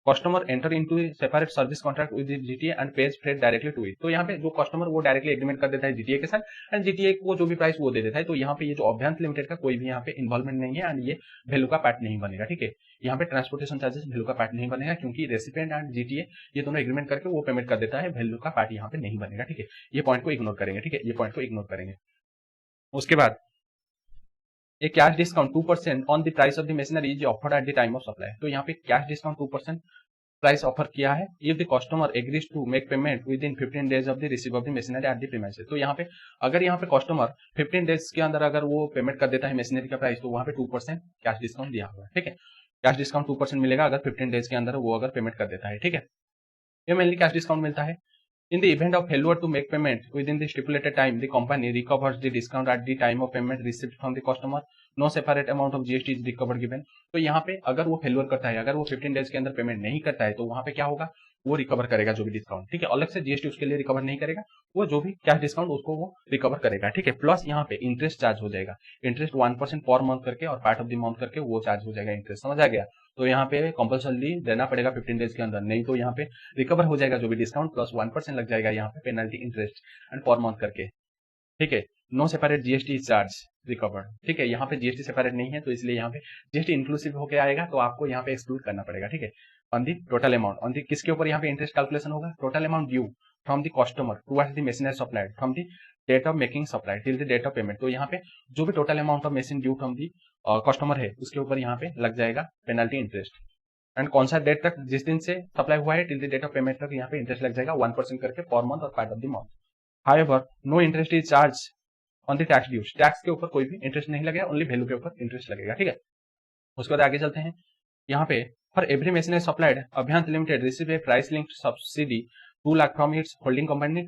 customer enter into separate service contract with GTA and pays freight directly to it. तो यहाँ पे जो कस्टमर वो डायरेक्टली एग्रीमेंट कर देता है जीटीए के साथ एंड जीटीए को जो भी प्राइस वो दे देता है। तो यहाँ पे ये जो अभियांत लिमिटेड का कोई भी यहाँ पे इन्वॉल्वमेंट नहीं है एंड ये वैल्यू का पार्ट नहीं बनेगा, ठीक है। यहाँ पे ट्रांसपोर्टेशन चार्जेस वैल्यू का पार्ट नहीं बनेगा क्योंकि रेसिपिएंट एंड जीटीए ये दोनों एग्रीमेंट करके वो पेमेंट कर देता है, वैल्यू का पार्ट यहाँ पे नहीं बनेगा, ठीक है। ये पॉइंट को इग्नोर करेंगे, ठीक है, ये पॉइंट को इग्नोर करेंगे। उसके बाद a cash discount 2% on the price of the machinery is offered at the time of supply. तो यहाँ पे कैश डिस्काउंट 2% प्राइस ऑफर किया है if the customer agrees to make payment within 15 days of the receive of the machinery at the premises. तो यहाँ पे अगर यहाँ पे कस्टमर 15 डेज के अंदर अगर वो पेमेंट कर देता है मशीनरी का प्राइस, तो वहाँ पे 2% कैश डिस्काउंट दिया हुआ है, ठीक है। कैश डिस्काउंट 2% मिलेगा अगर 15 डेज के अंदर वो अगर पेमेंट कर देता है, ठीक है। ये मेनली कैश डिस्काउंट मिलता है। In the event of failure to make payment within the stipulated time, the company recovers the discount at the time of payment received from the customer. No separate amount of GST is recovered given. तो यहाँ पे अगर वो failure करता है, अगर वो 15 days के अंदर पेमेंट नहीं करता है, तो वहां पे क्या होगा, वो रिकवर करेगा जो भी डिस्काउंट, ठीक है। अलग से जीएसटी उसके लिए रिकवर नहीं करेगा, वो जो भी कैश डिस्काउंट उसको वो रिकवर करेगा, ठीक है। प्लस यहाँ पे इंटरेस्ट चार्ज हो जाएगा, इंटरेस्ट 1% पर मंथ करके और पार्ट ऑफ द मंथ करके वो चार्ज हो जाएगा इंटरेस्ट, समझ आ गया। तो यहाँ पे कंपल्सरी देना पड़ेगा 15 डेज के अंदर, नहीं तो यहाँ पे रिकवर हो जाएगा जो भी डिस्काउंट, प्लस 1% लग जाएगा यहाँ पे penalty interest and per month करके, ठीक है। No separate GST charge recovered, ठीक है। यहाँ पे जीएसटी सेपरेट नहीं है तो इसलिए यहाँ पे जीएसटी इंक्लूसिव होकर आएगा, तो आपको यहाँ पे एक्सक्लूड करना पड़ेगा, ठीक है। On the total amount, on the किसके ऊपर यहाँ पे इंटरेस्ट कैलकुलेशन होगा, total amount due from the customer towards the machinery supplied from the date of making supply till the date of payment. तो यहाँ पे जो भी total amount of machine due from the customer है उसके ऊपर यहाँ पे लग जाएगा पेनल्टी इंटरेस्ट, एंड कौन सा डेट तक, जिस दिन से सप्लाई हुआ है till the date of payment तक यहाँ पे इंटरेस्ट लग जाएगा 1% करके पर मंथ और part of the month. However no interest is charge on the tax dues, tax के ऊपर कोई भी इंटरेस्ट नहीं लगेगा, ओनली वैल्यू के ऊपर इंटरेस्ट लगेगा, ठीक है। उसके बाद आगे चलते हैं। यहाँ पे for every machinery supplied Abhiyant limited receive a price linked subsidy 2 lakh from its holding company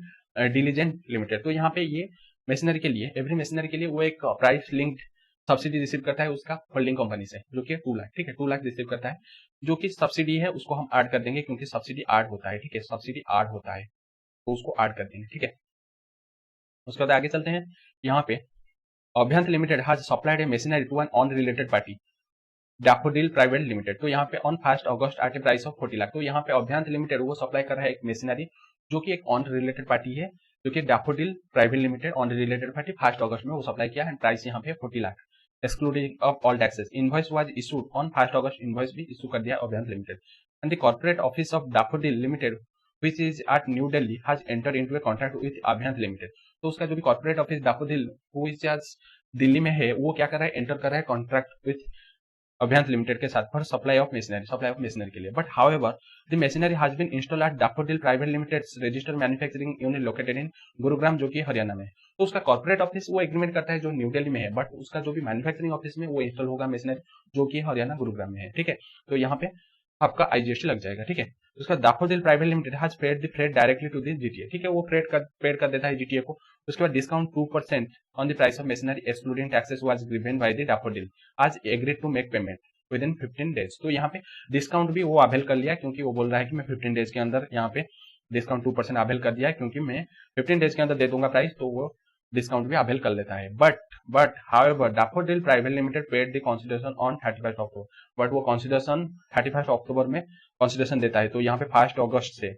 Diligent limited. तो यहाँ पे ये मशीनरी के लिए, एवरी मशीनरी के लिए वो एक प्राइस लिंक्ड सब्सिडी रिसीव करता है उसका होल्डिंग कंपनी से, जो कि 2 लाख, ठीक है, 2 लाख रिसीव करता है। जो कि सब्सिडी है उसको हम ऐड कर देंगे क्योंकि सब्सिडी ऐड होता है, ठीक है, सब्सिडी ऐड होता है तो उसको ऐड कर देंगे, ठीक है। उसके बाद आगे चलते हैं। यहाँ पे Abhiyant limited has supplied a machinery to an unrelated party Daffodil private limited. तो यहाँ पे on 1 August at a price of 40 lakh. तो यहाँ पे अभियांत लिमिटेड वो सप्लाई कर रहा है एक मशीनरी जो कि एक अनरिलेटेड पार्टी है, जो कि Daffodil private limited unrelated party 1 अगस्त में वो सप्लाई किया एंड प्राइस यहाँ पे 40 lakh excluding of all taxes. Invoice was issued on 1 August, invoice भी इशू कर दिया Abhiyant limited and the corporate office of Daffodil limited which is at New Delhi has entered into a contract with Abhiyant limited. तो उसका जो भी corporate office Daffodil which is Delhi में है वो क्या कर रहा है, एंटर कर रहा है कॉन्ट्रैक्ट विथ अभियांत लिमिटेड के साथ फॉर सप्लाई ऑफ मशीनरी के लिए। But however the machinery has been installed at Daffodil private limited registered manufacturing unit located in Gurugram, जो कि हरियाणा में है। तो उसका कॉर्पोरेट ऑफिस वो एग्रीमेंट करता है जो न्यू दिल्ली में है, बट उसका जो भी मैन्युफैक्चरिंग ऑफिस में वो इंस्टॉल होगा मशीनरी, जो कि हरियाणा गुरुग्राम में है, ठीक है। तो यहाँ पे आपका आईजीएसटी लग जाएगा, ठीक है। उसका Daffodil private Limited has paid the freight directly to the GTA, ठीक है, वो पेड कर देता है जीटीए को। उसके बाद discount 2% on the price of machinery excluding taxes was given by the Daffodil आज agreed to make payment within 15 days. तो यहाँ पे डिस्काउंट भी वो अवेल कर लिया क्योंकि वो बोल रहा है कि मैं 15 डेज के अंदर यहाँ पे डिस्काउंट 2% अवेल कर दिया है क्योंकि मैं 15 डेज के अंदर दे दूंगा प्राइस, तो वो डिस्काउंट भी अवेल कर लेता है। But however daffodil private limited paid the consideration on 31 October, but वो कंसीडरेशन 31 अक्टूबर में कंसीडरेशन देता है। तो यहाँ पे 1 अगस्त से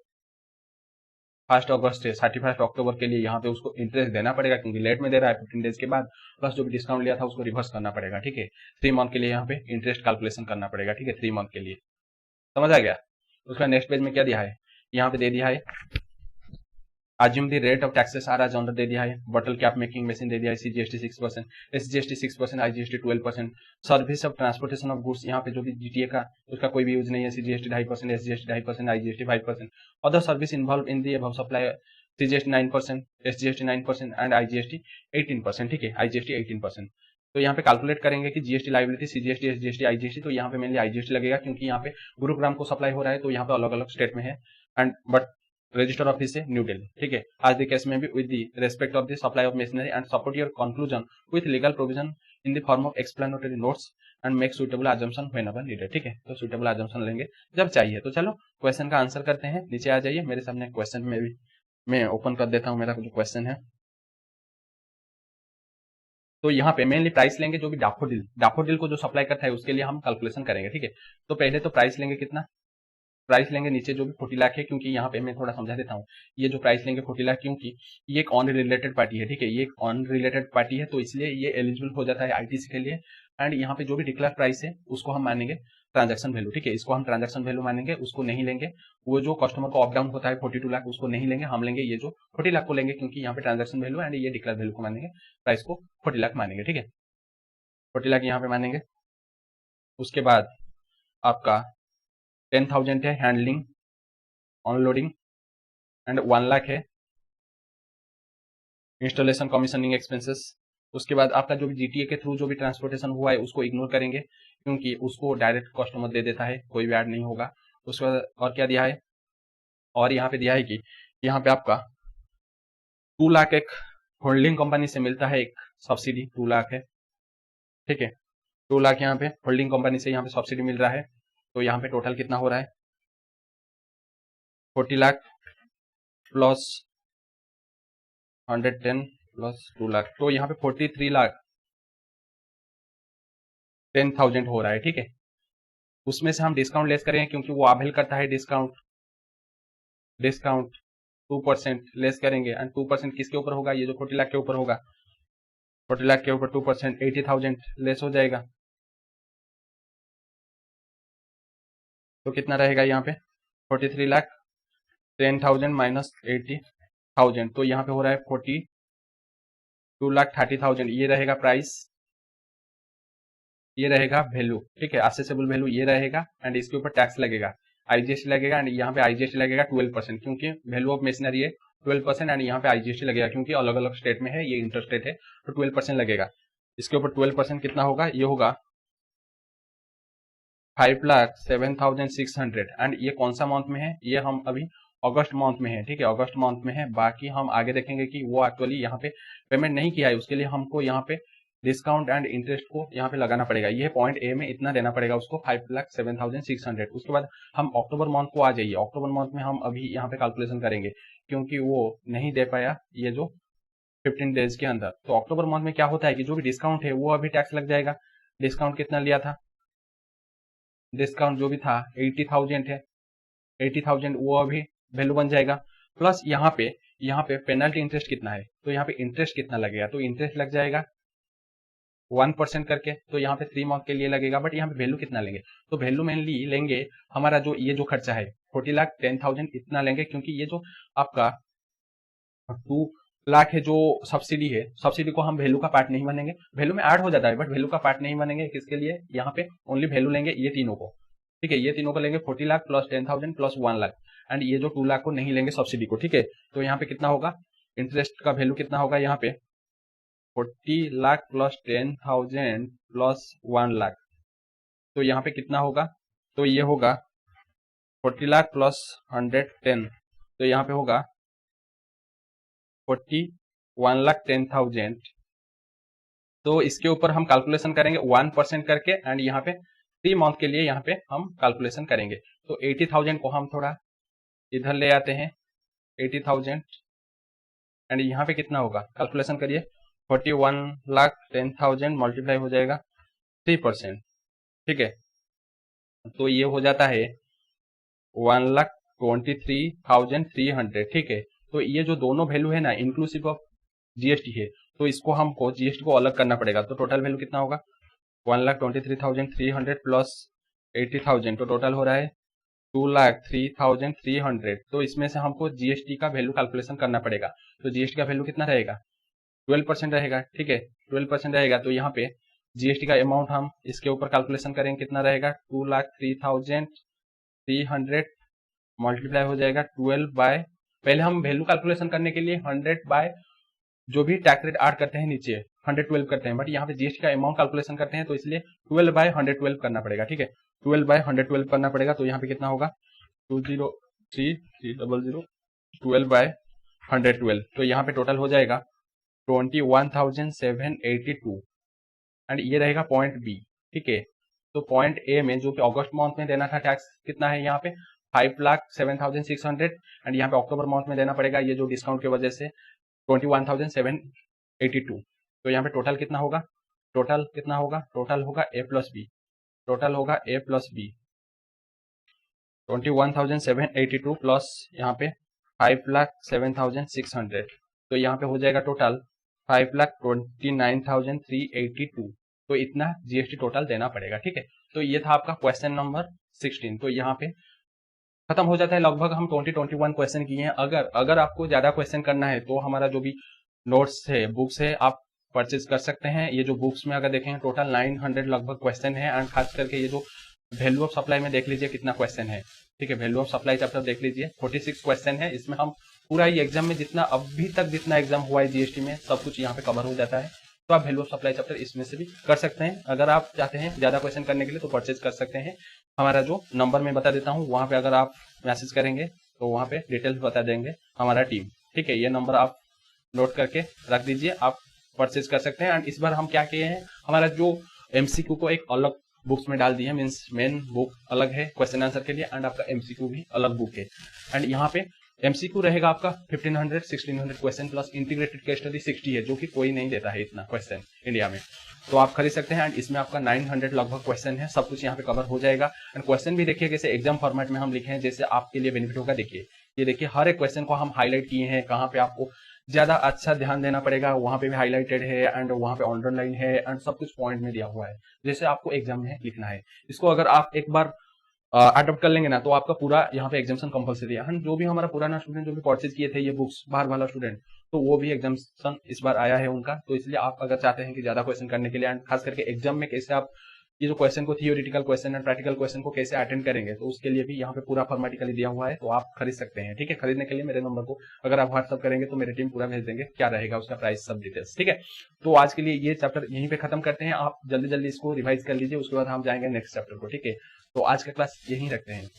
31 अक्टूबर के लिए यहाँ पे उसको इंटरेस्ट देना पड़ेगा क्योंकि लेट में दे रहा है 15 डेज के बाद, प्लस जो भी डिस्काउंट लिया था उसको रिवर्स करना पड़ेगा, ठीक है। 3 मंथ के लिए यहाँ पे इंटरेस्ट कैलकुलेशन करना पड़ेगा, ठीक है, 3 मंथ के लिए, समझ आ गया। उसका नेक्स्ट पेज में क्या दिया है, यहाँ पे दे दिया है Assume the rate of taxes are as under दे दिया है, बॉटल कैप मेकिंग मशीन दे दिया है, CGST 6%, SGST 6%, IGST 12%, service of transportation of goods यहाँ पे जो भी जीटीए का उसका कोई भी यूज नहीं है, CGST 2.5%, SGST 2.5%, IGST 5%, other service involve in the above supply CGST 9%, SGST 9% and IGST 18%, ठीक है, IGST 18%। तो यहाँ पे कैलकुलेट करेंगे कि GST liability, CGST, SGST, IGST, तो यहाँ पे मेनली IGST लगेगा क्योंकि यहाँ पे गुरुग्राम को सप्लाई हो रहा है, तो यहाँ पे अलग अलग स्टेट में है एंड बट रजिस्टर ऑफिस है न्यू दिल्ली, ठीक है। आज द केस में भी with the respect of the supply of machinery and support your conclusion with legal provision in the form of explanatory notes and make suitable assumption whenever needed, ठीक है। तो suitable assumption लेंगे जब चाहिए। तो चलो क्वेश्चन का आंसर करते हैं। नीचे आ जाइए, मेरे सामने क्वेश्चन में भी मैं ओपन कर देता हूं मेरा जो क्वेश्चन है। तो यहाँ पे मेनली प्राइस लेंगे जो भी डैफोडिल को जो सप्लाई करता है उसके लिए हम कैलकुलेशन करेंगे, ठीक है। तो पहले तो प्राइस लेंगे, कितना प्राइस लेंगे, नीचे जो भी 40 लाख है, क्योंकि यहाँ पे मैं थोड़ा समझा देता हूँ। ये जो प्राइस लेंगे 40 लाख, क्योंकि ये एक ऑन रिलेटेड पार्टी है, ठीक है, ये एक ऑन रिलेटेड पार्टी है, तो इसलिए ये एलिजिबल हो जाता है आईटीसी के लिए। एंड यहाँ पे जो भी डिक्लेयर प्राइस है उसको हम मानेंगे ट्रांजैक्शन वैल्यू, ठीक है, इसको हम ट्रांजैक्शन वैल्यू मानेंगे, उसको नहीं लेंगे। वो जो कस्टमर को अप डाउन होता है 42 लाख उसको नहीं लेंगे, हम लेंगे ये जो 40 लाख को लेंगे, क्योंकि यहाँ पे ट्रांजैक्शन वैल्यू एंड ये डिक्लेयर वैल्यू को मानेंगे, प्राइस को 40 लाख मानेंगे, ठीक है, 40 लाख यहाँ पे मानेंगे। उसके बाद आपका 10,000 है हैंडलिंग ऑनलोडिंग एंड 1 लाख है इंस्टॉलेशन कमीशनिंग एक्सपेंसेस। उसके बाद आपका जो भी जीटीए के थ्रू जो भी ट्रांसपोर्टेशन हुआ है उसको इग्नोर करेंगे, क्योंकि उसको डायरेक्ट कस्टमर दे देता है, कोई भी ऐड नहीं होगा। उसके बाद और क्या दिया है, और यहाँ पे दिया है कि यहाँ पे आपका 2 लाख एक होल्डिंग कंपनी से मिलता है, एक सब्सिडी 2 लाख है, ठीक है, 2 लाख यहाँ पे होल्डिंग कंपनी से यहाँ पे सब्सिडी मिल रहा है। तो यहाँ पे टोटल कितना हो रहा है, 40 लाख प्लस 110 प्लस 2 लाख, तो यहाँ पे 43 लाख 10,000 हो रहा है, ठीक है। उसमें से हम डिस्काउंट लेस करेंगे क्योंकि वो अवेल करता है डिस्काउंट 2% लेस करेंगे एंड 2% किसके ऊपर होगा, ये जो 40 लाख के ऊपर होगा, 40 लाख के ऊपर 2% 80,000 लेस हो जाएगा। तो कितना रहेगा यहाँ पे 43 लाख 10,000 माइनस 80,000, तो यहाँ पे हो रहा है 42 लाख 30,000। ये रहेगा प्राइस, ये रहेगा वैल्यू, ठीक है, असेसेबल वैल्यू ये रहेगा एंड इसके ऊपर टैक्स लगेगा, आईजीएसटी लगेगा एंड यहाँ पे आईजीएसटी लगेगा 12%, क्योंकि वैल्यू ऑफ मशीनरी है 12% एंड यहाँ पे आईजीएसटी लगेगा क्योंकि अलग अलग स्टेट में है, ये इंटर स्टेट है, तो 12% लगेगा। इसके ऊपर 12% कितना होगा, ये होगा 5,07,600 एंड ये कौन सा मंथ में है, ये हम अभी अगस्त मंथ में है, ठीक है, अगस्त मंथ में है। बाकी हम आगे देखेंगे कि वो एक्चुअली यहाँ पे पेमेंट नहीं किया है, उसके लिए हमको यहाँ पे डिस्काउंट एंड इंटरेस्ट को यहाँ पे लगाना पड़ेगा, ये पॉइंट ए में इतना देना पड़ेगा उसको 5,07,600। उसके बाद हम अक्टूबर मंथ को आ जाइए, अक्टूबर मंथ में हम अभी यहाँ पे कैलकुलेशन करेंगे क्योंकि वो नहीं दे पाया ये जो 15 डेज के अंदर। तो अक्टूबर मंथ में क्या होता है कि जो भी डिस्काउंट है वो अभी टैक्स लग जाएगा। डिस्काउंट कितना लिया था, डिस्काउंट जो भी था 80,000 है, 80,000 वो अभी वैल्यू बन जाएगा। प्लस यहाँ पे पेनल्टी इंटरेस्ट कितना है, तो यहाँ पे इंटरेस्ट कितना लगेगा, तो इंटरेस्ट लग जाएगा 1% करके, तो यहाँ पे 3 मंथ के लिए लगेगा। बट यहाँ पे वैल्यू कितना लेंगे, तो वैल्यू मेनली लेंगे हमारा जो ये जो खर्चा है 40 लाख 10,000 इतना लेंगे, क्योंकि ये जो आपका 2 लाख है जो सब्सिडी है, सब्सिडी को हम वैल्यू का पार्ट नहीं बनेंगे, वैल्यू में ऐड हो जाता है बट वैल्यू का पार्ट नहीं बनेंगे। किसके लिए, यहाँ पे ओनली वैल्यू लेंगे ये तीनों को, ठीक है, ये तीनों को लेंगे 40 lakh plus 10,000 plus 1 lakh and ये जो 2 लाख को नहीं लेंगे सब्सिडी को, ठीक है। तो यहाँ पे कितना होगा, इंटरेस्ट का वैल्यू कितना होगा, यहाँ पे 40 लाख प्लस 10,000 प्लस 1 लाख, तो यहाँ पे कितना होगा, तो ये होगा 40 लाख प्लस 110, तो यहाँ पे होगा 41,10,000। तो इसके ऊपर हम कैलकुलेशन करेंगे 1% करके एंड यहाँ पे 3 मंथ के लिए यहाँ पे हम कैलकुलेशन करेंगे। तो 80,000 को हम थोड़ा इधर ले आते हैं, 80,000 एंड यहाँ पे कितना होगा, कैलकुलेशन करिए, 41,10,000 मल्टीप्लाई हो जाएगा 3%, ठीक है, तो ये हो जाता है 1,23,300, ठीक है। तो ये जो दोनों वैल्यू है ना इंक्लूसिव ऑफ जीएसटी है, तो इसको हमको जीएसटी को अलग करना पड़ेगा। तो टोटल वैल्यू कितना होगा, 1,23,300 प्लस 80,000, तो टोटल हो रहा है 2,03,300। तो इसमें से हमको जीएसटी का वैल्यू कैलकुलेशन करना पड़ेगा। तो जीएसटी का वैल्यू कितना रहेगा, 12% रहेगा, ठीक है, 12% रहेगा। तो यहाँ पे जीएसटी का अमाउंट हम इसके ऊपर कैलकुलेशन करेंगे, कितना रहेगा, 2,03,300 मल्टीप्लाई हो जाएगा 12 बाय पहले हम वैल्यू कैलकुलेशन करने के लिए 100 बाय जो भी टैक्स रेट ऐड करते हैं नीचे 112 करते हैं, बट यहाँ पे जीएसटी का अमाउंट कैलकुलेशन करते हैं तो इसलिए 12 बाय 112 करना पड़ेगा। ठीक है, 12 बाय 112 करना पड़ेगा। तो यहाँ पे कितना होगा 203,300 12 बाय 112, तो यहाँ पे टोटल हो जाएगा 21,782 एंड ये रहेगा पॉइंट बी। ठीक है, तो पॉइंट ए में जो कि अगस्त मंथ में देना था टैक्स कितना है यहाँ पे 5,07,600 एंड यहाँ पे अक्टूबर मंथ में देना पड़ेगा ये जो डिस्काउंट की वजह से 21,782। तो यहाँ पे टोटल कितना होगा, टोटल कितना होगा, टोटल होगा ए प्लस बी, टोटल होगा ए प्लस बी 21,782 प्लस यहाँ पे 5,07,600, तो यहाँ पे हो जाएगा टोटल 5,29,382। तो इतना जीएसटी टोटल देना पड़ेगा। ठीक है, तो ये था आपका क्वेश्चन नंबर 16। तो यहाँ पे खत्म हो जाता है। लगभग हम 21 क्वेश्चन किए हैं। अगर आपको ज्यादा क्वेश्चन करना है तो हमारा जो भी नोट्स है, बुक्स है, आप परचेज कर सकते हैं। ये जो बुक्स में अगर देखें टोटल 900 लगभग क्वेश्चन है एंड खास करके ये जो वैल्यू ऑफ सप्लाई में देख लीजिए कितना क्वेश्चन है। ठीक है, वैल्यू ऑफ सप्लाई चैप्टर देख लीजिए 46 क्वेश्चन है। इसमें हम पूरा ही एग्जाम में जितना अभी तक जितना एग्जाम हुआ है जीएसटी में सब कुछ यहाँ पे कवर हो जाता है। तो आप वैल्यू ऑफ सप्लाई चैप्टर इसमें से भी कर सकते हैं। अगर आप चाहते हैं ज्यादा क्वेश्चन करने के लिए तो परचेज कर सकते हैं। हमारा जो नंबर मैं बता देता हूँ वहां पे अगर आप मैसेज करेंगे तो वहां पे डिटेल्स बता देंगे हमारा टीम। ठीक है, ये नंबर आप नोट करके रख दीजिए, आप परचेज कर सकते हैं। एंड इस बार हम क्या किए हैं, हमारा जो एमसीक्यू को एक अलग बुक्स में डाल दिए, मीन्स मेन बुक अलग है क्वेश्चन आंसर के लिए एंड आपका एमसीक्यू भी अलग बुक है। एंड यहाँ पे एमसीक्यू रहेगा आपका 1500 1600 question plus integrated case study 60 है, जो कि कोई नहीं देता है इतना क्वेश्चन इंडिया में। तो आप खरीद सकते हैं एंड इसमें आपका 900 लगभग क्वेश्चन है, सब कुछ यहाँ पे कवर हो जाएगा। एंड क्वेश्चन भी देखिए जैसे एग्जाम फॉर्मेट में हम लिखे हैं, जैसे आपके लिए बेनिफिट होगा। देखिए ये देखिए हर एक क्वेश्चन को हम हाईलाइट किए हैं, कहाँ पे आपको ज्यादा अच्छा ध्यान देना पड़ेगा वहां पे भी हाईलाइटेड है एंड वहां पे अंडरलाइन है एंड सब कुछ पॉइंट में दिया हुआ है जैसे आपको एग्जाम में लिखना है। इसको अगर आप एक बार अडॉप्ट कर लेंगे ना तो आपका पूरा यहाँ पे एग्जाम्शन कंपलसरी है। एंड जो भी हमारा पुराना स्टूडेंट जो भी परचेज किए थे ये बुक्स बाहर वाला स्टूडेंट, तो वो भी एग्जाम्शन इस बार आया है उनका। तो इसलिए आप अगर चाहते हैं कि ज्यादा क्वेश्चन करने के लिए एंड खास करके एग्जाम में कैसे आप ये जो क्वेश्चन को theoretical question and practical question को कैसे अटेंड करेंगे, तो उसके लिए भी यहाँ पे पूरा फॉर्मेटिकली दिया हुआ है, तो आप खरीद सकते हैं। ठीक है, खरीदने के लिए मेरे नंबर को अगर आप व्हाट्सअप करेंगे तो मेरी टीम पूरा भेज देंगे, क्या रहेगा उसका प्राइस सब डिटेल्स। ठीक है, तो आज के लिए ये चैप्टर यहीं पे खत्म करते हैं। आप जल्दी जल्दी इसको रिवाइज कर लीजिए, उसके बाद हम जाएंगे नेक्स्ट चैप्टर को। ठीक है, तो आज का क्लास यहीं रखते हैं।